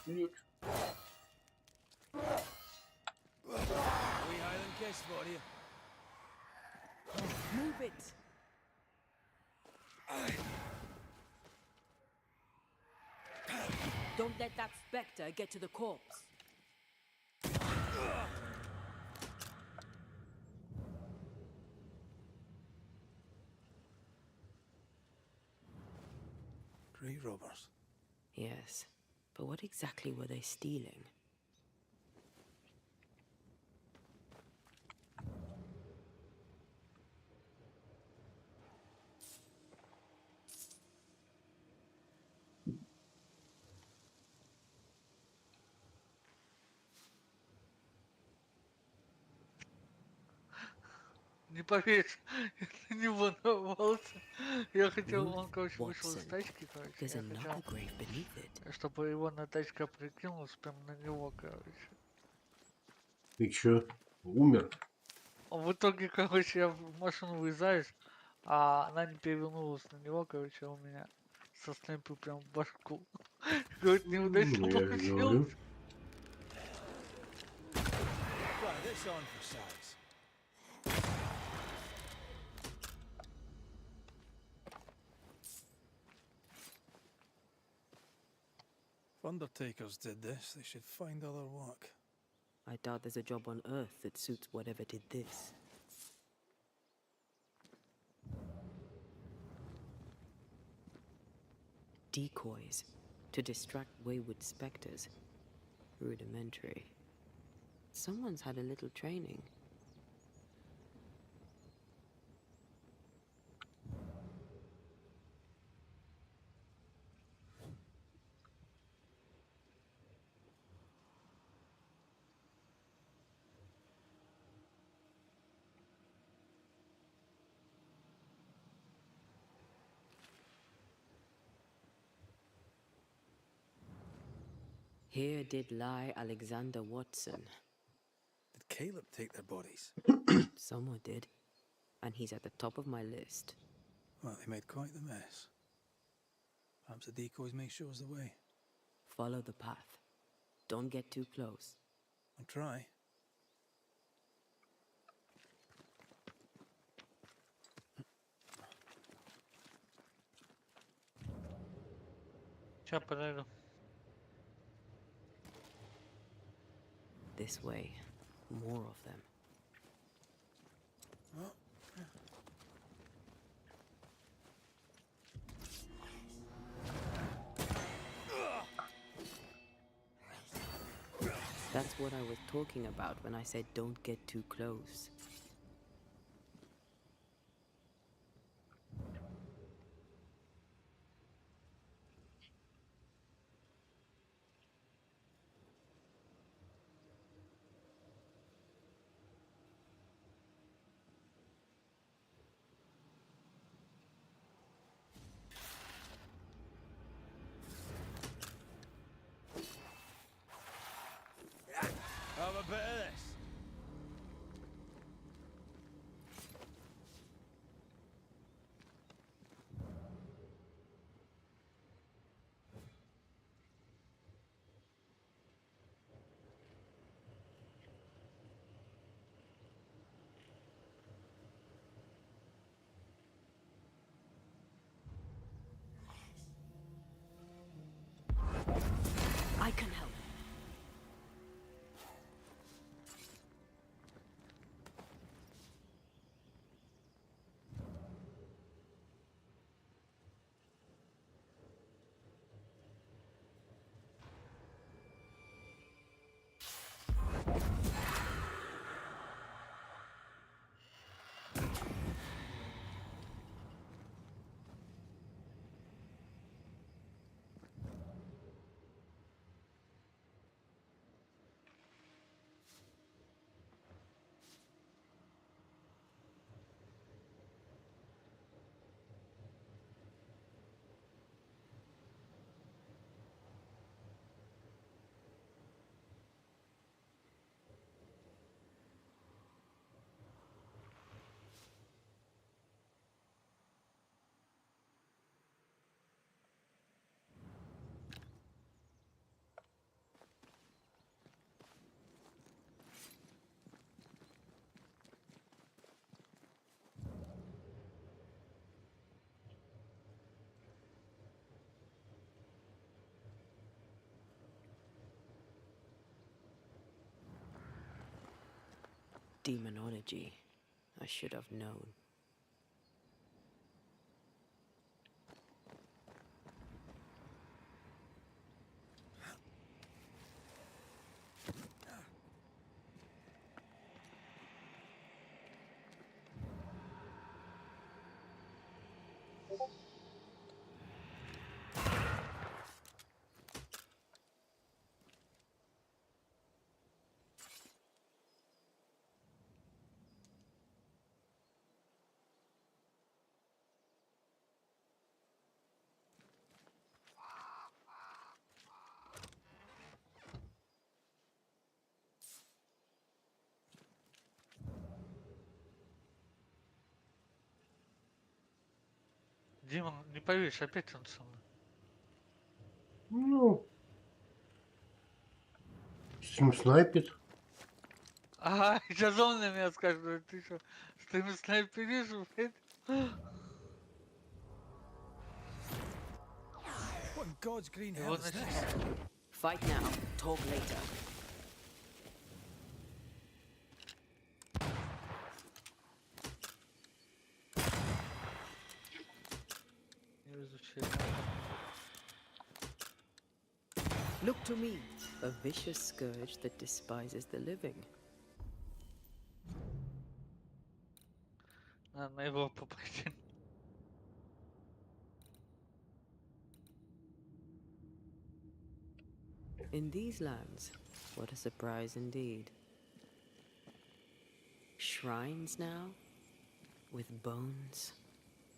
We Highland guest for you. Move it! Don't let that spectre get to the corpse. Grave robbers. Yes, but what exactly were they stealing? Не поверишь, я на него нарвался. Я хотел, Ruth он, короче, вышел из Watson. тачки, короче. There's Я another хотел, grave beneath it. чтобы его на тачка прикинулась прям на него, короче. Ты чё, умер? А в итоге, короче, я в машину выезжаешь, а она не перевернулась на него, короче, а у меня со снайпы прям в башку. Говорит, неудачно Ну, я же получилось. говорю. Try this on for size. If undertakers did this, they should find other work. I doubt there's a job on Earth that suits whatever did this. Decoys to distract wayward specters. Rudimentary. Someone's had a little training. Here did lie Alexander Watson. Did Caleb take their bodies? Someone did. And he's at the top of my list. Well, they made quite the mess. Perhaps the decoys may show us the way. Follow the path. Don't get too close. I'll try. Сейчас подойду. This way. More of them. That's what I was talking about when I said don't get too close. Have a bit of this. I can help. Demonology. I should have known. Дима, не поверишь, опять он со мной. Ну, с ним снайпит. Ага, сейчас он на меня скажет, ты что, стрим снайперишь, блядь? What in God's green Его hell is this? Fight now, talk later. Не изучаю. Look to me, a vicious scourge that despises the living. На его попасть. In these lands, what a surprise indeed. Shrines now, with bones.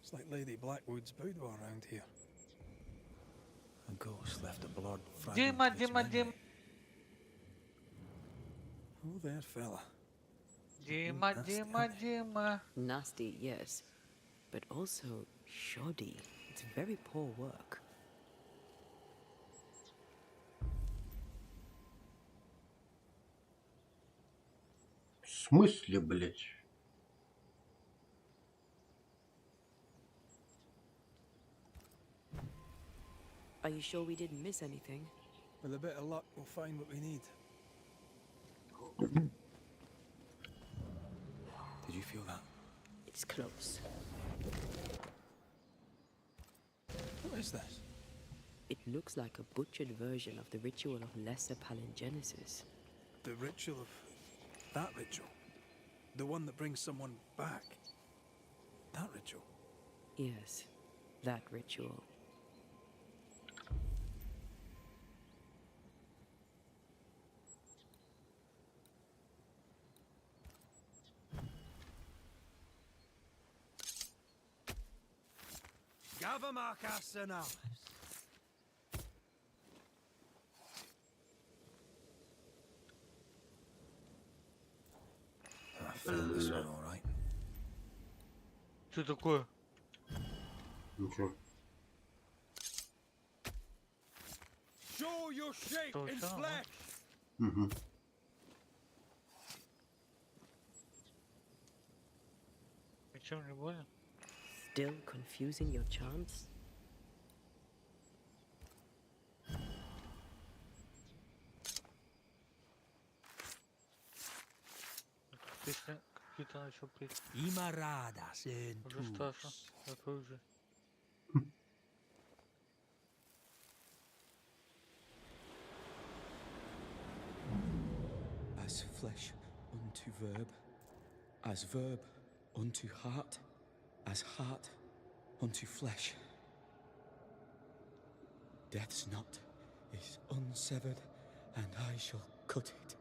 It's like Lady Blackwood's boudoir around here. A ghost left a blood fragment Дима, of its Дима, memory. Дима. Oh, there, fella. Дима, Nasty, Дима, aren't they? Дима. Nasty, yes, but also shoddy. It's very poor work. В смысле, блядь? Are you sure we didn't miss anything? With a bit of luck, we'll find what we need. Did you feel that? It's close. What is this? It looks like a butchered version of the ritual of lesser palingenesis. The ritual of... that ritual? The one that brings someone back? That ritual? Yes, that ritual. Gavamarkas. I felt this one all right. Что такое? Ничего. Show your shape Что, in всё нормально? flesh. Угу. Ничем не болен? Still confusing your chants? Песня какие-то начал петь. Imaradas Уже страшно. Какой уже? As flesh unto verb, as verb unto heart, as heart unto flesh. Death's knot is unsevered, and I shall cut it.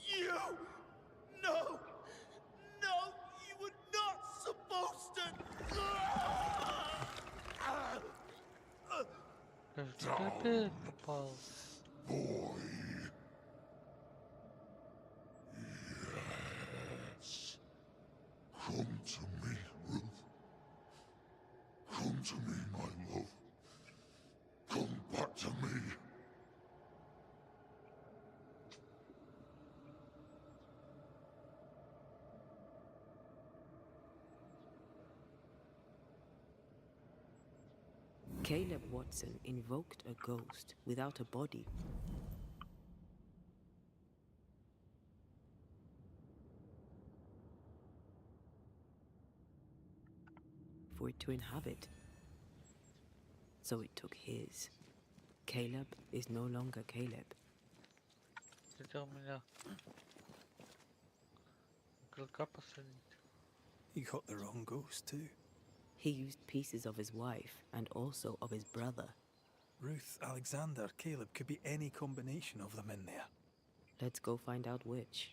You! No! No! You were not supposed to! Кажется, ты опять попал. Yes. Come to me, Ruth. Come to me, my love. Come back to me. Caleb Watson invoked a ghost without a body. for it to inhabit. So it took his. Caleb is no longer Caleb. Хотел меня игрока посадить. You got the wrong ghost too. He used pieces of his wife and also of his brother. Ruth, Alexander, Caleb, could be any combination of them in there. Let's go find out which.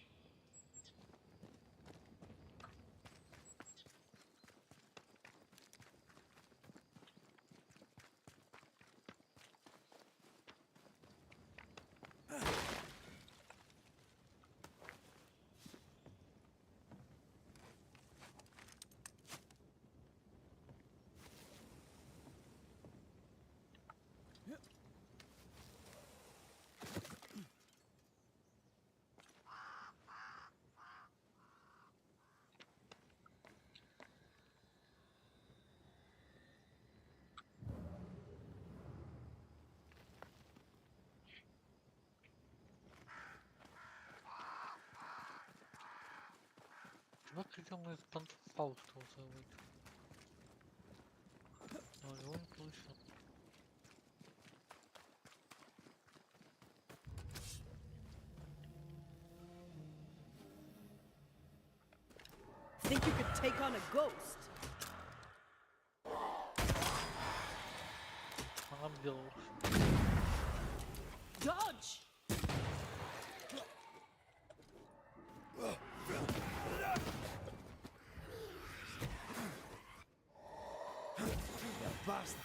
Чувак хотел меня из Фауста узовуть. Но у него не получилось. Think you could take on a ghost? Она делала. Dodge! Bastard!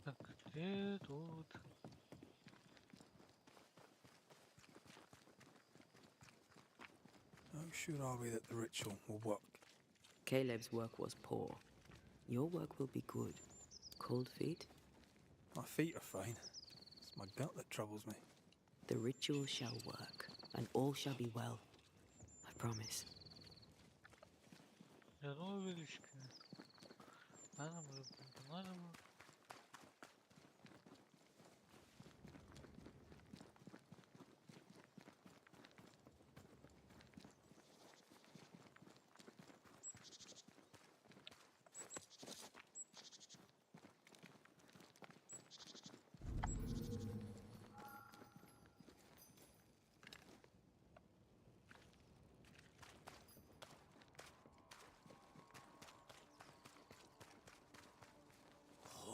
Так, где тут? How sure are we that the ritual will work? Caleb's work was poor. Your work will be good. Cold feet? My feet are fine. It's my gut that troubles me. The ritual shall work, and all shall be well. I promise. Я думаю, увеличить. Надо было.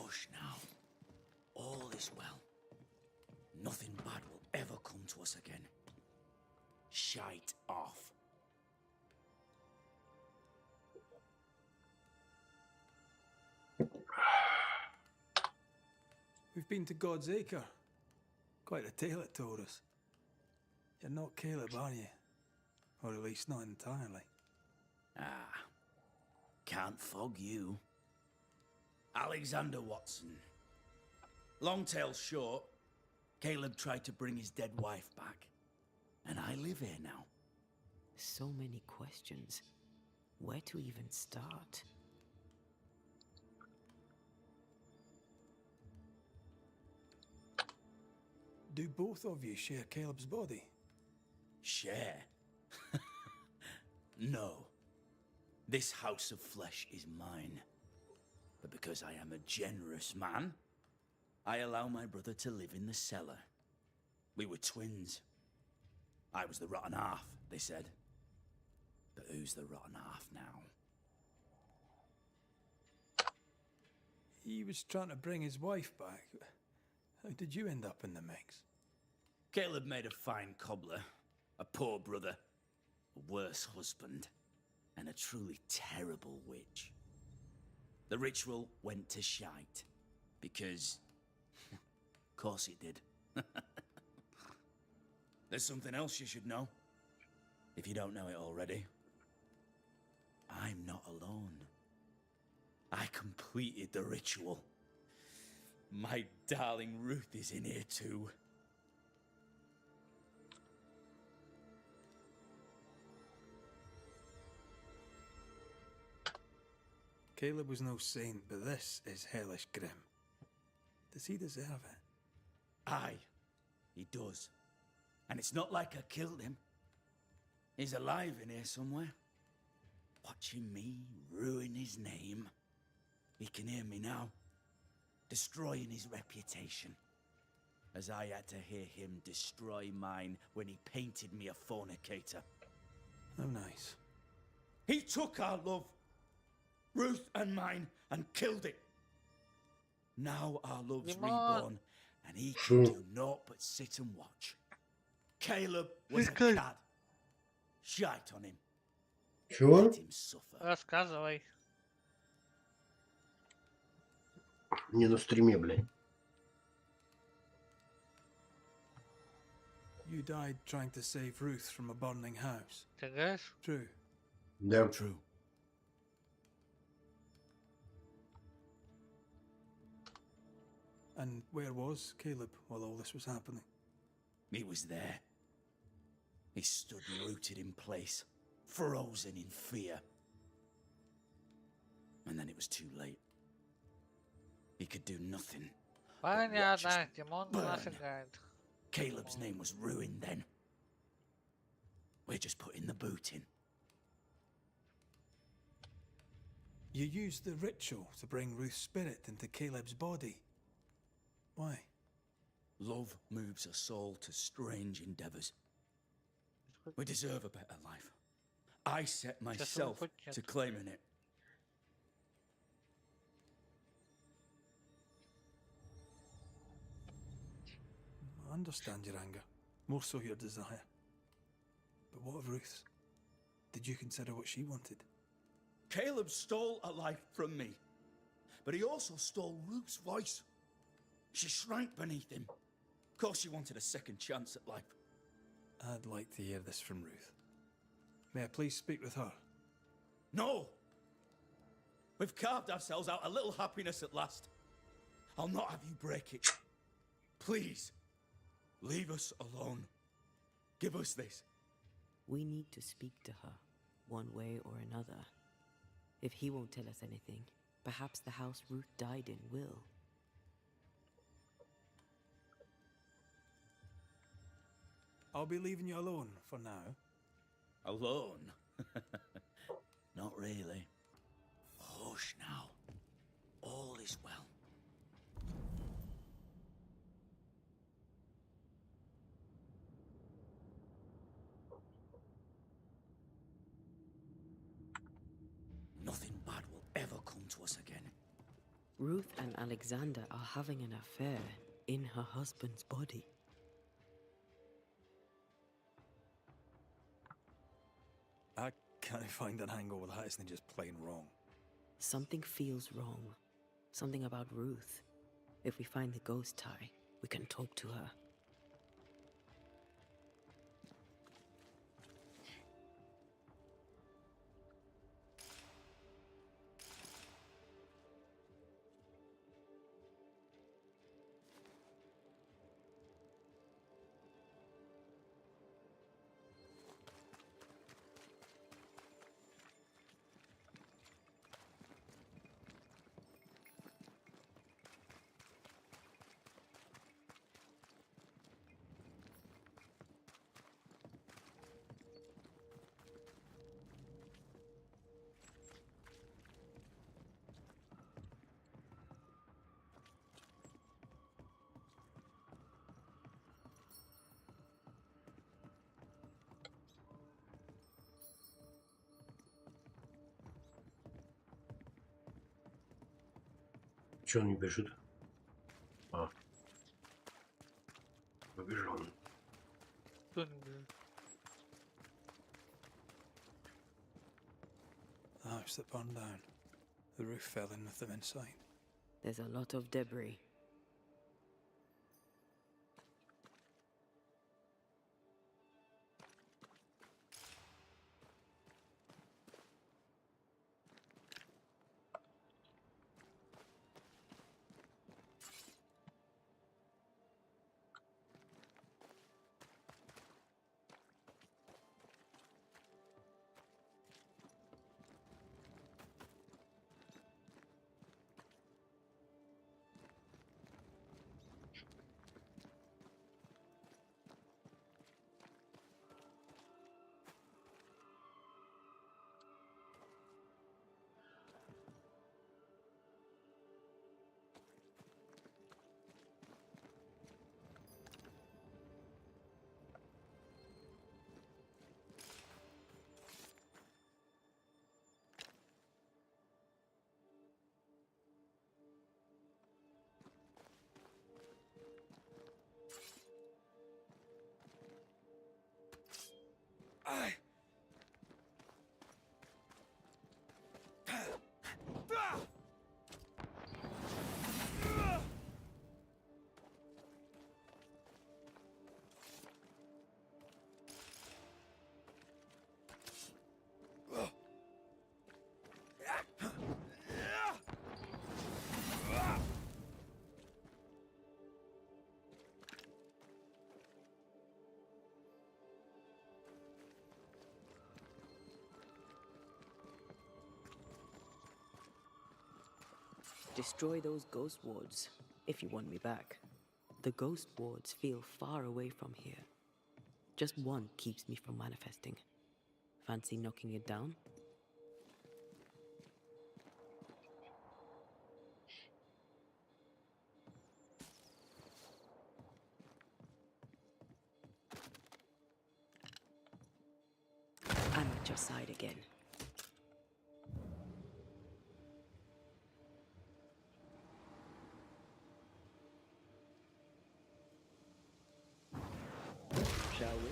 Hush now. All is well. Nothing bad will ever come to us again. Shite off. We've been to God's Acre. Quite a tale it told us. You're not Caleb, are you? Or at least not entirely. Ah. Can't fog you. Alexander Watson. Long tale short, Caleb tried to bring his dead wife back. And I live here now. So many questions. Where to even start? Do both of you share Caleb's body? Share? No. This house of flesh is mine. But because I am a generous man, I allow my brother to live in the cellar. We were twins. I was the rotten half, they said. But who's the rotten half now? He was trying to bring his wife back. How did you end up in the mix? Caleb made a fine cobbler, a poor brother, a worse husband, and a truly terrible witch. The ritual went to shite, because... of course it did. There's something else you should know, if you don't know it already. I'm not alone. I completed the ritual. My darling Ruth is in here too. Caleb was no saint, but this is hellish grim. Does he deserve it? Aye, he does. And it's not like I killed him. He's alive in here somewhere, watching me ruin his name. He can hear me now, destroying his reputation, as I had to hear him destroy mine when he painted me a fornicator. Oh, nice. He took our love, Ruth and mine, and killed it. Now our love's reborn, and he can do naught but sit and watch. Caleb was a cad. Shite on him. Чего? Let him suffer. Рассказывай. Не на стриме, блядь. You died trying to save Ruth from a burning house. Ты говоришь? True. Да. True. And where was Caleb while all this was happening? He was there. He stood rooted in place, frozen in fear. And then it was too late. He could do nothing. Понятно, Тимон у нас burn. играет. Caleb's name was ruined then. We're just putting the boot in. You used the ritual to bring Ruth's spirit into Caleb's body. Why? Love moves a soul to strange endeavors. We deserve a better life. I set myself to claiming it. I understand your anger, more so your desire. But what of Ruth's? Did you consider what she wanted? Caleb stole a life from me, but he also stole Ruth's voice. She shrank beneath him. Of course she wanted a second chance at life. I'd like to hear this from Ruth. May I please speak with her? No! We've carved ourselves out a little happiness at last. I'll not have you break it. Please, leave us alone. Give us this. We need to speak to her, one way or another. If he won't tell us anything, perhaps the house Ruth died in will. I'll be leaving you alone for now. Alone? Not really. Hush now. All is well. Nothing bad will ever come to us again. Ruth and Alexander are having an affair in her husband's body. I can't find an angle where that isn't just plain wrong. Something feels wrong. Something about Ruth. If we find the ghost tie, we can talk to her. Че он не бежит? А. Побежал. Кто не бежит? The house that burned down. The roof fell in with them inside. There's a lot of debris. Destroy those ghost wards if you want me back. The ghost wards feel far away from here. Just one keeps me from manifesting. Fancy knocking it down? I'm at your side again. Shall we?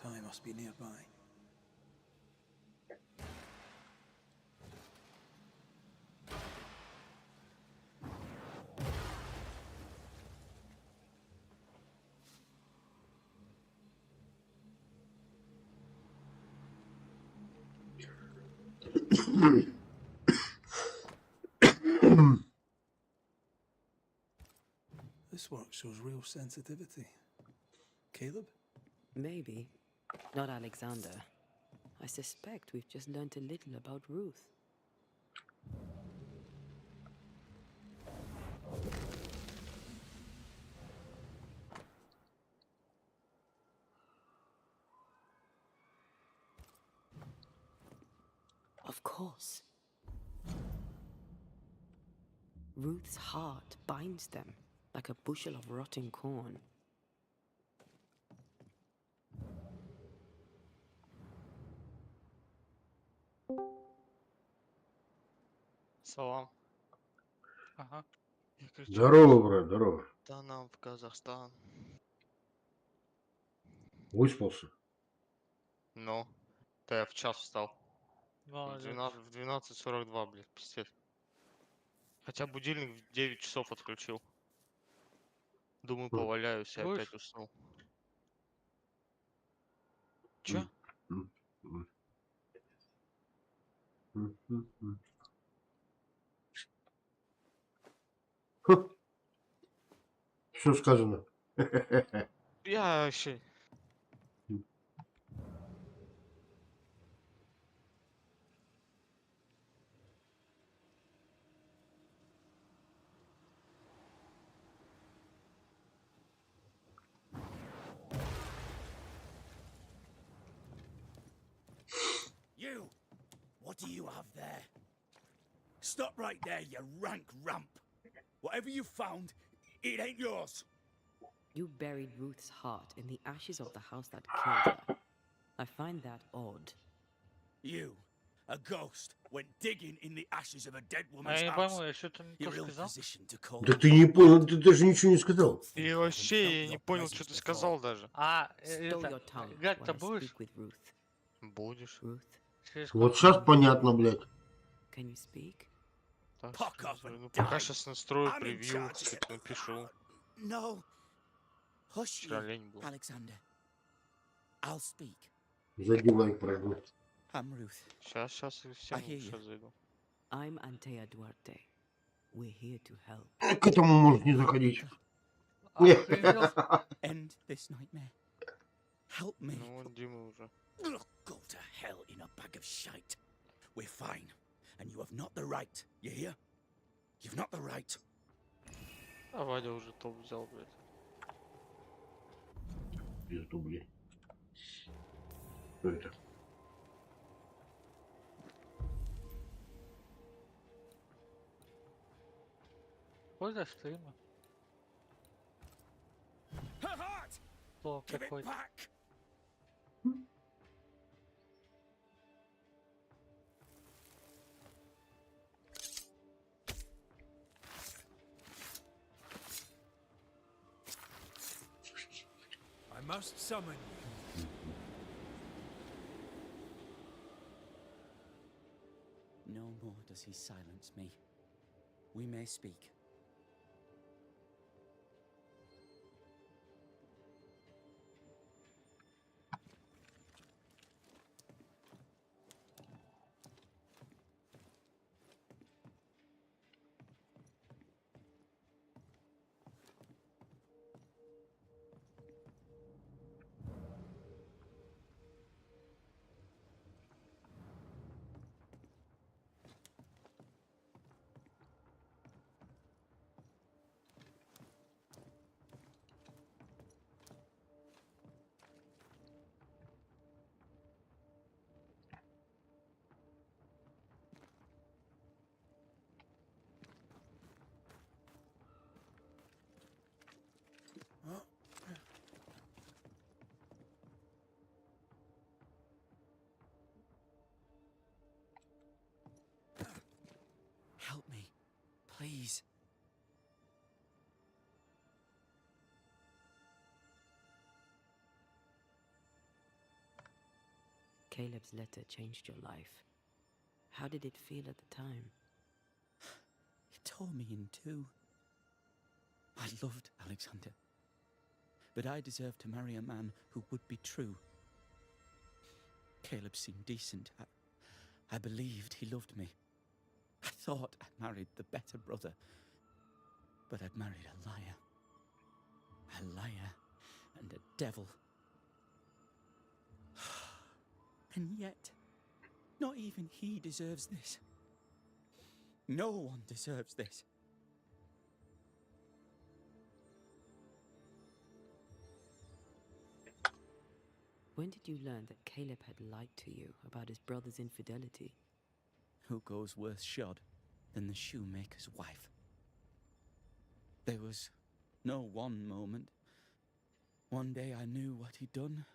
Time must be nearby. This work shows real sensitivity. Caleb? Maybe. Not Alexander. I suspect we've just learned a little about Ruth. Of course. Ruth's heart binds them like a bushel of rotting corn. Салам. Ага. Я кричу. Здорово, брат, здорово. Да нам в Казахстан. Выспался? Ну, да я в час встал. В Молодец. 12:42, блядь, пиздец. Хотя будильник в 9 часов отключил. Думаю, поваляюсь и опять Будешь? уснул. Чё? Все сказано. Я вообще... You! What do you have there? Stop right there, you rank ramp! Whatever you found, it ain't yours! You buried Ruth's heart in the ashes of the house that killed her. I find that odd. You, a ghost, went digging in the ashes of a dead А woman's я не house. пойму, я что-то не то You're ill сказал. positioned to call. Да ты не понял, ты даже ничего не сказал. И вообще я не понял, что ты сказал даже. А, Stow your это, tongue играть-то while I будешь? speak with Ruth. Будешь. Вот сейчас понятно, блядь. Can you speak? Так, Fuck что off за- and ну, die. пока сейчас настрою I'm in превью, charge here. что-то напишу. No. Hush Вчера you, лень было. Alexander. I'll speak. Зайди лайк прожми. I'm Ruth. Сейчас I всем hear you. сейчас зайду. I'm Antea Duarte. We're here to help. К этому может не заходить. End this nightmare. Help me. Ну вот Дима уже. Go to hell in a bag of shite. We're fine. And you have not the right. You hear? You've not the right. А Вадя уже топ взял, блядь. Пизду, блядь. Что это? Польза стрима. Her heart! Кто Give it какой? back! I must summon you. No more does he silence me. We may speak. Help me, please. Caleb's letter changed your life. How did it feel at the time? It tore me in two. I loved Alexander. But I deserved to marry a man who would be true. Caleb seemed decent. I believed he loved me. I thought I'd married the better brother. But I'd married a liar. A liar and a devil. And yet, not even he deserves this. No one deserves this. When did you learn that Caleb had lied to you about his brother's infidelity? Who goes worse shod than the shoemaker's wife? There was no one moment. One day I knew what he'd done,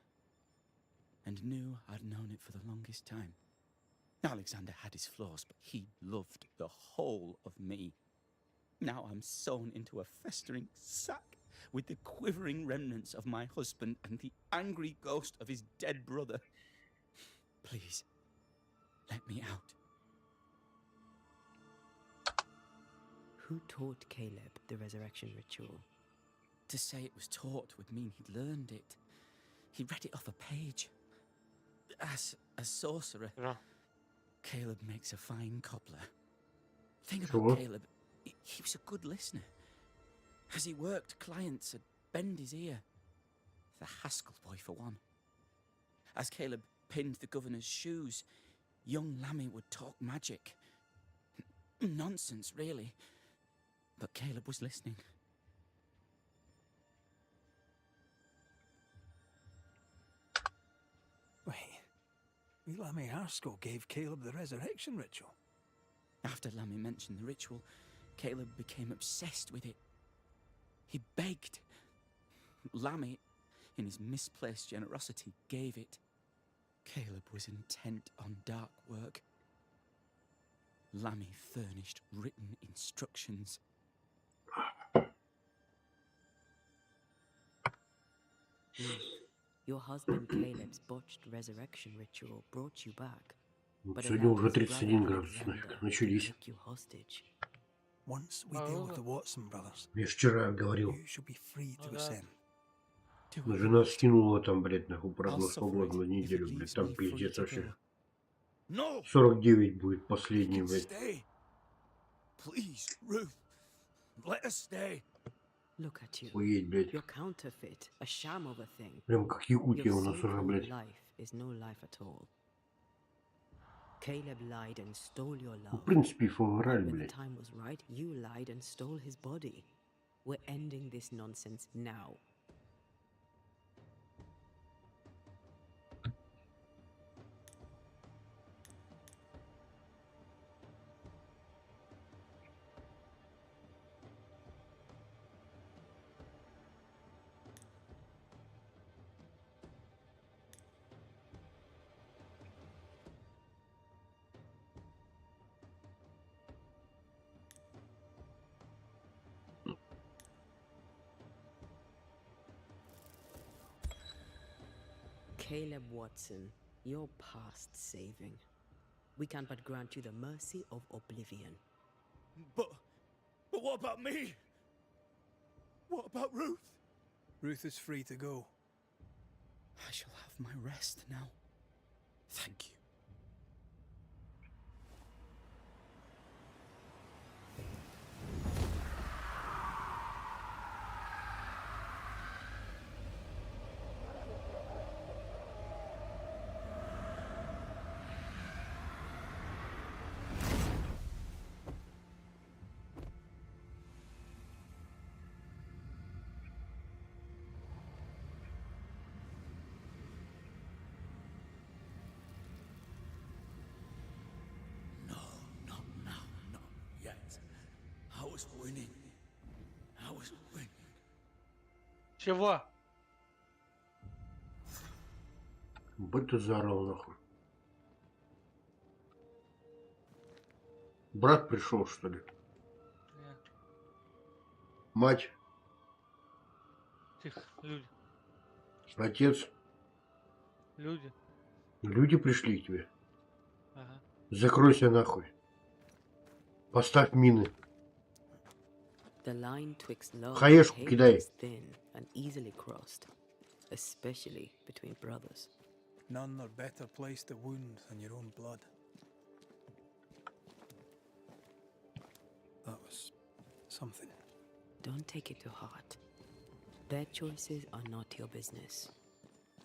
and knew I'd known it for the longest time. Alexander had his flaws, but he loved the whole of me. Now I'm sewn into a festering sack with the quivering remnants of my husband and the angry ghost of his dead brother. Please, let me out. Who taught Caleb the resurrection ritual? To say it was taught would mean he'd learned it. He read it off a page. As a sorcerer, Caleb makes a fine cobbler. Thing about Caleb, he was a good listener. As he worked, clients would bend his ear. The Haskell boy, for one. As Caleb pinned the governor's shoes, young Lammy would talk magic. Nonsense, really. But Caleb was listening. Wait, Lammy Haskell gave Caleb the resurrection ritual. After Lammy mentioned the ritual, Caleb became obsessed with it. He begged. Lammy, in his misplaced generosity, gave it. Caleb was intent on dark work. Lammy furnished written instructions. Your husband Caleb's botched resurrection ritual brought you back, but Сегодня allowed уже his brother 31 градус, Alexander to начались. take you hostage. Once we deal with the Watson brothers, Я ж вчера говорил. you should be free to ascend. Жена скинула там, блядь, нахуй прогноз погоды на неделю, блядь. Там пиздец вообще. 49 будет последний, блядь. Stay. Please, Ruth. Let us stay. Look at you. Охуеть, блядь. You're counterfeit, a sham of a thing. Прям как Якутия у Your нас уже, so-called блядь. life is no life at all. Caleb lied and stole your В love. принципе, февраль, When the блядь. time was right, you lied and stole his body. We're ending this nonsense now. Caleb Watson, you're past saving. We can but grant you the mercy of oblivion. But what about me? What about Ruth? Ruth is free to go. I shall have my rest now. Thank you. I was winning. I was winning. Чего? Будь ты заорал, нахуй. Брат пришел, что ли? Нет. Мать? Тихо, люди. Отец? Люди. Люди пришли к тебе. Ага. Закройся нахуй. Поставь мины. The line twixt love and Хаешку hate кидай. is thin and easily crossed, especially between brothers. None are better placed to wound than your own blood. That was something. Don't take it to heart. Their choices are not your business.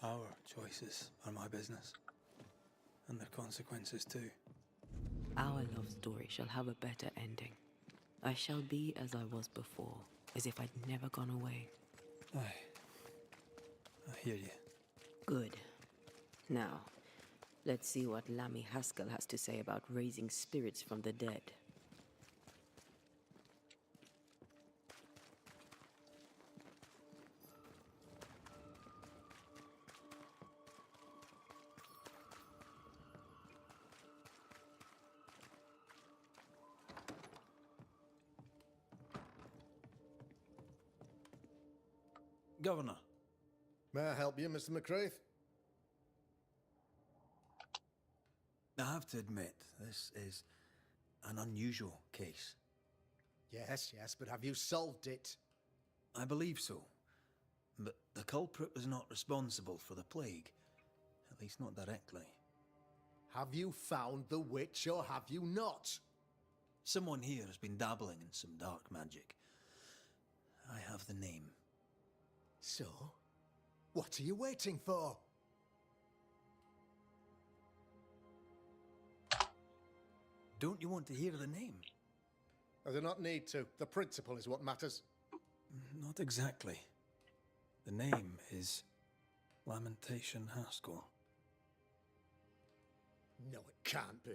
Our choices are my business. And their consequences too. Our love story shall have a better ending. I shall be as I was before, as if I'd never gone away. Aye. I hear you. Good. Now, let's see what Lammy Haskell has to say about raising spirits from the dead. Governor. May I help you, Mr. McCraith? I have to admit, this is an unusual case. Yes, but have you solved it? I believe so. But the culprit was not responsible for the plague. At least not directly. Have you found the witch or have you not? Someone here has been dabbling in some dark magic. I have the name. So, what are you waiting for? Don't you want to hear the name? I do not need to. The principle is what matters. Not exactly. The name is Lamentation Haskell. No, it can't be.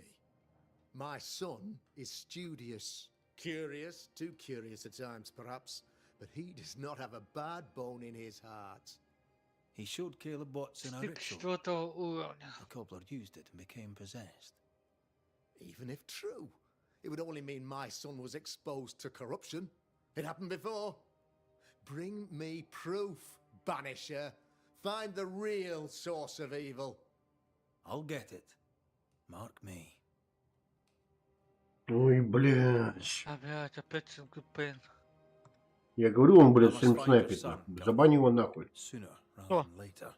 My son is studious. Curious, too curious at times, perhaps. But he does not have a bad bone in his heart. He showed Caleb Watson a ritual. Четвертого уровня. The cobbler used it and became possessed. Even if true, it would only mean my son was exposed to corruption. It happened before. Bring me proof, Banisher. Find the real source of evil. I'll get it. Mark me. Ой, блядь. Опять Single Pain. Я говорю, он, I блядь, must всем find your снайпит. son, Нахуй. Governor. Забань его нахуй. Sooner rather than later.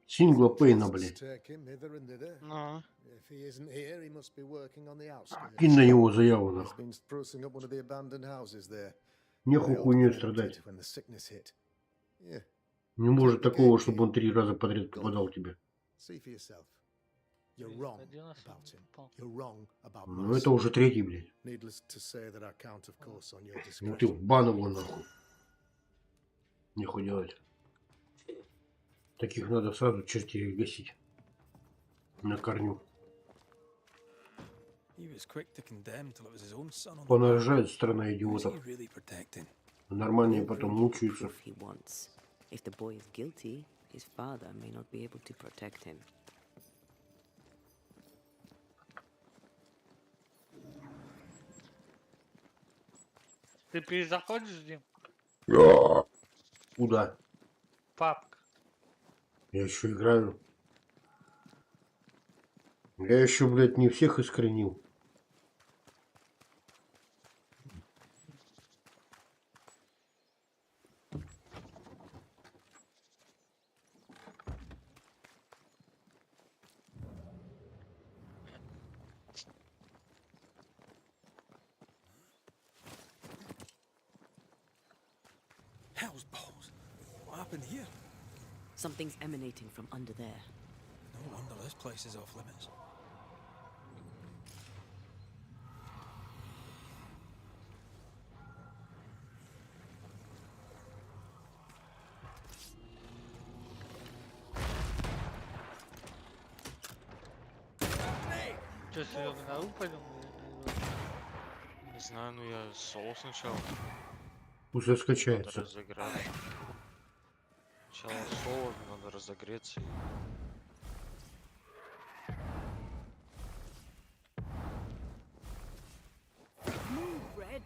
Сингла Пейна, блядь. Take him hither and thither. If he isn't here, he must be working on the outskirts. Кинь на него заяву, He's нахуй. been sprucing up one of the abandoned houses there. Нехуй They all хуйней emptied страдать. when the sickness hit. Yeah. Не может такого, чтобы он 3 раза подряд попадал тебе. See for yourself. You're wrong about him. You're wrong about Ну это уже 3-й, блядь. Needless to say that I count, of course, on your Ну ты discretion. в бан его, нахуй. Нехуй делать. Таких надо сразу чертей гасить. На корню. He was quick to condemn till it was his own son on the Понарожает страна Who's идиотов. he really protecting? А нормальные потом мучаются. If he wants. If the boy is guilty, his father may not be able to protect him. Ты перезаходишь, Дим? Куда? Папка. Я еще играю. Я еще, блядь, не всех искоренил. Hell's balls. What happened here? Something's emanating from under there. No wonder this place is off limits. Что, Серега, на руку пойдем? Не знаю, ну я соло сначала. Пусть Надо раскачается. разыграть. Сначала соло, надо разогреться. Move, Red.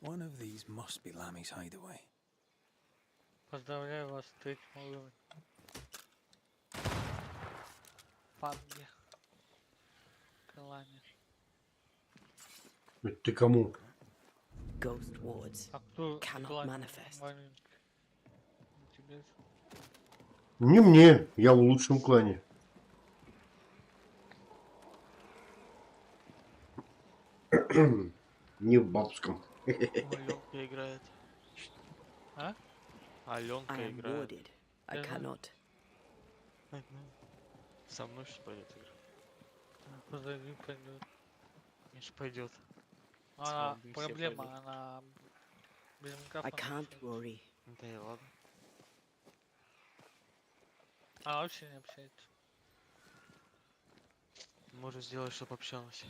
One of these must be Lammy's hideaway. Поздравляю вас с 3-м уровнем. Панги. Клане. Это ты кому? Ghost wards А кто cannot клане manifest. маленький? Тебе? Не мне. Я в лучшем клане. Не в бабском. Аленка играет. А? I Аленка am играет. warded. I cannot. Со мной что пойдет игра? Позови, пойдет. Миш пойдет. Она, Все проблема, пойдут. она без I микрофона. can't worry. Да и ладно. Она вообще не общается. Можно сделать, чтобы общалась.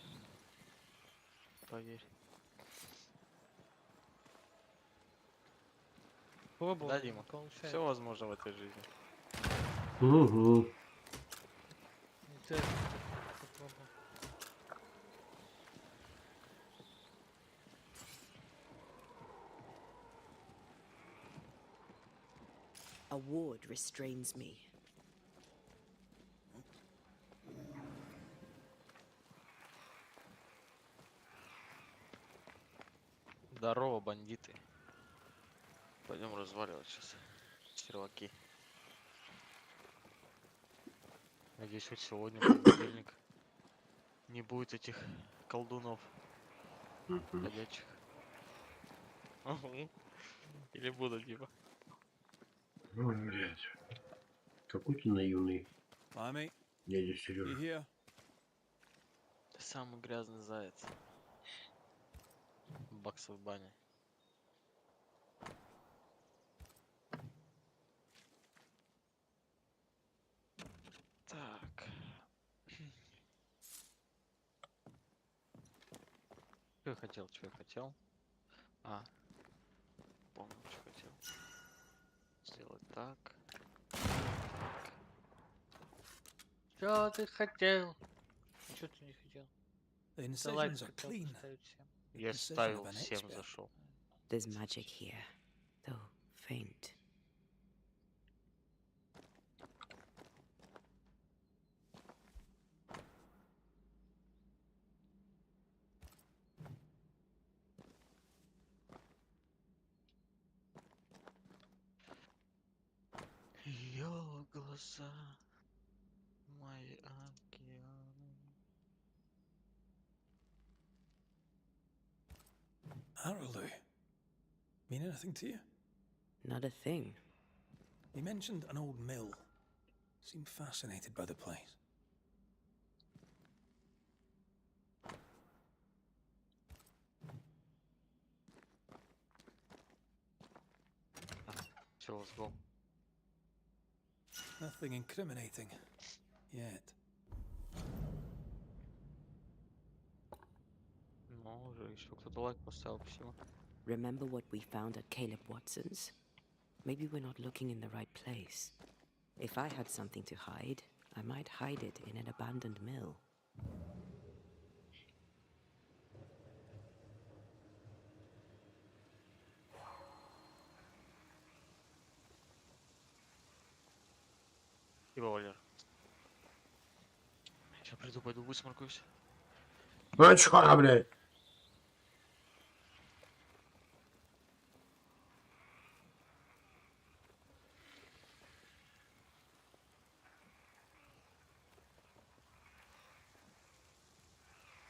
Поверь. Пробовал, Да, не Дима? получается. Все возможно в этой жизни. Угу. Интересно, попробуй. A ward restrains me. Здорово, бандиты. Пойдем разваливать сейчас серваки. Надеюсь, хоть сегодня понедельник не будет этих колдунов ходячих. Ага. Или будут, типа. Ой, блядь. Какой ты наивный. Lammy, Дядя you Сережа. here? Ты самый грязный заяц. Баксов в бане. Так. Что я хотел, что я хотел? А. Помню, что хотел. Сделать так. Что ты хотел? Что ты не хотел? The Да лайк incisions are хотел clean. поставить всем. The Я precision ставил of an всем expert. зашел. There's magic here, though faint. Ее глаза, мои океаны. Arrowloo. Mean anything to you? Not a thing. You mentioned an old mill. Seemed fascinated by the place. Все, let's go. Nothing incriminating. Yet. Ну, уже еще кто-то лайк поставил, спасибо. Remember what we found at Caleb Watson's? Maybe we're not looking in the right place. If I had something to hide, I might hide it in an abandoned mill. И Валер. Сейчас приду, пойду высморкаюсь. Ну а чё, блядь?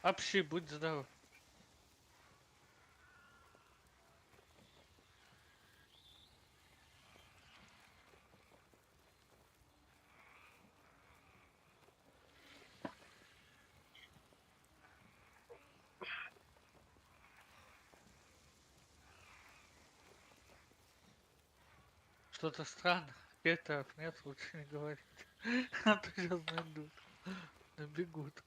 Общи, будь здоров. Что-то странно. Петров нет, лучше не говорить. А то сейчас найдут. Набегут.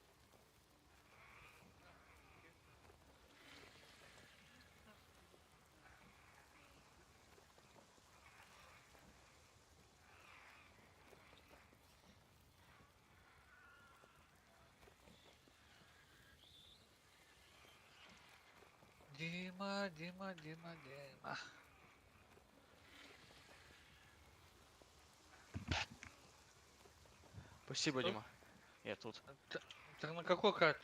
Дима, Дима, Дима, Дима. Спасибо, Что? Дима. Я тут. Ты на какой карте?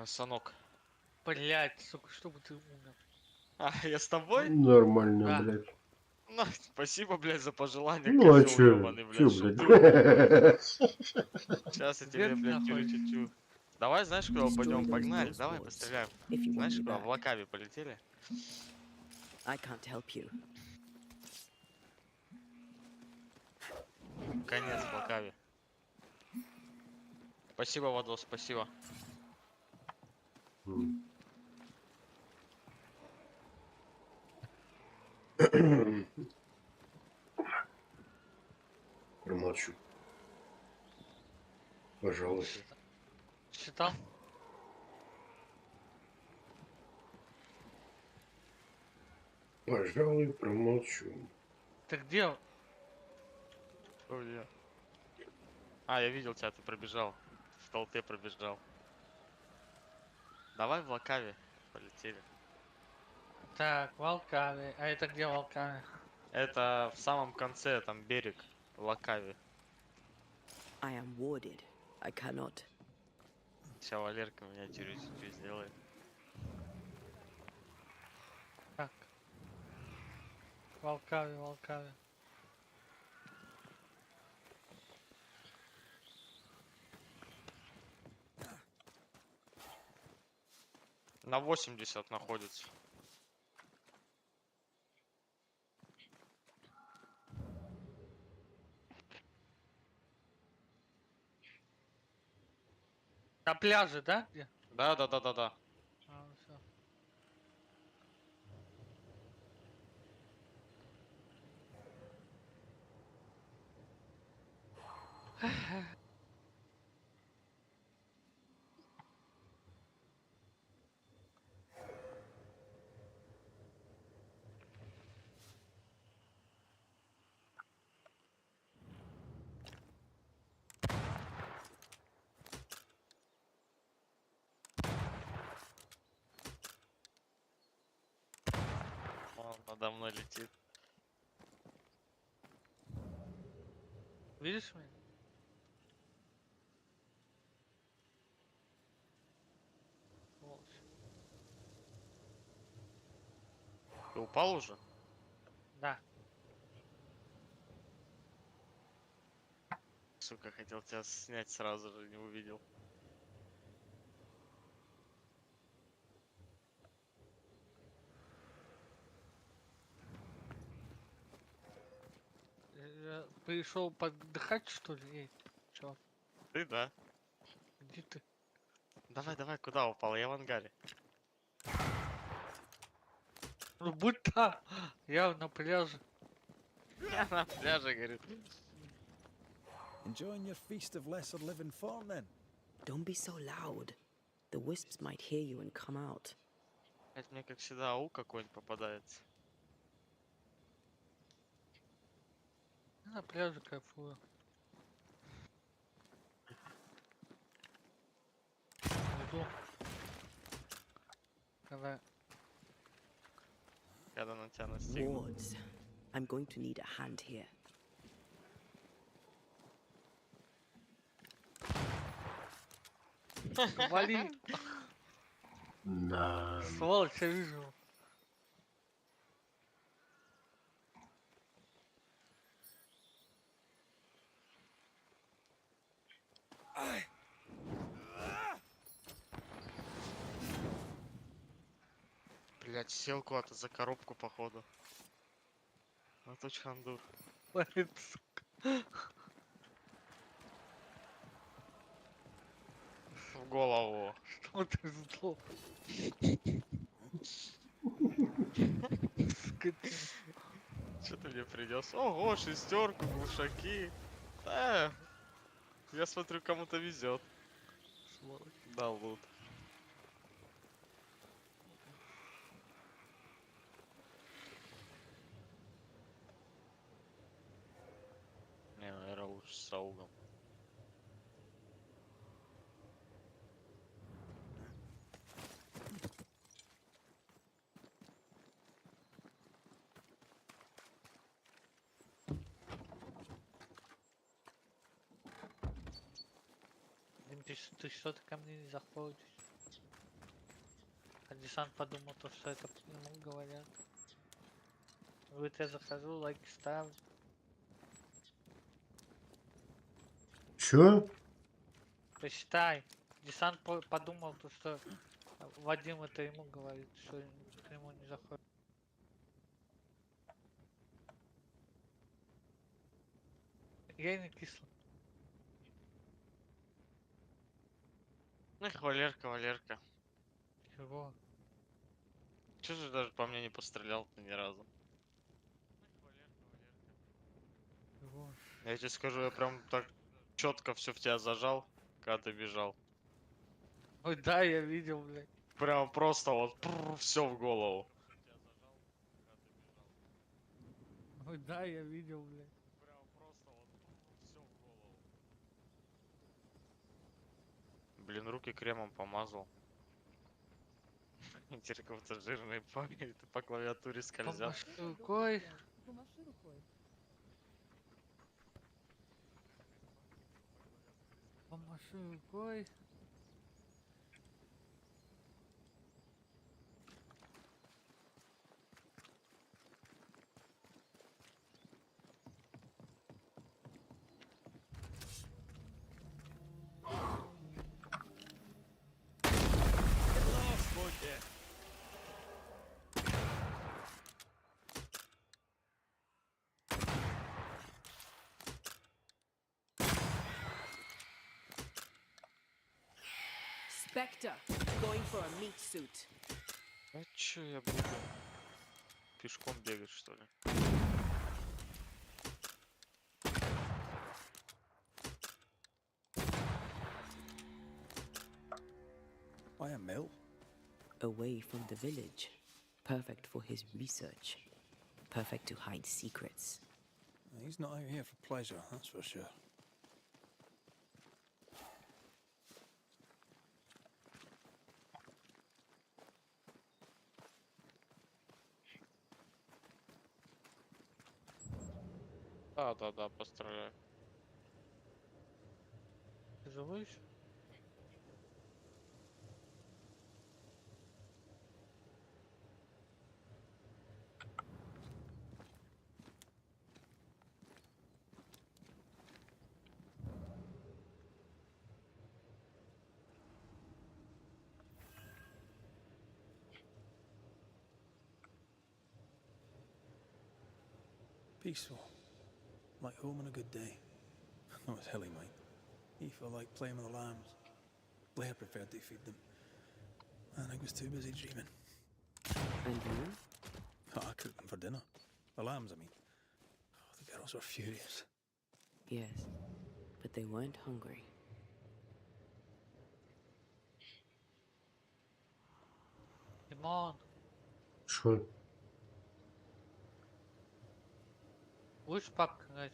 Санок. Блять, сука, чтобы ты умер. А, я с тобой? Нормально, Да. блядь. Ну, спасибо, блядь, за пожелание, Ну а козёл чё? ёбаный, Чё, блядь, блядь? шутил. Сейчас я тебе, Где ты блядь, находишься? перечу. Давай, знаешь, куда Destroy пойдем? those Погнали, ghost давай wards, постреляем. if you want Знаешь, me куда? В back. Лакаве полетели. I can't help you. Конец в Лакаве. Спасибо, Вадос, спасибо. Промолчу. Пожалуй. Читал? Пожалуй, промолчу. Ты где? Что где? А, я видел тебя, ты пробежал. В толпе пробежал. Давай в Лакаве полетели. Так, Волкаве. А это где Волкаве? Это в самом конце, там берег в Лакаве. I am warded. I cannot. Сейчас Валерка меня чуть-чуть сделает. Так. Волкаве, Волкаве. На 80 находится. На пляже, да? Где? Да. А, всё. надо мной летит. Видишь меня? Сволочь. Ты упал уже? Да. Сука, хотел тебя снять сразу же, не увидел. Я пришел поддыхать, что ли? Эй, чё? Ты, да. Где ты? Давай, давай, куда упал? Я в ангаре. Ну будь там. Я на пляже. Я на пляже, говорит. Enjoying your feast of lesser living form, then? Don't be so loud. The wisps might hear you and come out. Это мне, как всегда, ау какой-нибудь попадается. Я на пляже кайфую. Иду. Когда на тебя настигну. Wards. I'm going to need a hand here. Вали. Да. Сволочь, я вижу. Блять, сел куда-то за коробку, походу. Вот очень хандур. Валит, сука. В голову. Что ты сдох? Что ты мне принес? Ого, шестерку, глушаки. Я смотрю, кому-то везет. Да, лут. Не, наверное, лучше с аугом. Дмитрий, ты что-то ко мне не заходишь. А десант подумал, то, что это ему говорят. Говорит, я захожу, лайки ставлю. Чё? Посчитай. Десант подумал, то, что Вадим это ему говорит, что к нему не заходит. Я не кислый. Эх, Валерка, Валерка. Чего? Чё же даже по мне не пострелял-то ни разу? Чего? Я тебе скажу, я прям так четко все в тебя зажал, когда ты бежал. Ой, да, я видел, блядь. Прям просто вот все в голову. Ой, да, я видел, блядь. Прям просто вот все в голову. Блин, руки кремом помазал. Теперь какой-то жирный по клавиатуре скользят. Помаши рукой. Помаши рукой. Помаши рукой. Spectre, going for a meat suit. А чё я буду? Пешком бегать, что ли? Why a mill? Away from the village. Perfect for his research. Perfect to hide secrets. He's not out here for pleasure, that's for sure. Да, постреляю. Ты живой еще? Peaceful. Like home on a good day. No, it's hilly, mate. He felt like playing with the lambs. Blair preferred to feed them. And I was too busy dreaming. And you? Oh, I cooked them for dinner. The lambs, I mean. Oh, the girls were furious. Yes, but they weren't hungry. Димон, Что? будешь папка играть?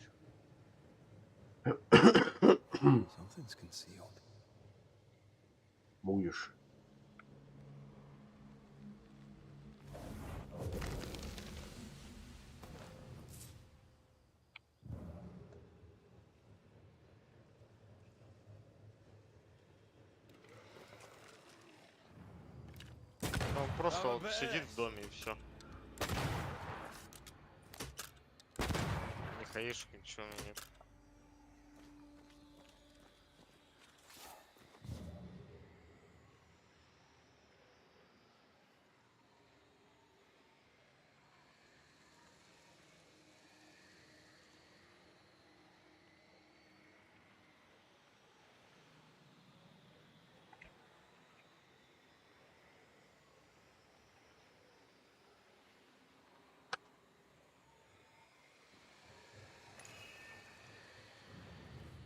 Something's concealed. Будешь. Он просто вот сидит в доме и все. Ни хаишек, ничего у меня нет.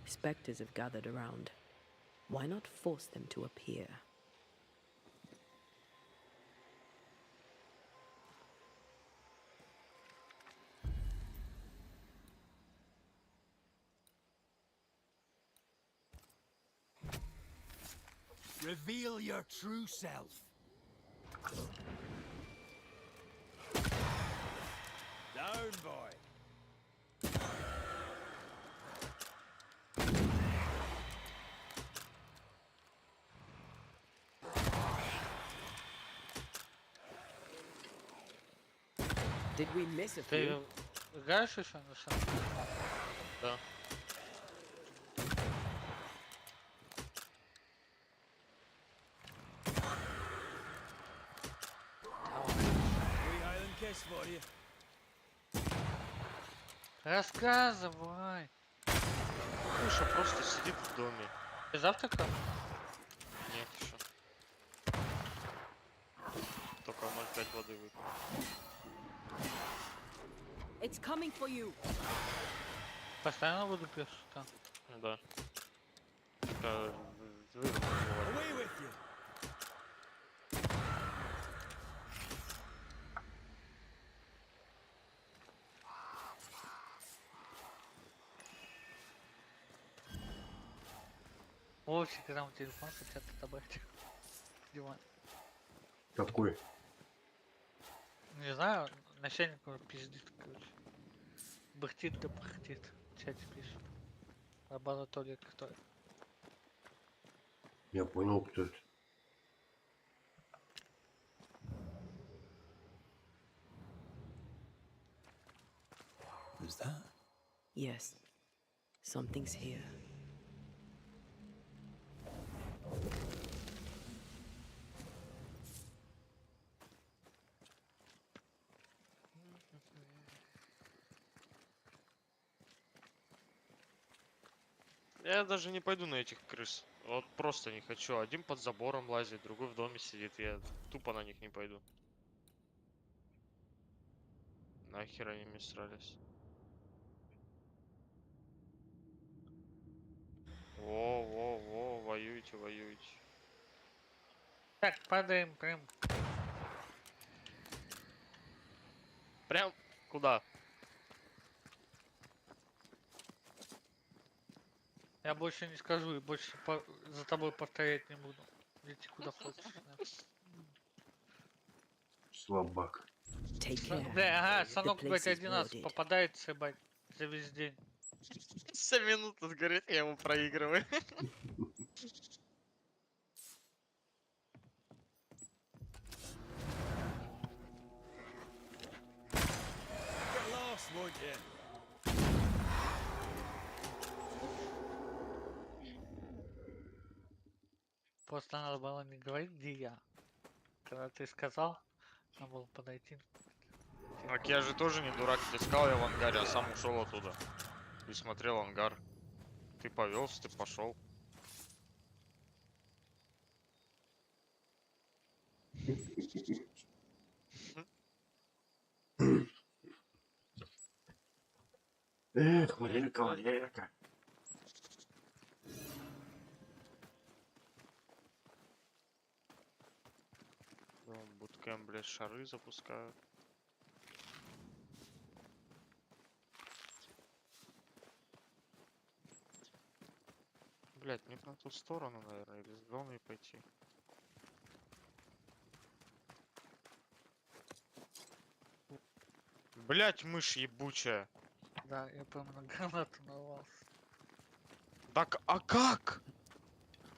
Spectres have gathered around. Why not force them to appear? Reveal your true self. Down, boy. Did we miss a Ты few? играешь еще на самом деле? Да. Рассказывай. Миша просто сидит в доме. Ты завтракал? Нет еще. Только 0,5 воды выпил. It's coming for you. Постоянно воду пьешь там? Да. Только Away with you. Вовчик, там телефон хотят отобрать. Димон. Какой? Не знаю, начальник его пиздит, короче. Бахтит да пахтит. В чате пишет. Лаборатория которая. Я понял, кто это. Who's that? Yes, something's here. Я даже не пойду на этих крыс. Вот просто не хочу. Один под забором лазит, другой в доме сидит. Я тупо на них не пойду. Нахер они мне срались. Во, воюйте, воюйте. Так, падаем прям. Прям куда? Я больше не скажу и больше за тобой повторять не буду. Идти куда хочешь. Да. Слабак. Take care. Бля, ага, The Санок, place блядь, is один раз warded. попадается, ебать. За весь день. 7 минут сгорит, я ему проигрываю. Get lost, won't you? Просто надо было не говорить, где я. Когда ты сказал, надо было подойти. Так я же тоже не дурак, тебе сказал я в ангаре, а сам ушел оттуда. И смотрел ангар. Ты повелся, ты пошел. Эх, Валерка, Валерка. Буткэм, блядь, шары запускают. Блядь, мне на ту сторону, наверное, или с зоной пойти. Блядь, мышь ебучая. Да, я прям на гранату нарвался. Так, а как?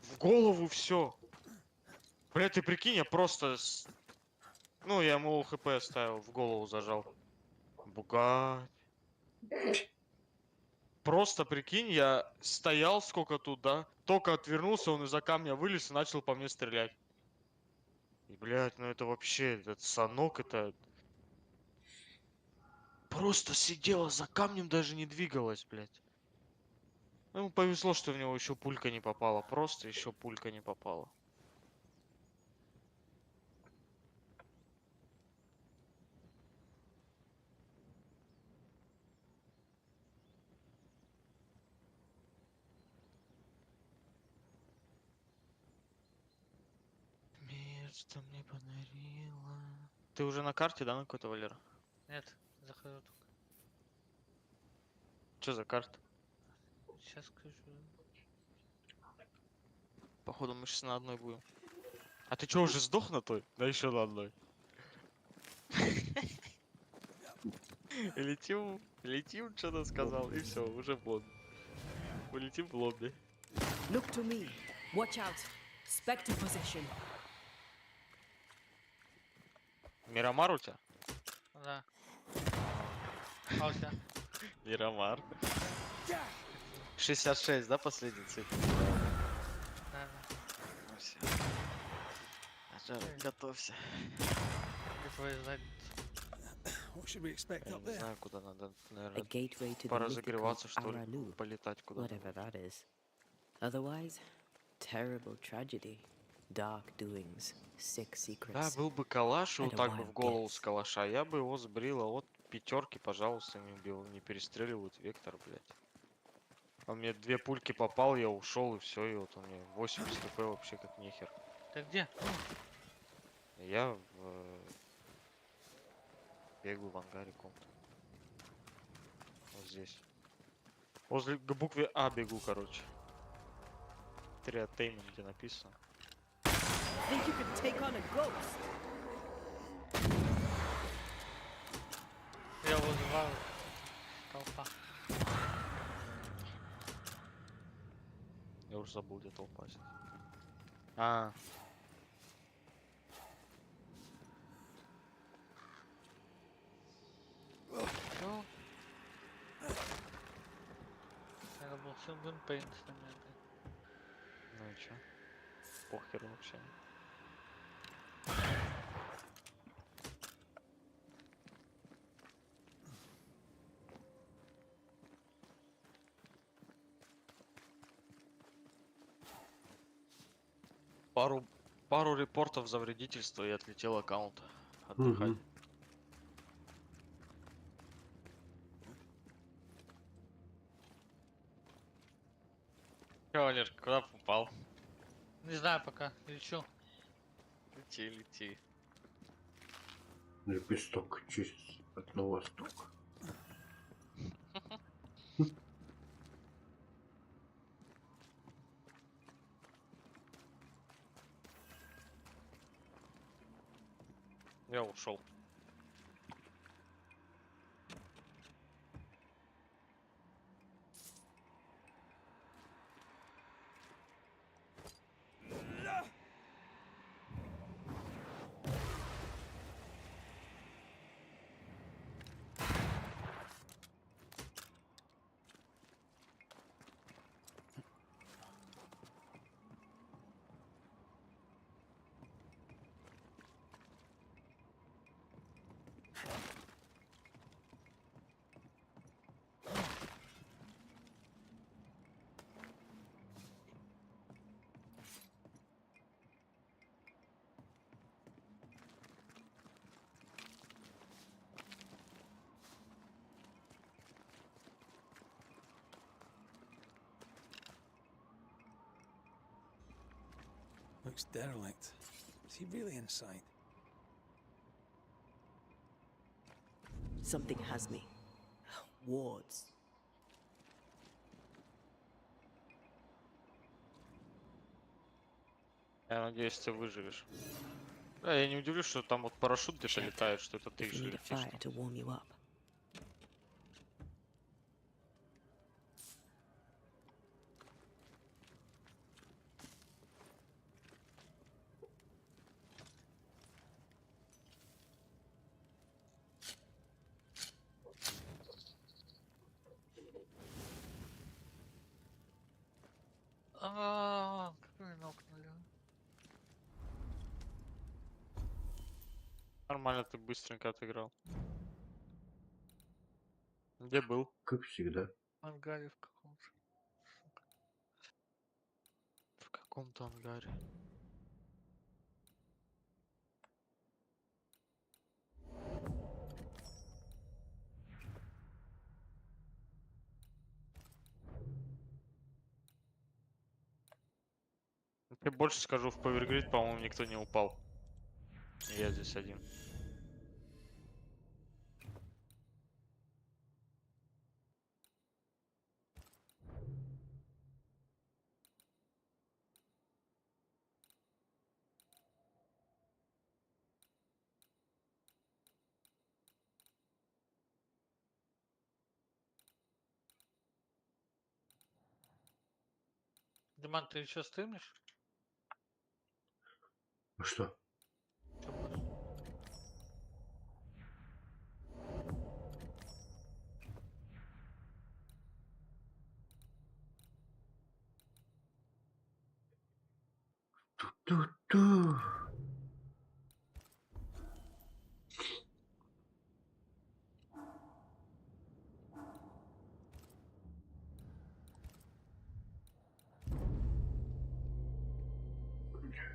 В голову все. Блядь, ты прикинь, я просто... Ну, я ему хп оставил, в голову зажал. Бугать. Просто прикинь, я стоял сколько тут, да? Только отвернулся, он из-за камня вылез и начал по мне стрелять. И, блядь, ну это вообще, этот санок, это... Просто сидела за камнем, даже не двигалась, блядь. Ну, ему повезло, что в него еще пулька не попала. Просто еще пулька не попала. Мир, что мне подарила. Ты уже на карте, да, на какой-то, Валера? Нет, захожу только. Что за карта? Сейчас скажу. Походу мы сейчас на одной будем. А ты что, уже сдох на той? Да еще на одной. Летим, что-то сказал, и все, уже в лобби. Улетим в лобби. Look to me. Watch out. Spectre possession. Мирамар у тебя? Да. А у тебя? Мирамар. 66, да, последний цифр? Да, Ну все. Готовься. где твоя задница? What should we expect Я up не there? знаю, куда надо, A наверное, gateway to the mythical поразогреваться, что ли, Aralu, полетать куда-то. whatever that is. Otherwise, terrible tragedy, dark doings, sick Да, secrets. был бы калаш, и And вот a так бы в wild голову guess. с калаша, я бы его сбрил, а вот пятерки, пожалуйста, не убил, не перестреливают вектор, блядь. Он мне 2 пульки попал, я ушел, и все, и вот у меня 80 хп вообще как нехер. Ты где? Я бегаю в ангаре каком-то. Вот здесь. Возле к букве А бегу, короче. Триатеймент, где написано. Think you could take on a ghost? Я вызываю толпа. Я уже забыл, где толпа сидит. А. Все. Это был Силвен Пейн с нами опять. Ну и чё? Похер вообще. Пару репортов за вредительство и отлетел аккаунт. Отдыхать. Чё, Валер, куда попал? Не знаю пока, лечу. Лети, лети. Лепесток чист от на восток. Я ушел. looks derelict. Is he really inside? Something has me. Wards. Я надеюсь, ты выживешь. Да, я не удивлюсь, что там вот парашют где-то летает, что это ты If you еще need a летишь. fire to warm you up. Как вы нокнули? Нормально, ты быстренько отыграл. Где был? Как всегда. В ангаре в каком-то. В каком-то ангаре. Я больше скажу, в Повергрид, по-моему, никто не упал. Я здесь один. Диман, ты еще стримишь? А что? Ту-ту-ту.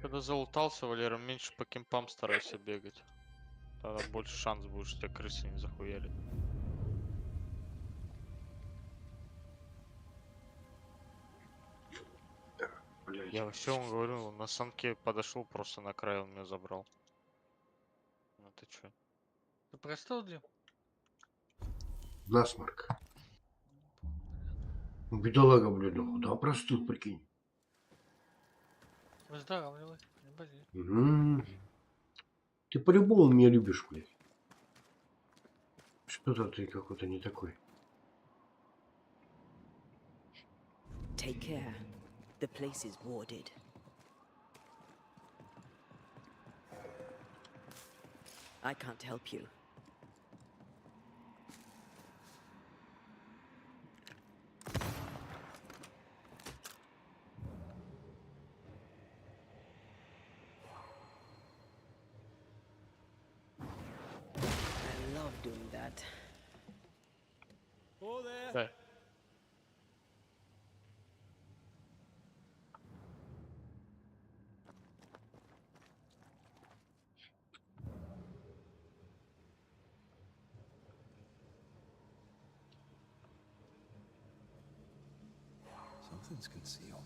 Когда залутался, Валера, меньше по кемпам старайся бегать. Тогда больше шанс будет, что тебя крысы не захуярят. Блядь. Я вообще вам говорю, на санке подошел, просто на край он меня забрал. Ну ты чё? Ты простыл, Дим? Насморк. Бедолага, блин, да, простыл, прикинь. Выздоравливай, не болей. Ты по-любому меня любишь, блядь. Что-то ты какой-то не такой. Take care. The place is warded. I can't help you. I love doing that. Oh there. Да. Something's concealed.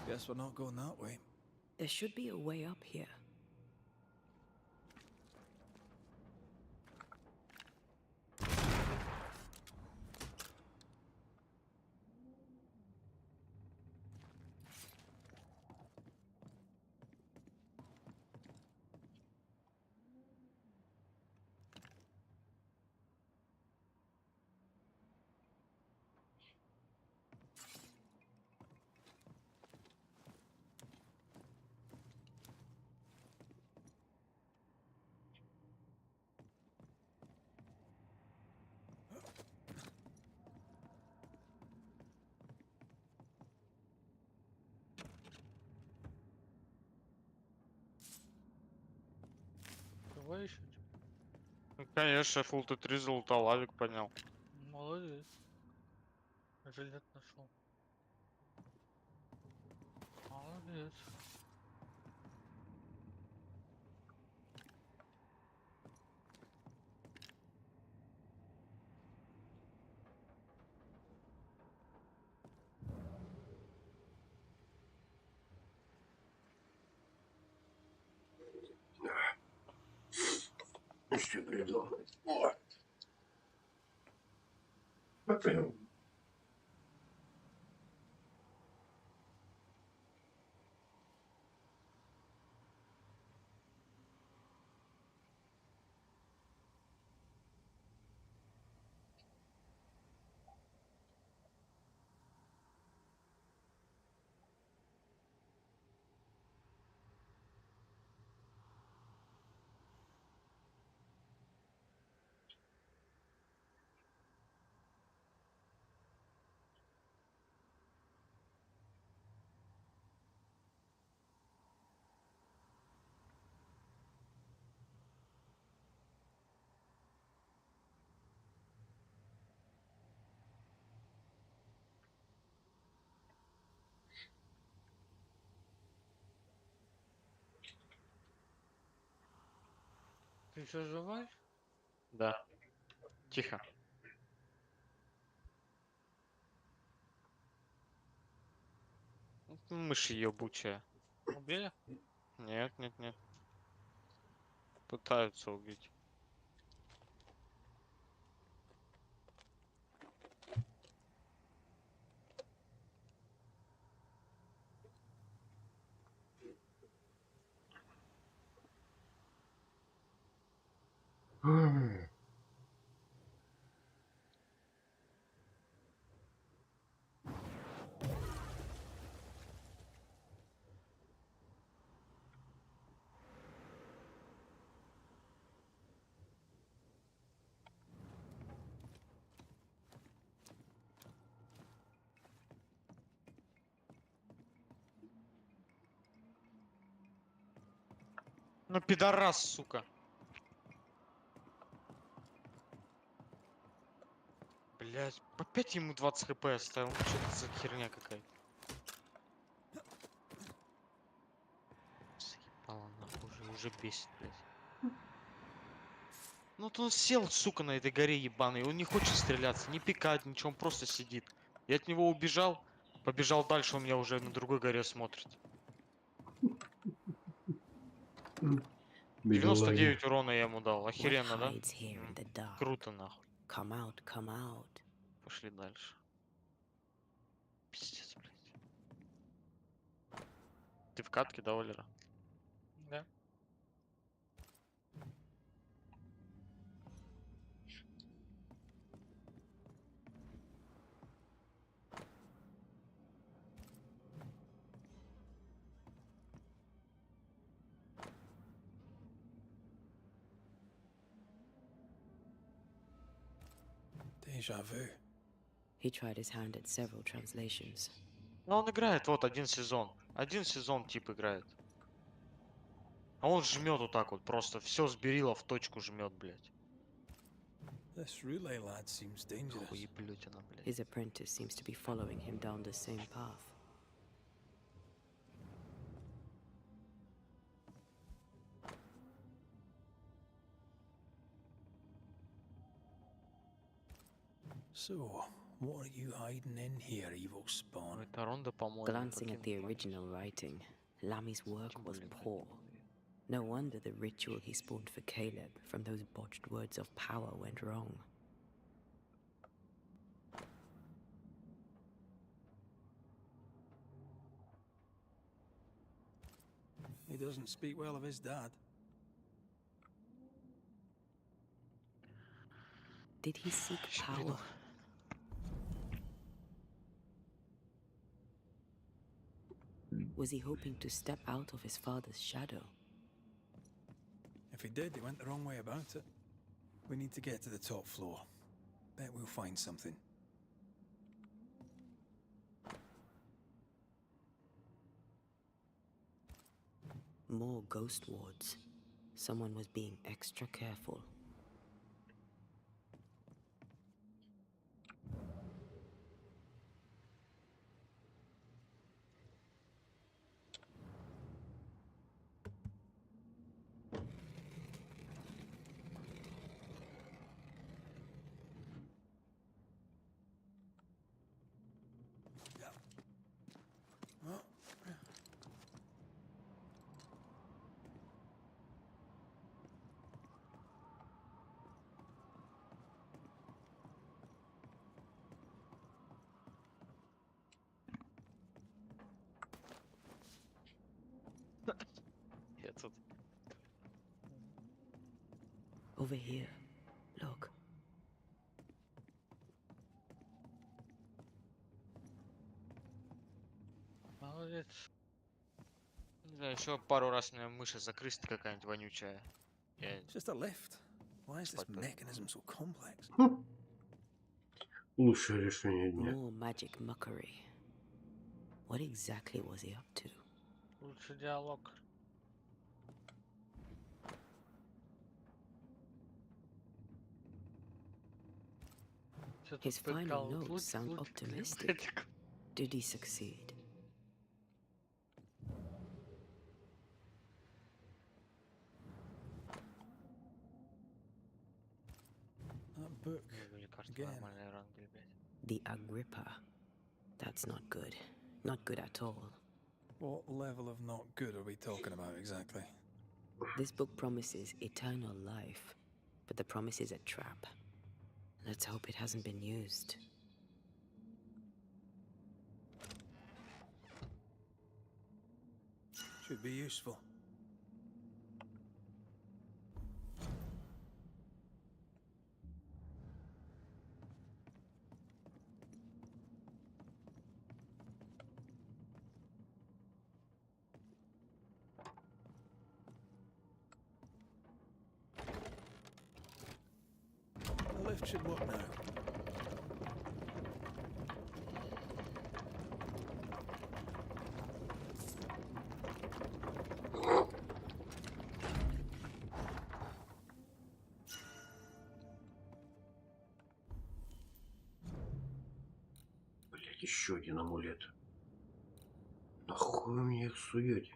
Guess we're not going that way. There should be a way up here. Конечно, full T3 залутал, лавик поднял. Молодец. Жилет нашел. Молодец. Еще приду. Смотри. Ты еще живой? Да. Тихо. Мышь ебучая. Убили? Нет, нет, нет. Пытаются убить. Ну пидорас, сука. Блять, опять ему 20 хп оставил. Ну что это за херня какая-то? Заебало нахуй, уже бесит, блять. Ну вот он сел, сука, на этой горе ебаной. Он не хочет стреляться, не пикать, ничего, он просто сидит. Я от него убежал, побежал дальше, он меня уже на другой горе смотрит. 99 урона я ему дал. Охеренно, да? Круто, нахуй. Come out, come out. Пошли дальше. Пиздец, блядь. Ты в катке, да, Олера? Да. Deja vu. He tried his hand at several translations. Ну он играет, вот, один сезон. Один сезон тип играет. А он жмет вот так вот, просто все сберило в точку жмет, блядь. This relay lad seems dangerous. Хуеплютина, блядь. His apprentice seems to be following him down the same path. So, what are you hiding in here, evil spawn? Это ронда, по-моему. Glancing at the original writing, Lammy's work was poor. No wonder the ritual he spawned for Caleb from those botched words of power went wrong. He doesn't speak well of his dad. Did he seek power? Was he hoping to step out of his father's shadow? If he did, he went the wrong way about it. We need to get to the top floor. Bet we'll find something. More ghost wards. Someone was being extra careful. Over here. Look. Молодец. Не знаю, еще пару раз меня мышь закрыст какая-нибудь вонючая. It's just a lift. Why is this mechanism so complex? Лучшее решение дня. More magic muckery. What exactly was he up to? Лучший диалог. His final notes sound optimistic. Did he succeed? That book. Again. The Agrippa. That's not good. Not good at all. What level of not good are we talking about exactly? This book promises eternal life, but the promise is a trap. Let's hope it hasn't been used. Should be useful. The lift should work now. Блять, еще один амулет. Нахуй вы мне их суете?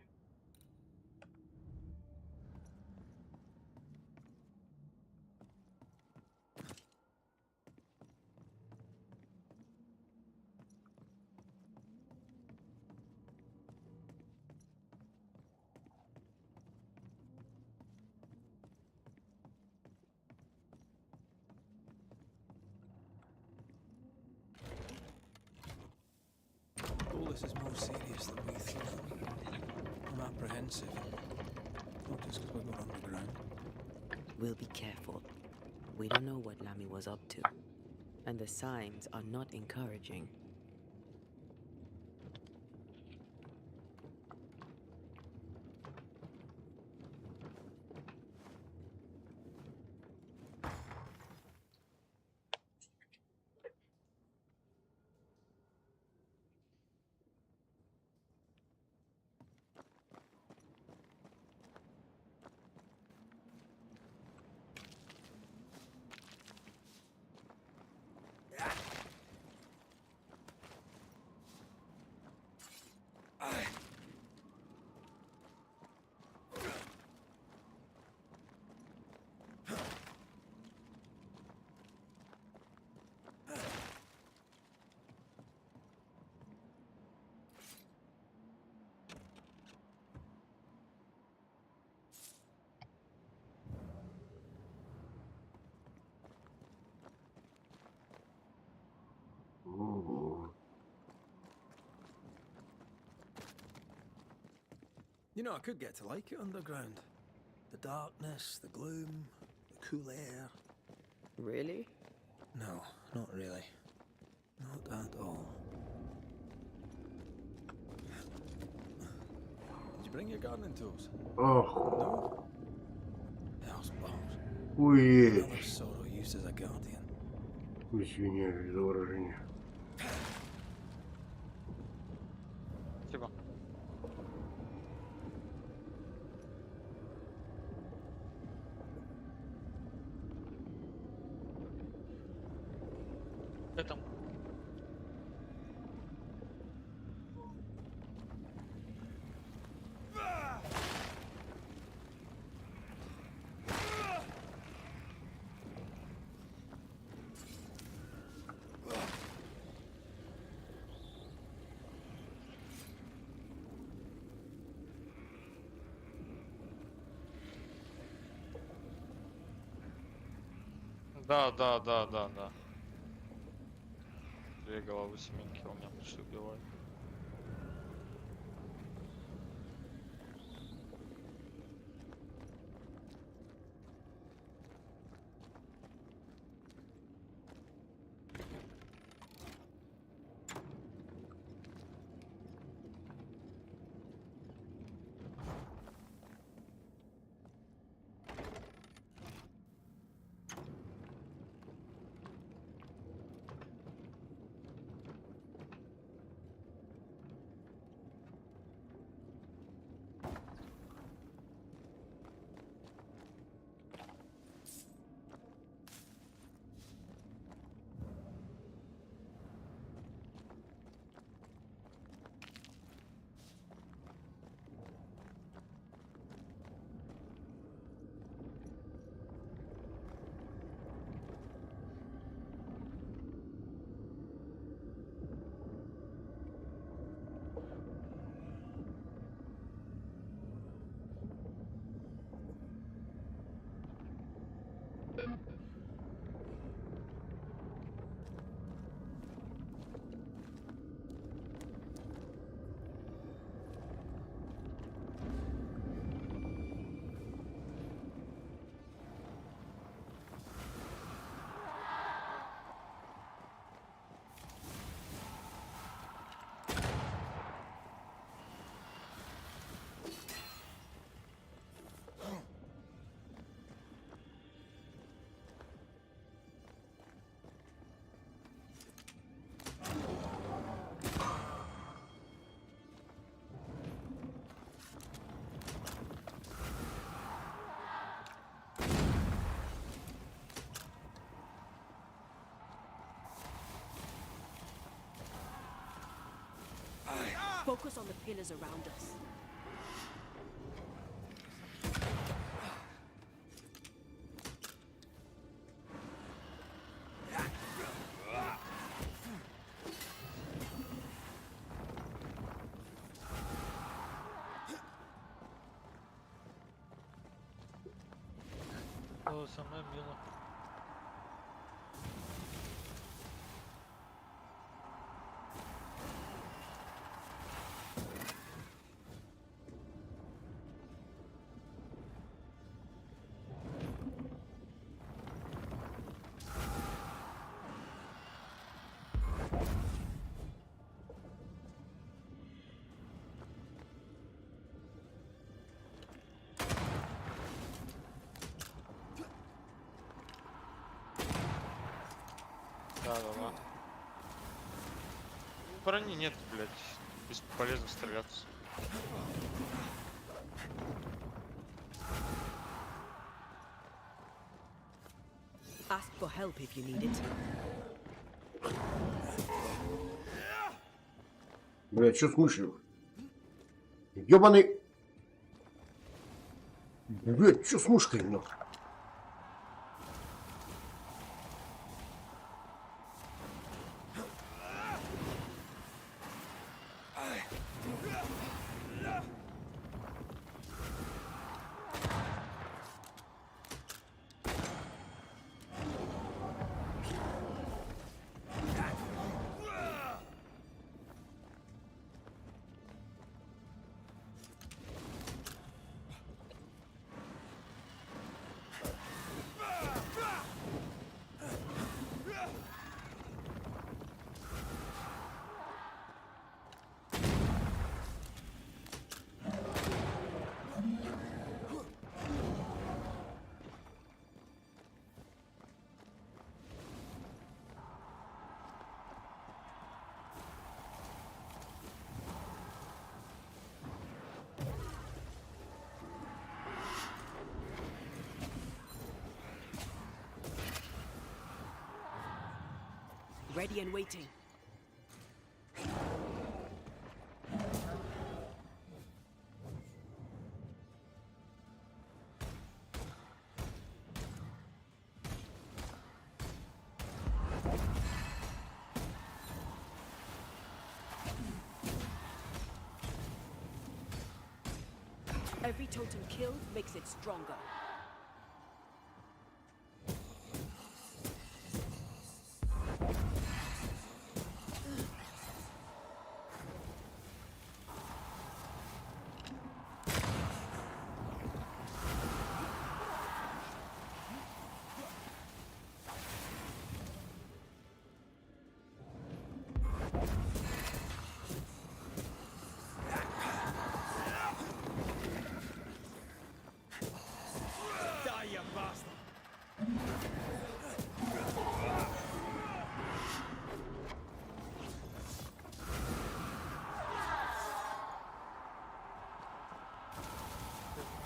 All this is more serious than we thought. I'm apprehensive. Not just because we're going underground. We'll be careful. We don't know what Lammy was up to, and the signs are not encouraging. You know, I could get to like it underground. The darkness, the gloom, the cool air. Really? No, not really. Not at all. Did you bring your gardening tools? Oh. No? Hell's balls. Ой. Another sorrow used as a guardian. Извиняюсь за выражение. Спасибо. Это... Да. Две головы семейки у меня почти убивают. Focus on the pillars around us. Было со мной мило. Да. Брони нет, блядь. Бесполезно стреляться. Ask for help if you need it. Блядь, что с мышью? Ёбаный... Блядь, что с мышкой, нахуй? Ready and waiting. Every totem killed makes it stronger.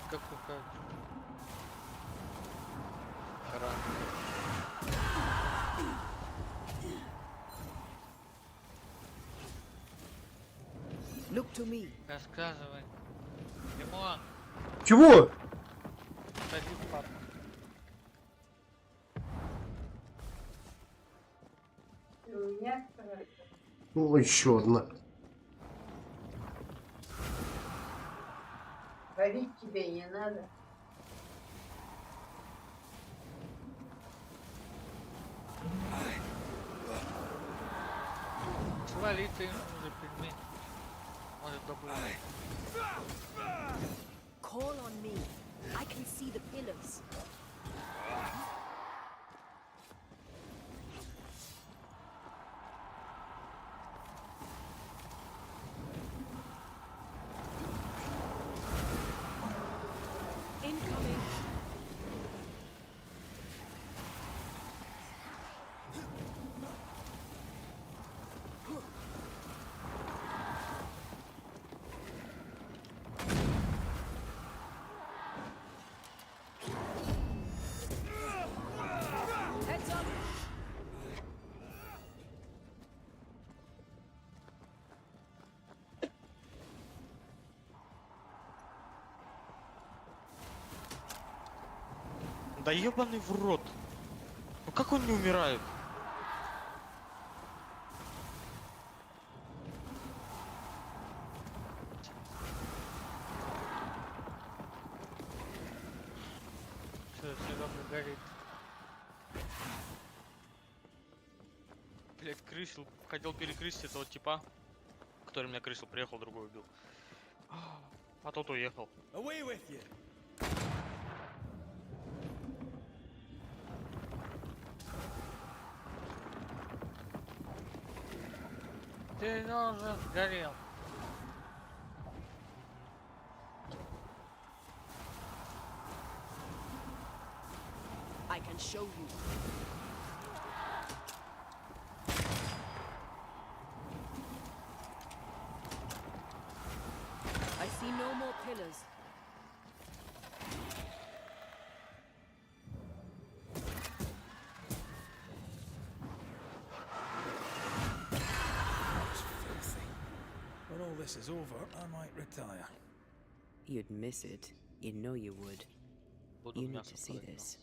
Как какая? Рано. Look to me. Рассказывай. Димон, Чего? ходи, папа. И у меня второй. Ну, еще одна. Варить тебе не надо. Свали ты уже пельмень. Может добавить. Call on me. I can see the pillars. Incoming. Да ебаный в рот. Ну как он не умирает? Все, снега горит. Блять, крысил. Хотел перекрыть этого типа, который меня крысил, приехал, другой убил. А тот уехал. Away with you. Ты уже сгорел. I can show you. I see no more pillars. That's filthy. When all this is over, I might retire. You'd miss it. You know you would. Буду You need мясо to see кладать, this.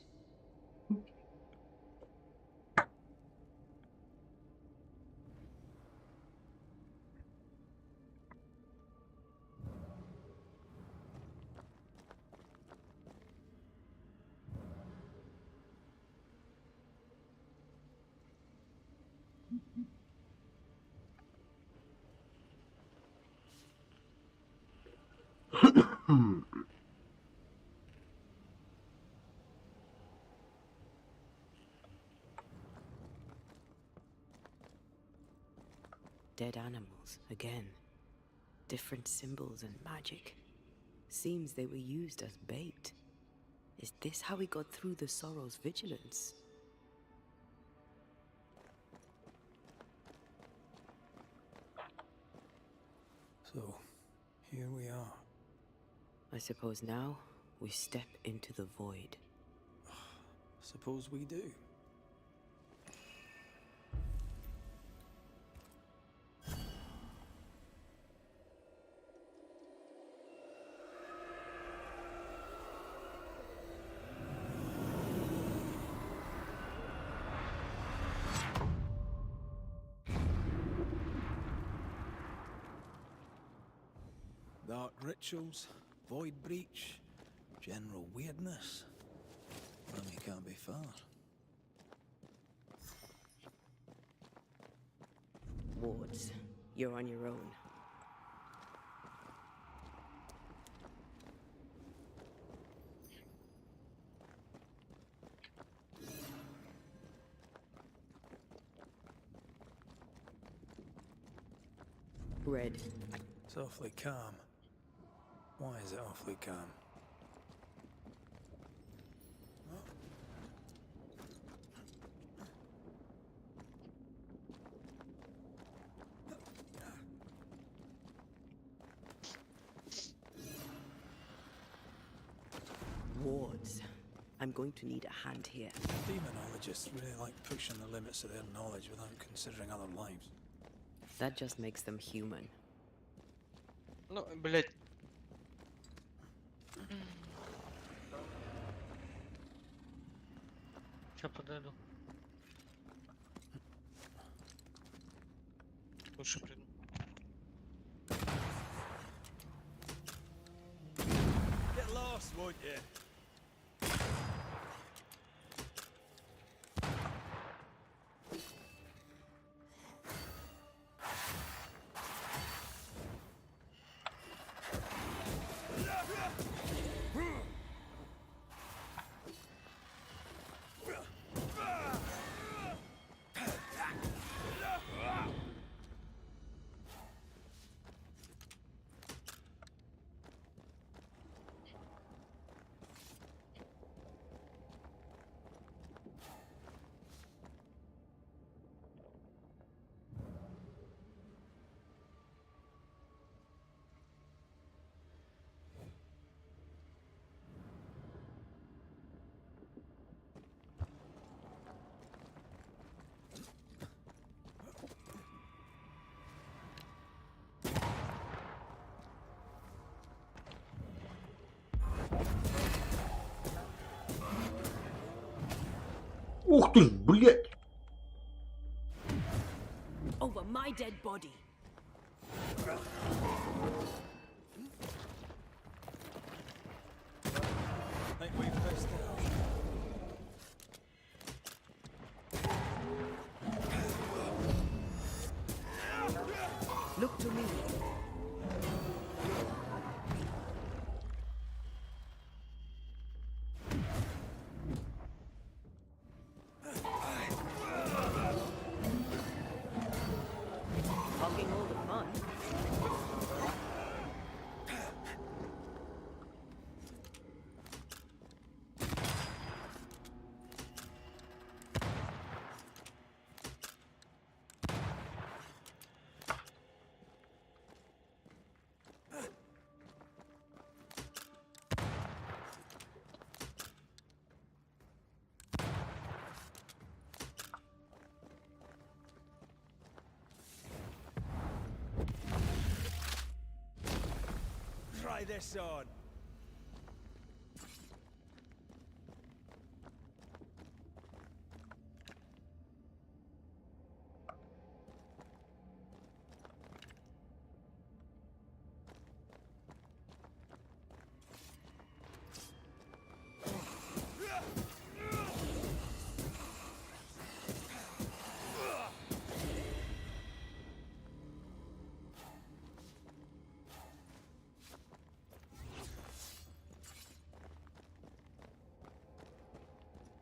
Dead animals, again. Different symbols and magic. Seems they were used as bait. Is this how we got through the Sorrow's vigilance? So, here we are. I suppose now we step into the void. Suppose we do. Dark rituals, void breach, general weirdness. Lemmy can't be far. Wards, you're on your own. Red. It's awfully calm. Why is it awfully calm? Wards. I'm going to need a hand here. Demonologists really like pushing the limits of their knowledge without considering other lives. That just makes them human. Ну, блять. Сейчас подойду. Лучше приду. Get lost, won't you? Ух ты ж, блядь! Over my dead body. Look to me. Hogging all the fun. Try this on.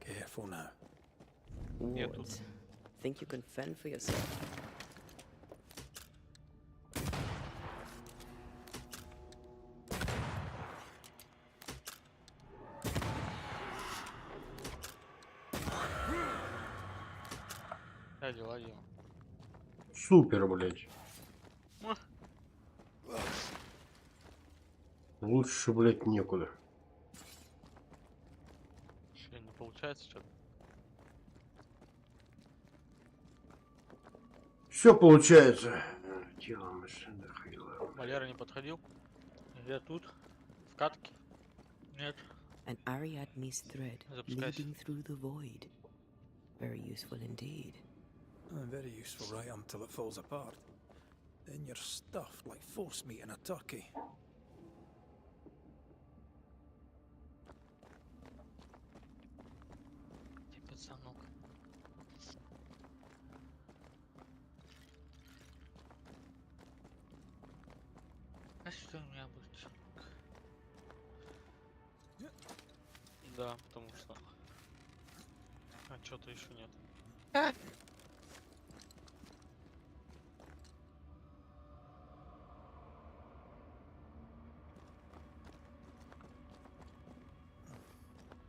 Careful now. What? Think you can fend for yourself? Ладил. Супер, блядь. Лучше, блядь, некуда. Что, не получается что-то? Все получается. Тело машины хрила. Валера не подходил? Я тут. В катке? Нет. An Ariadne's thread leading through the void. Very useful indeed. Very useful right until it falls apart. Then you're stuffed like force meat in a turkey. Ты пацанок. А что у меня будет? Да, потому что... А что-то еще нет.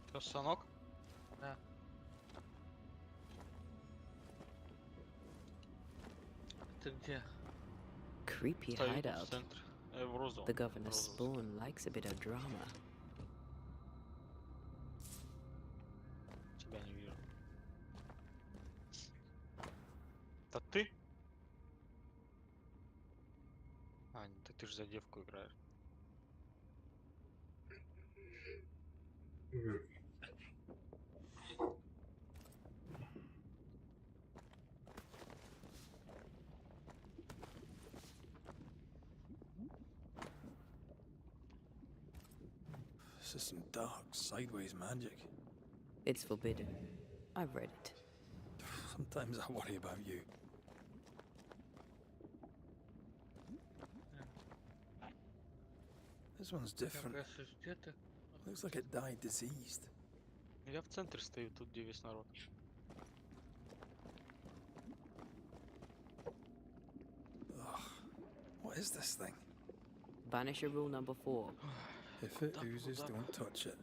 Что, станок? Да. Ты где? Creepy Стою тут в hideout. центре. В розовом. The governor's spawn likes a bit of drama. Тебя не вижу. Это ты? А, да ты же за девку играешь. This is some dark, sideways magic. It's forbidden. I've read it. Sometimes I worry about you. This one's different. Looks like it died diseased. Я в центре стою, тут где весь народ. What is this thing? Banisher rule number 4. If it oozes, don't touch it.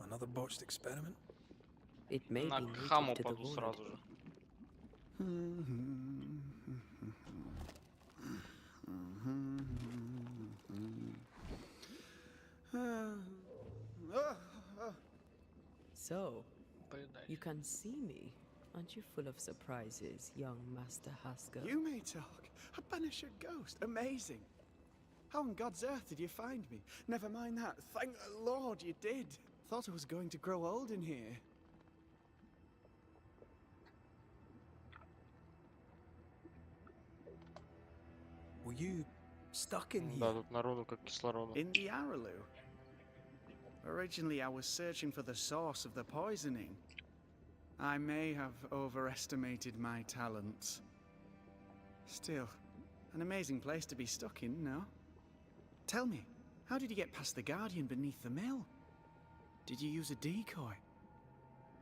Another botched experiment? It may На be native хаму to the паду void. сразу же. So, you can see me. Aren't you full of surprises, young Master Haskell? You may talk. A Banisher ghost. Amazing. How on God's earth did you find me? Never mind that. Thank the Lord you did. Thought I was going to grow old in here. Were you stuck in Да, here? тут народу как кислорода. In the Araloo? Originally, I was searching for the source of the poisoning. I may have overestimated my talents. Still, an amazing place to be stuck in, no? Tell me, how did you get past the Guardian beneath the mill? Did you use a decoy?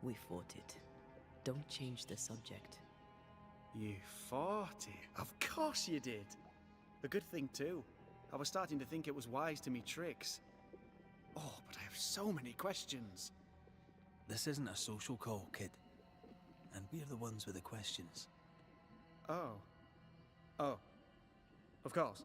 We fought it. Don't change the subject. You fought it? Of course you did! A good thing, too. I was starting to think it was wise to me tricks. Oh, but I have so many questions. This isn't a social call, kid. And we're the ones with the questions. Oh. Oh. Of course.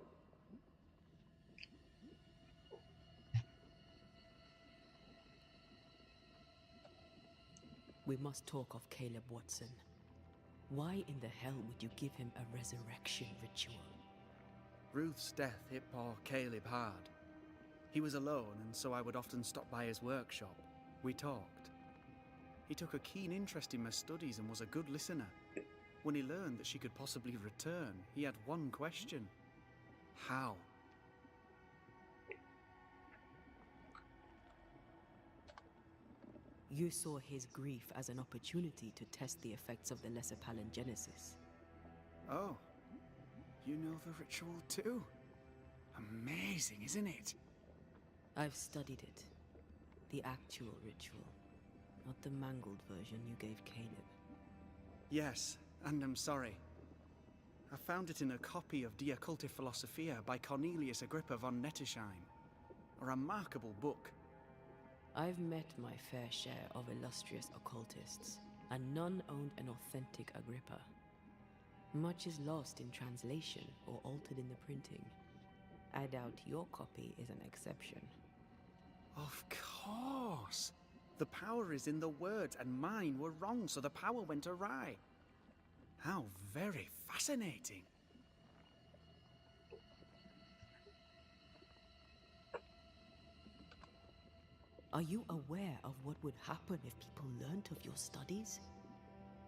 We must talk of Caleb Watson. Why in the hell would you give him a resurrection ritual? Ruth's death hit poor Caleb hard. He was alone, and so I would often stop by his workshop. We talked. He took a keen interest in my studies and was a good listener. When he learned that she could possibly return, he had one question. How? You saw his grief as an opportunity to test the effects of the lesser palingenesis. Oh. You know the ritual too? Amazing, isn't it? I've studied it. The actual ritual, not the mangled version you gave Caleb. Yes, and I'm sorry. I found it in a copy of Die Occulte Philosophia by Cornelius Agrippa von Nettesheim. A remarkable book. I've met my fair share of illustrious occultists, and none owned an authentic Agrippa. Much is lost in translation or altered in the printing. I doubt your copy is an exception. Of course! The power is in the words, and mine were wrong, so the power went awry. How very fascinating. Are you aware of what would happen if people learnt of your studies?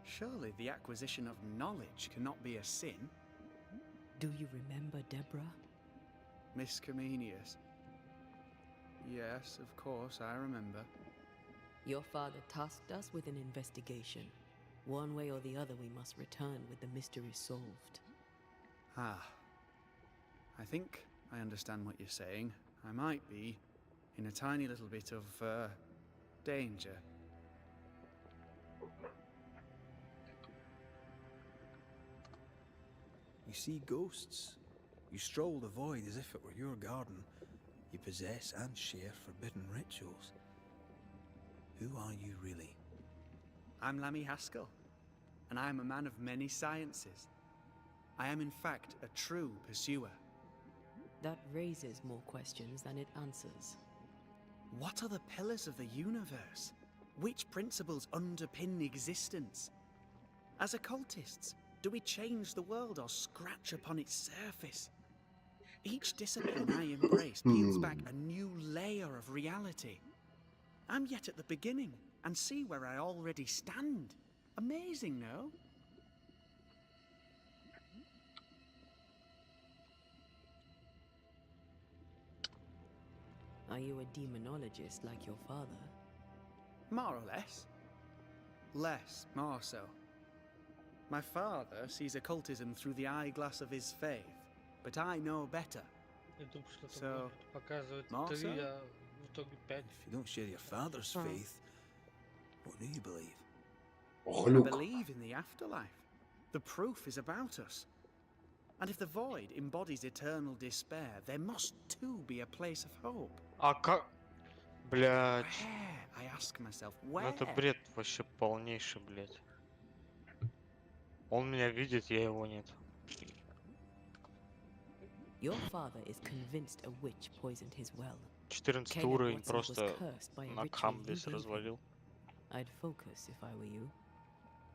Surely the acquisition of knowledge cannot be a sin. Do you remember Deborah? Miss Comenius. Yes, of course, I remember. Your father tasked us with an investigation. One way or the other, we must return with the mystery solved. Ah. I think I understand what you're saying. I might be in a tiny little bit of, danger. You see ghosts. You stroll the void as if it were your garden. You possess and share forbidden rituals. Who are you really? I'm Lammy Haskell, and I am a man of many sciences. I am in fact a true pursuer. That raises more questions than it answers. What are the pillars of the universe? Which principles underpin existence? As occultists, do we change the world or scratch upon its surface? Each discipline I embrace peels back a new layer of reality. I'm yet at the beginning, and see where I already stand. Amazing, no? Are you a demonologist like your father? More or less. Less, more so. My father sees occultism through the eyeglass of his faith, but I know better. So, more so? If you don't share your father's faith, what do you believe? I believe in the afterlife. The proof is about us. And if the void embodies eternal despair, there must too be a place of hope. А как... Блядь. Where? I ask myself, Ну where? это бред вообще полнейший, блядь. Он меня видит, я его нет. Your father is convinced a witch poisoned his well. 14 уровень просто на камбис развалил. I'd focus if I were you.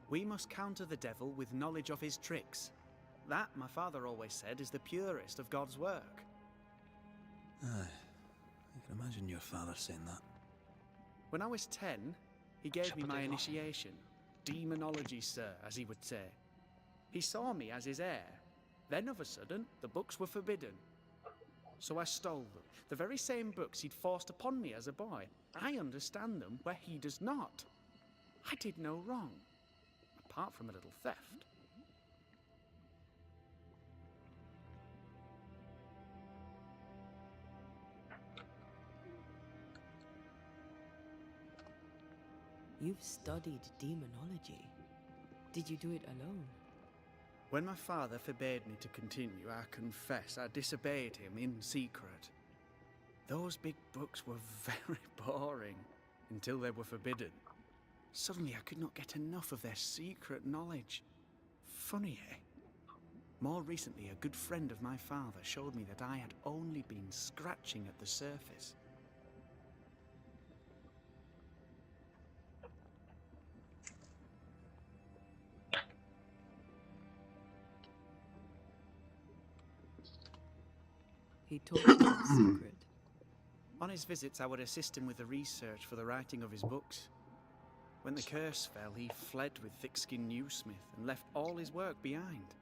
We must counter the devil with knowledge of his tricks. That, my father always said, is the purest of God's work. Aye, I can imagine your father saying that. When I was 10, he gave me my initiation. Demonology, sir, as he would say. He saw me as his heir, Then of a sudden, the books were forbidden. So I stole them. The very same books he'd forced upon me as a boy. I understand them where he does not. I did no wrong, apart from a little theft. You've studied demonology. Did you do it alone? When my father forbade me to continue, I confess I disobeyed him in secret. Those big books were very boring until they were forbidden. Suddenly I could not get enough of their secret knowledge. Funny, eh? More recently, a good friend of my father showed me that I had only been scratching at the surface. He told you the secret. On his visits, I would assist him with the research for the writing of his books. When the curse fell, he fled with thick-skinned newsmith and left all his work behind.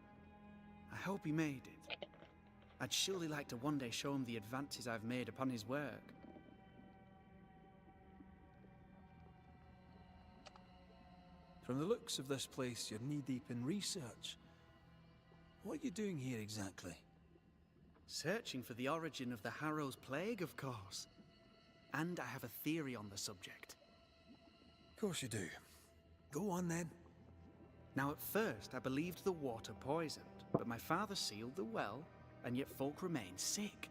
I hope he made it. I'd surely like to one day show him the advances I've made upon his work. From the looks of this place, you're knee-deep in research. What are you doing here exactly? Searching for the origin of the Harrow's plague, of course. And I have a theory on the subject. Of course you do. Go on then. Now at first I believed the water poisoned, but my father sealed the well, and yet folk remained sick.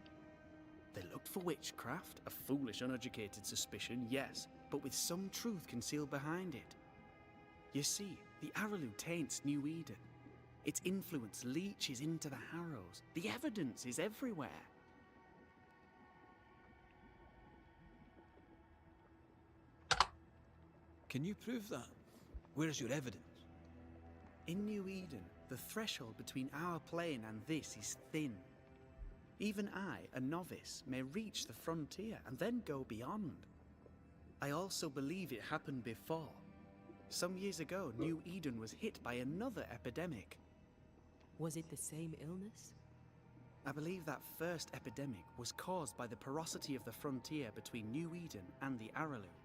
They looked for witchcraft, a foolish, uneducated suspicion, yes, but with some truth concealed behind it. You see, the Araloo taints New Eden. Its influence leaches into the Harrows. The evidence is everywhere. Can you prove that? Where's your evidence? In New Eden, the threshold between our plane and this is thin. Even I, a novice, may reach the frontier and then go beyond. I also believe it happened before. Some years ago, New Eden was hit by another epidemic. Was it the same illness? I believe that first epidemic was caused by the porosity of the frontier between New Eden and the Araloo.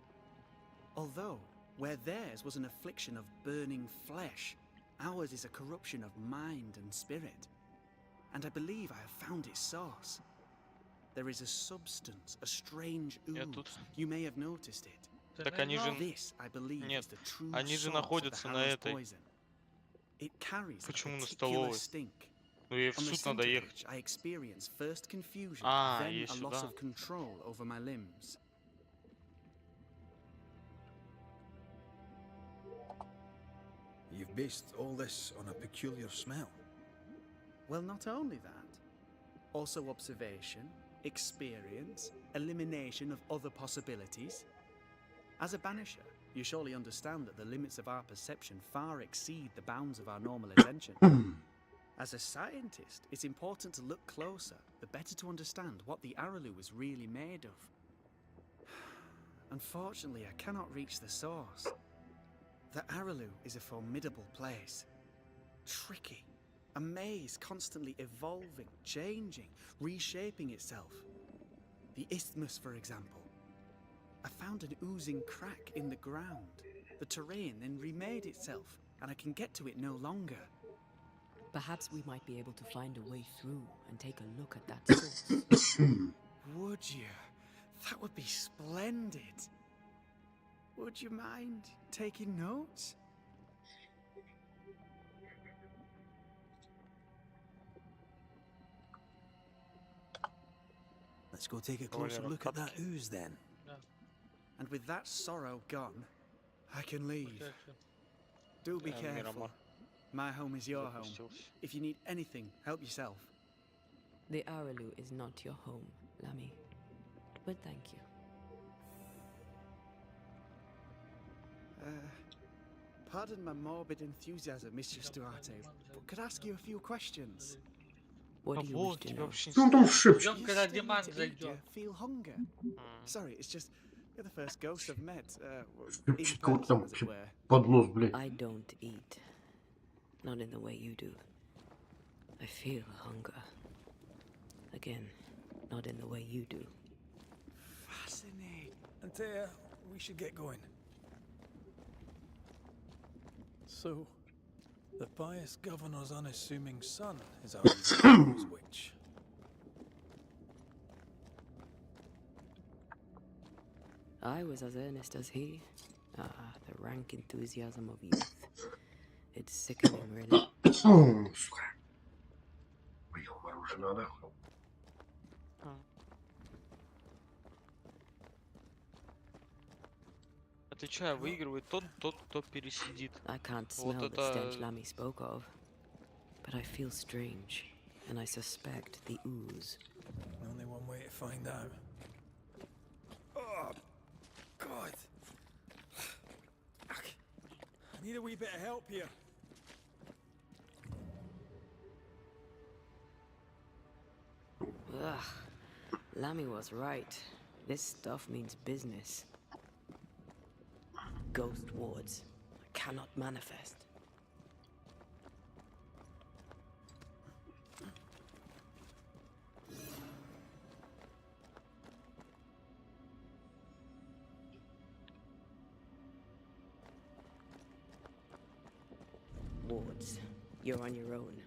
Although, where theirs was an affliction of burning flesh, ours is a corruption of mind and spirit. And I believe I have found its source. There is a substance, a strange ooze. You may have noticed it. Так они же... This, I believe, Нет, is the true они же source of the находятся на Harrow's этой... poison. It carries a Почему на particular столовой? stink. Ну ей в On the суд scent надо of ехать. which I experience first confusion, А, then ей a loss сюда. of control over my limbs. You've based all this on a peculiar smell. Well, not only that. Also observation, experience, elimination of other possibilities. As a Banisher, you surely understand that the limits of our perception far exceed the bounds of our normal attention. As a scientist, it's important to look closer, the better to understand what the Araloo is really made of. Unfortunately, I cannot reach the source. The Araloo is a formidable place. Tricky. A maze constantly evolving, changing, reshaping itself. The isthmus, for example. I found an oozing crack in the ground. The terrain then remade itself, and I can get to it no longer. Perhaps we might be able to find a way through and take a look at that source. Would you? That would be splendid. Would you mind taking notes? Let's go take a closer look at that ooze then. And with that sorrow gone, I can leave. Do be careful. My home is your home. If you need anything, help yourself. The Araloo is not your home, Lammy. But thank you. Pardon my morbid enthusiasm, Mistress Duarte, but could I ask you a few questions? What do you wish to know? Ждем, когда Диман зайдет. Feel hunger? Sorry, it's just you're the first ghost I've met. In Как person, там as it were. поднос, блядь. I don't eat. Not in the way you do. I feel hunger. Again, not in the way you do. Fascinating. Antea, we should get going. So, the pious governor's unassuming son is our easy witch. I was as earnest as he. Ah, the rank enthusiasm of youth. It's sickening, really. Отвечаю, выигрывает тот, кто пересидит. I can't Вот smell the stench это... Lammy spoke of, but I feel strange, and I suspect the ooze. Only one way to find out. Oh, God. I need a wee bit of help here. Ugh. Lammy was right. This stuff means business. Ghost wards. I cannot manifest. Wards. You're on your own.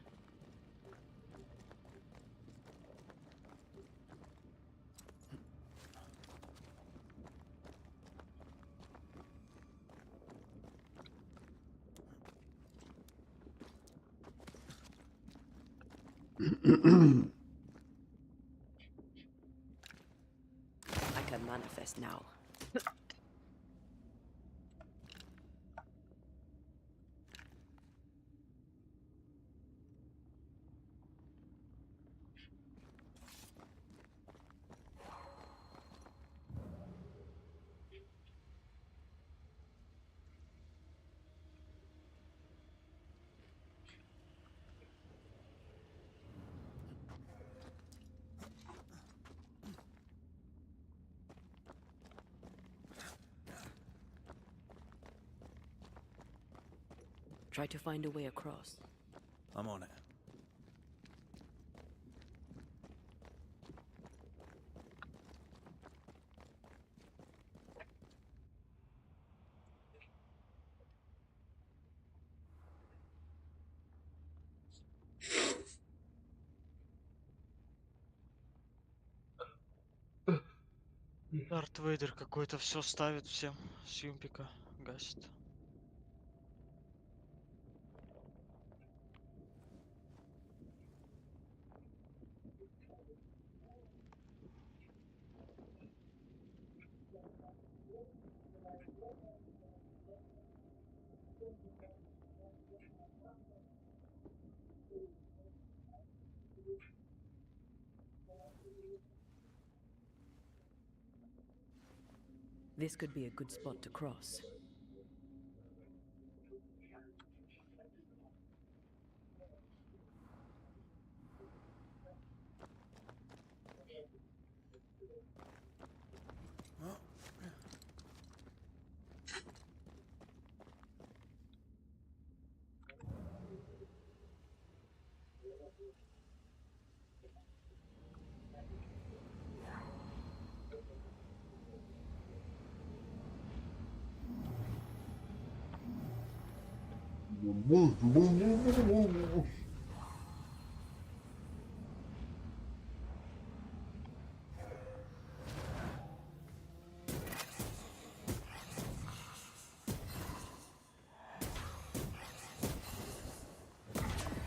I can manifest now. Try to find a way across. I'm on it. Дарт Вейдер какой-то все ставит всем с юмпика, гасит. This could be a good spot to cross.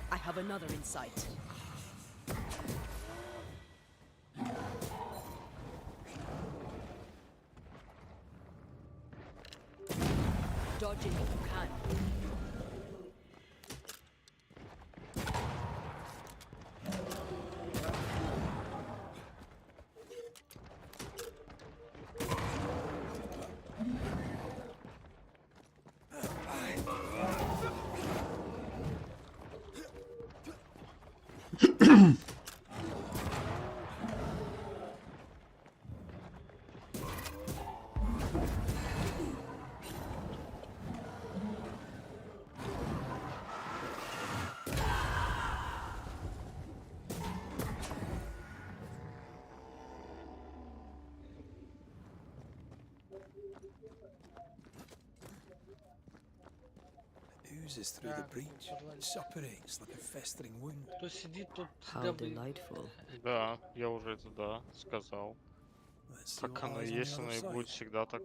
I have another in sight. Dodge it if you can. oozes through the breach. It suppurates like a festering wound. Кто сидит, тот How всегда бы... delightful. Да, я уже это да, сказал. Let's see Так what оно и lies on the есть, other оно и будет side. всегда так.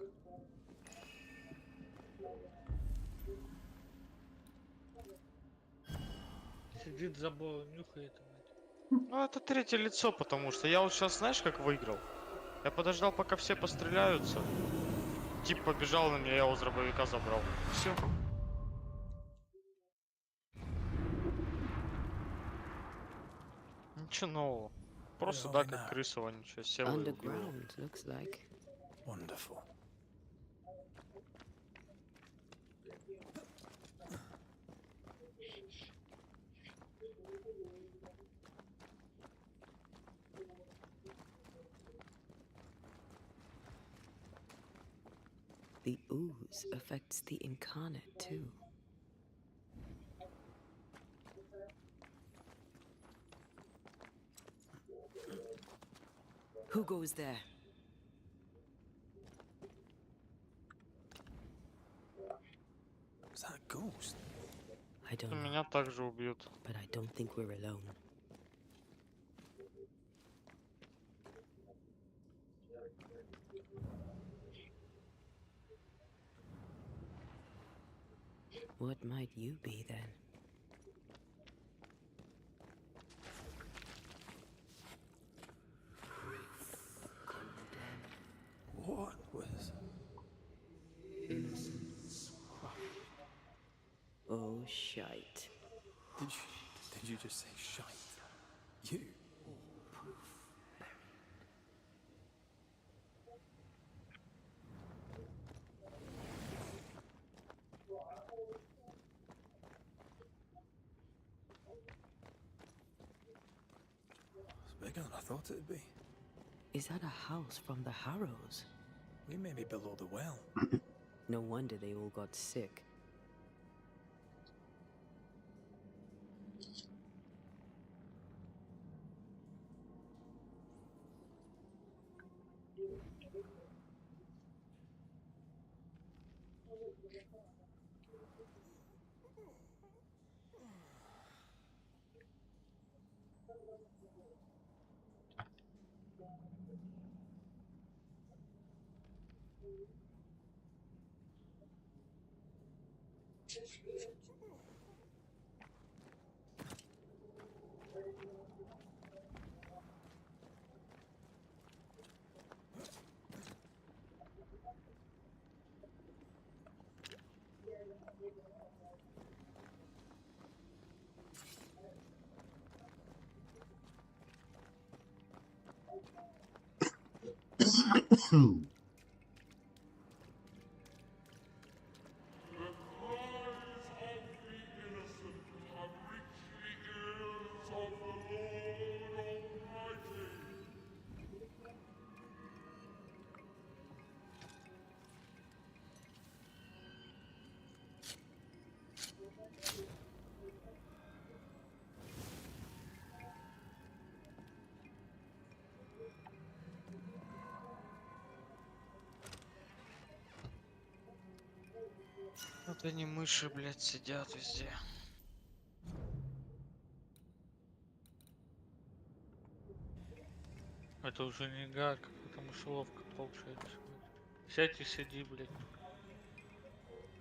Сидит забор, нюхает. Ну, это третье лицо, потому что я вот сейчас, знаешь, как выиграл? Я подождал, пока все постреляются. Тип побежал на меня, я его с дробовика забрал. Все. Ничего нового. Просто, да, как крыса вонючая, села и убила его. Underground, looks like. Wonderful. The ooze affects the incarnate too. Who goes there? Is that a ghost? I don't know, Меня также убьют. but I don't think we're alone. What might you be then? What was Innocence. Oh, shite. Did you just say shite? You? It's bigger than I thought it'd be. Is that a house from the Harrows? We may be below the well. No wonder they all got sick. Вот они мыши, блядь, сидят везде. Это уже не игра, какая-то мышеловка получается. Сядь и сиди, блядь.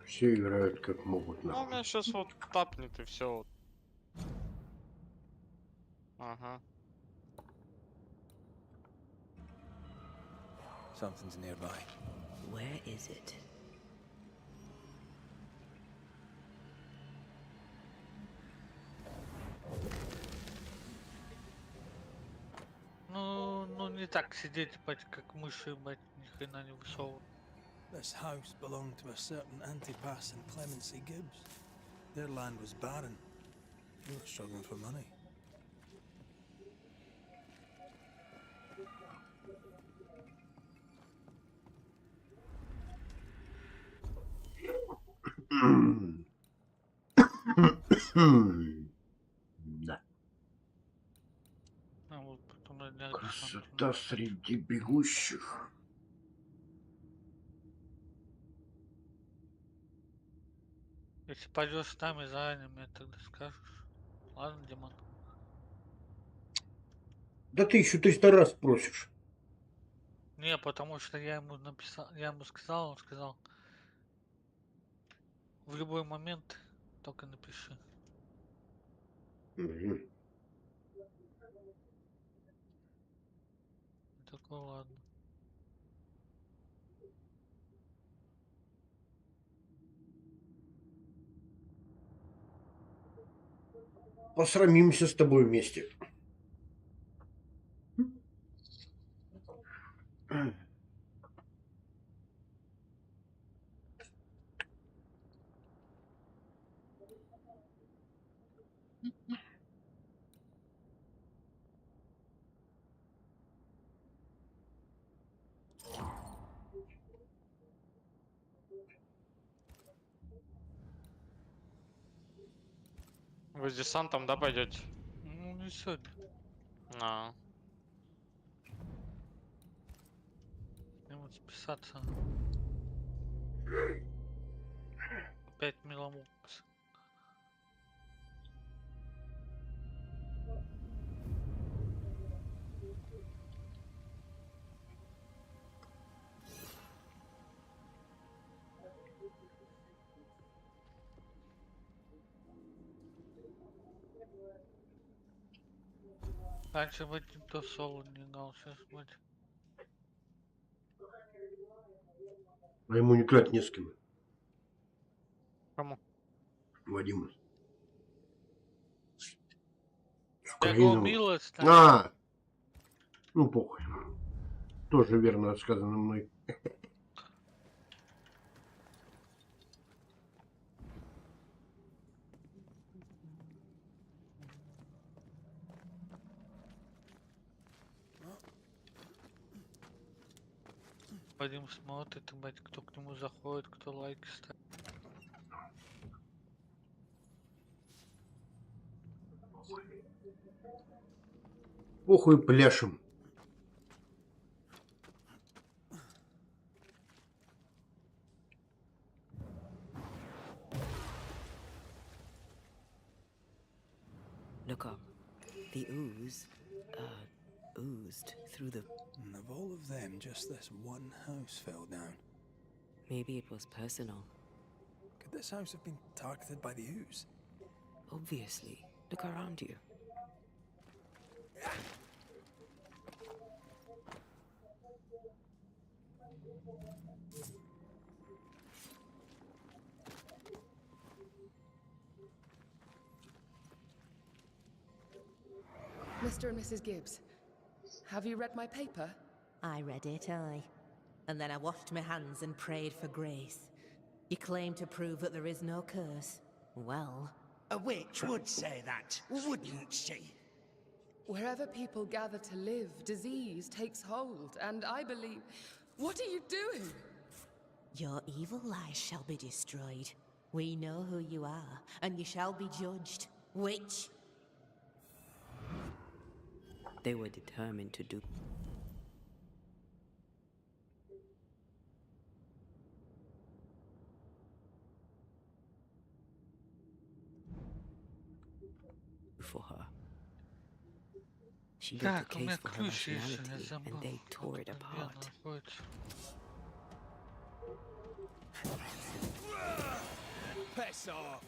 Все играют как могут, Ну, у меня сейчас вот тапнет и все. Ага. Something's nearby. Where is it? Ну не так сидеть, бать, как мыши, бать, ни хрена не высовывать. This house belonged to a certain Antipas and Clemency Gibbs. Their land was barren. They were struggling for money. Да. А вот потом на Красота среди бегущих. Если пойдешь с нами заранее, мне тогда скажешь. Ладно, Димон? Да ты еще 300 раз просишь. Не, потому что я ему написал, я ему сказал, он сказал, в любой момент только напиши. Мгм. Такой, ладно. Посрамимся с тобой вместе. Вы с десантом, да, пойдете? Ну, не сегодня. На. Ему списаться. Опять меломукс. Раньше бы никто соло не играл, сейчас быть. А ему не играть не с кем. Кому? Вадиму. С Я говорю, Украиной. милость. А! Ну, похуй. Тоже верно сказано мной. Вадим смотрит, бать, кто к нему заходит, кто лайки ставит. Похуй пляшем. Look up. The ooze, oozed through the... And of all of them, just this one house fell down. Maybe it was personal. Could this house have been targeted by the ooze? Obviously. Look around you. Mr. and Mrs. Gibbs, have you read my paper? I read it, aye. And then I washed my hands and prayed for grace. You claim to prove that there is no curse. Well... A witch would say that, wouldn't she? Wherever people gather to live, disease takes hold, and I believe... What are you doing? Your evil lies shall be destroyed. We know who you are, and you shall be judged. Witch! They were determined to do... for her. She built a case for her nationality, and they tore it apart. Piss off!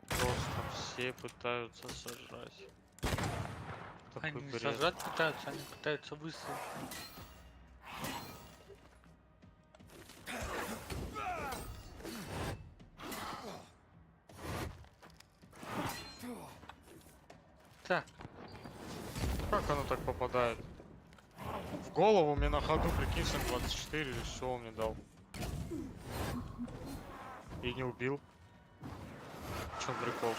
Просто все пытаются сожрать. Такой Они не бред. сожрать пытаются, они пытаются выстрелить. Так. Как оно так попадает? В голову мне на ходу, прикинь, 24 или что он мне дал. И не убил. В чем прикол?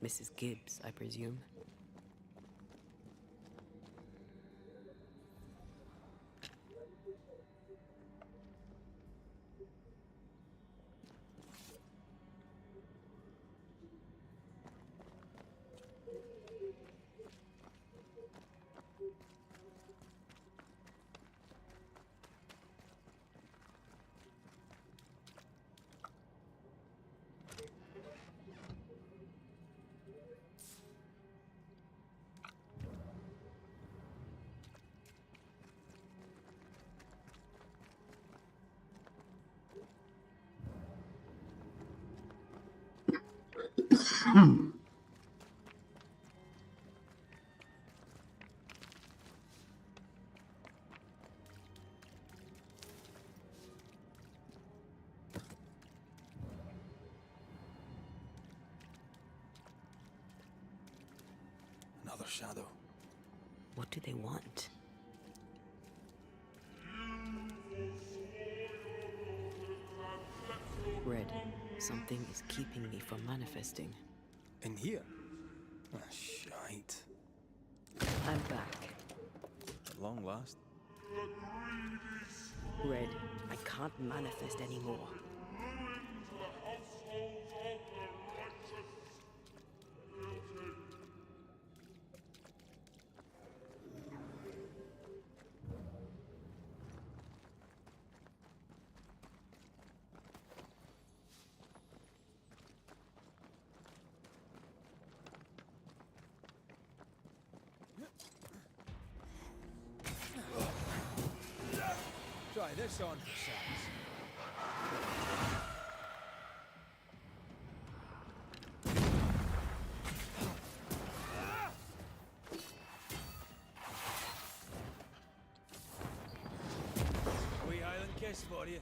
Mrs. Gibbs, I presume. Another shadow. What do they want? Red, something is keeping me from manifesting. In here? Ah, shite. I'm back. At long last. Red, I can't manifest anymore. Try this on for size. Wee Highland kiss for you.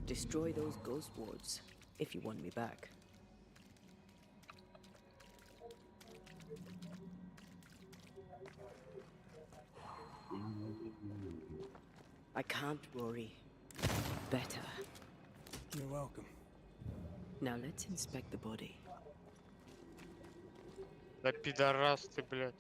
Destroy those ghost wards, if you want me back. I can't worry. Better. You're welcome. Now let's inspect the body. Да пидорас ты, блядь.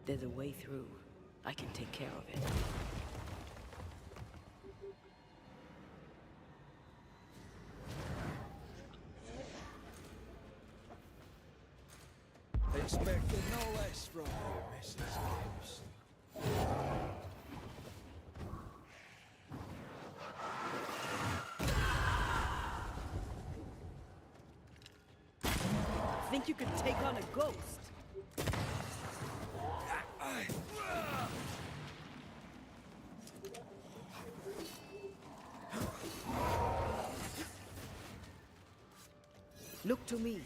There's a way through. I can take care of it. Expected no less from you, Mrs. Gibbs. Think you could take on a ghost? Look to me.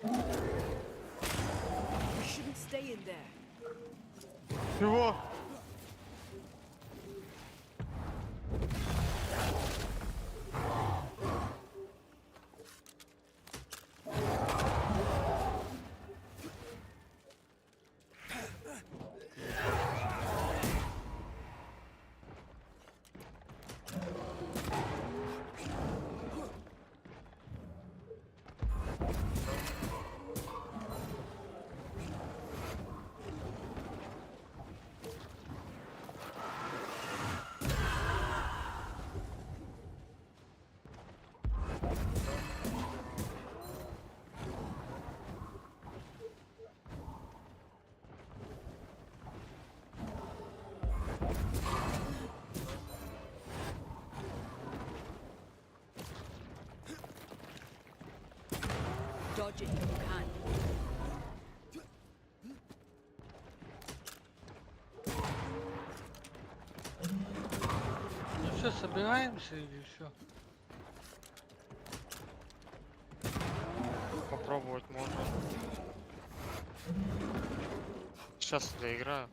You shouldn't stay in there. Чего? dodge it if you can. Ну что, собираемся или все? Попробовать можно. Сейчас доиграю.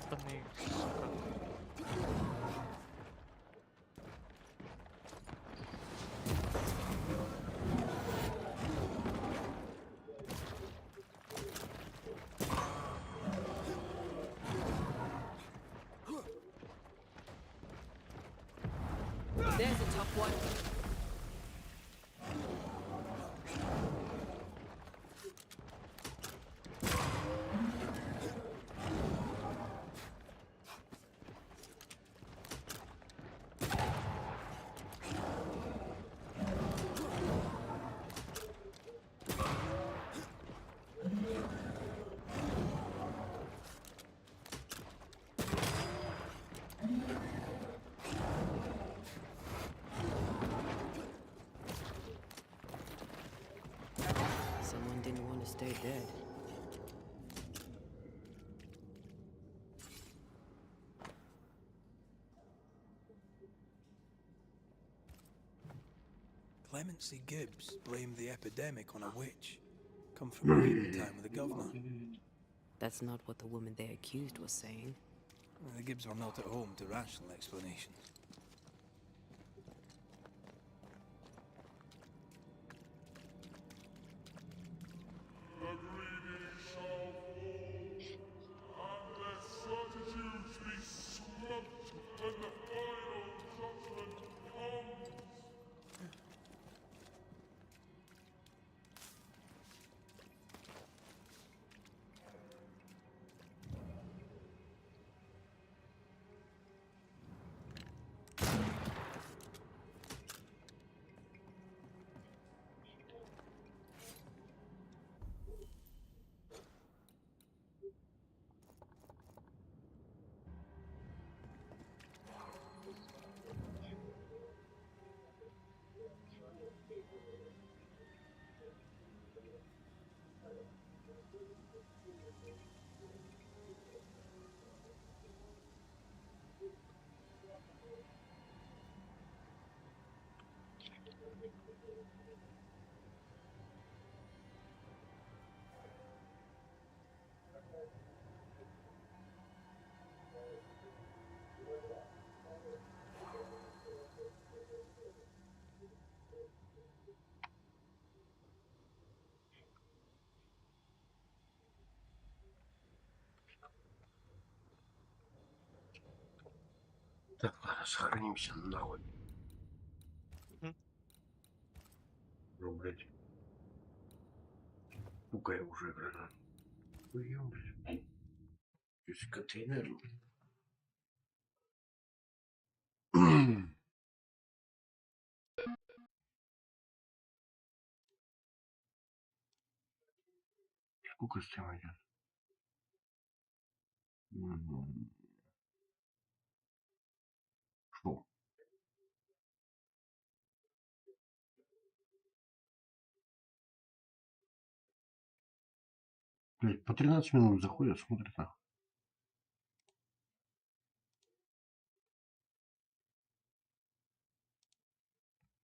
Ебаный, сука. There's a tough one. Someone didn't want to stay dead. Clemency Gibbs blamed the epidemic on a witch. Come from a meeting time with the governor. That's not what the woman they accused was saying. The Gibbs were not at home to rational explanations. Так, ладно, сохранимся нахуй. Ну, блядь. Пукай уже, гранат. Уем, блядь. Здесь контейнер. Сколько стрим идет? Что? Блядь, по 13 минут заходят, смотрят нахуй.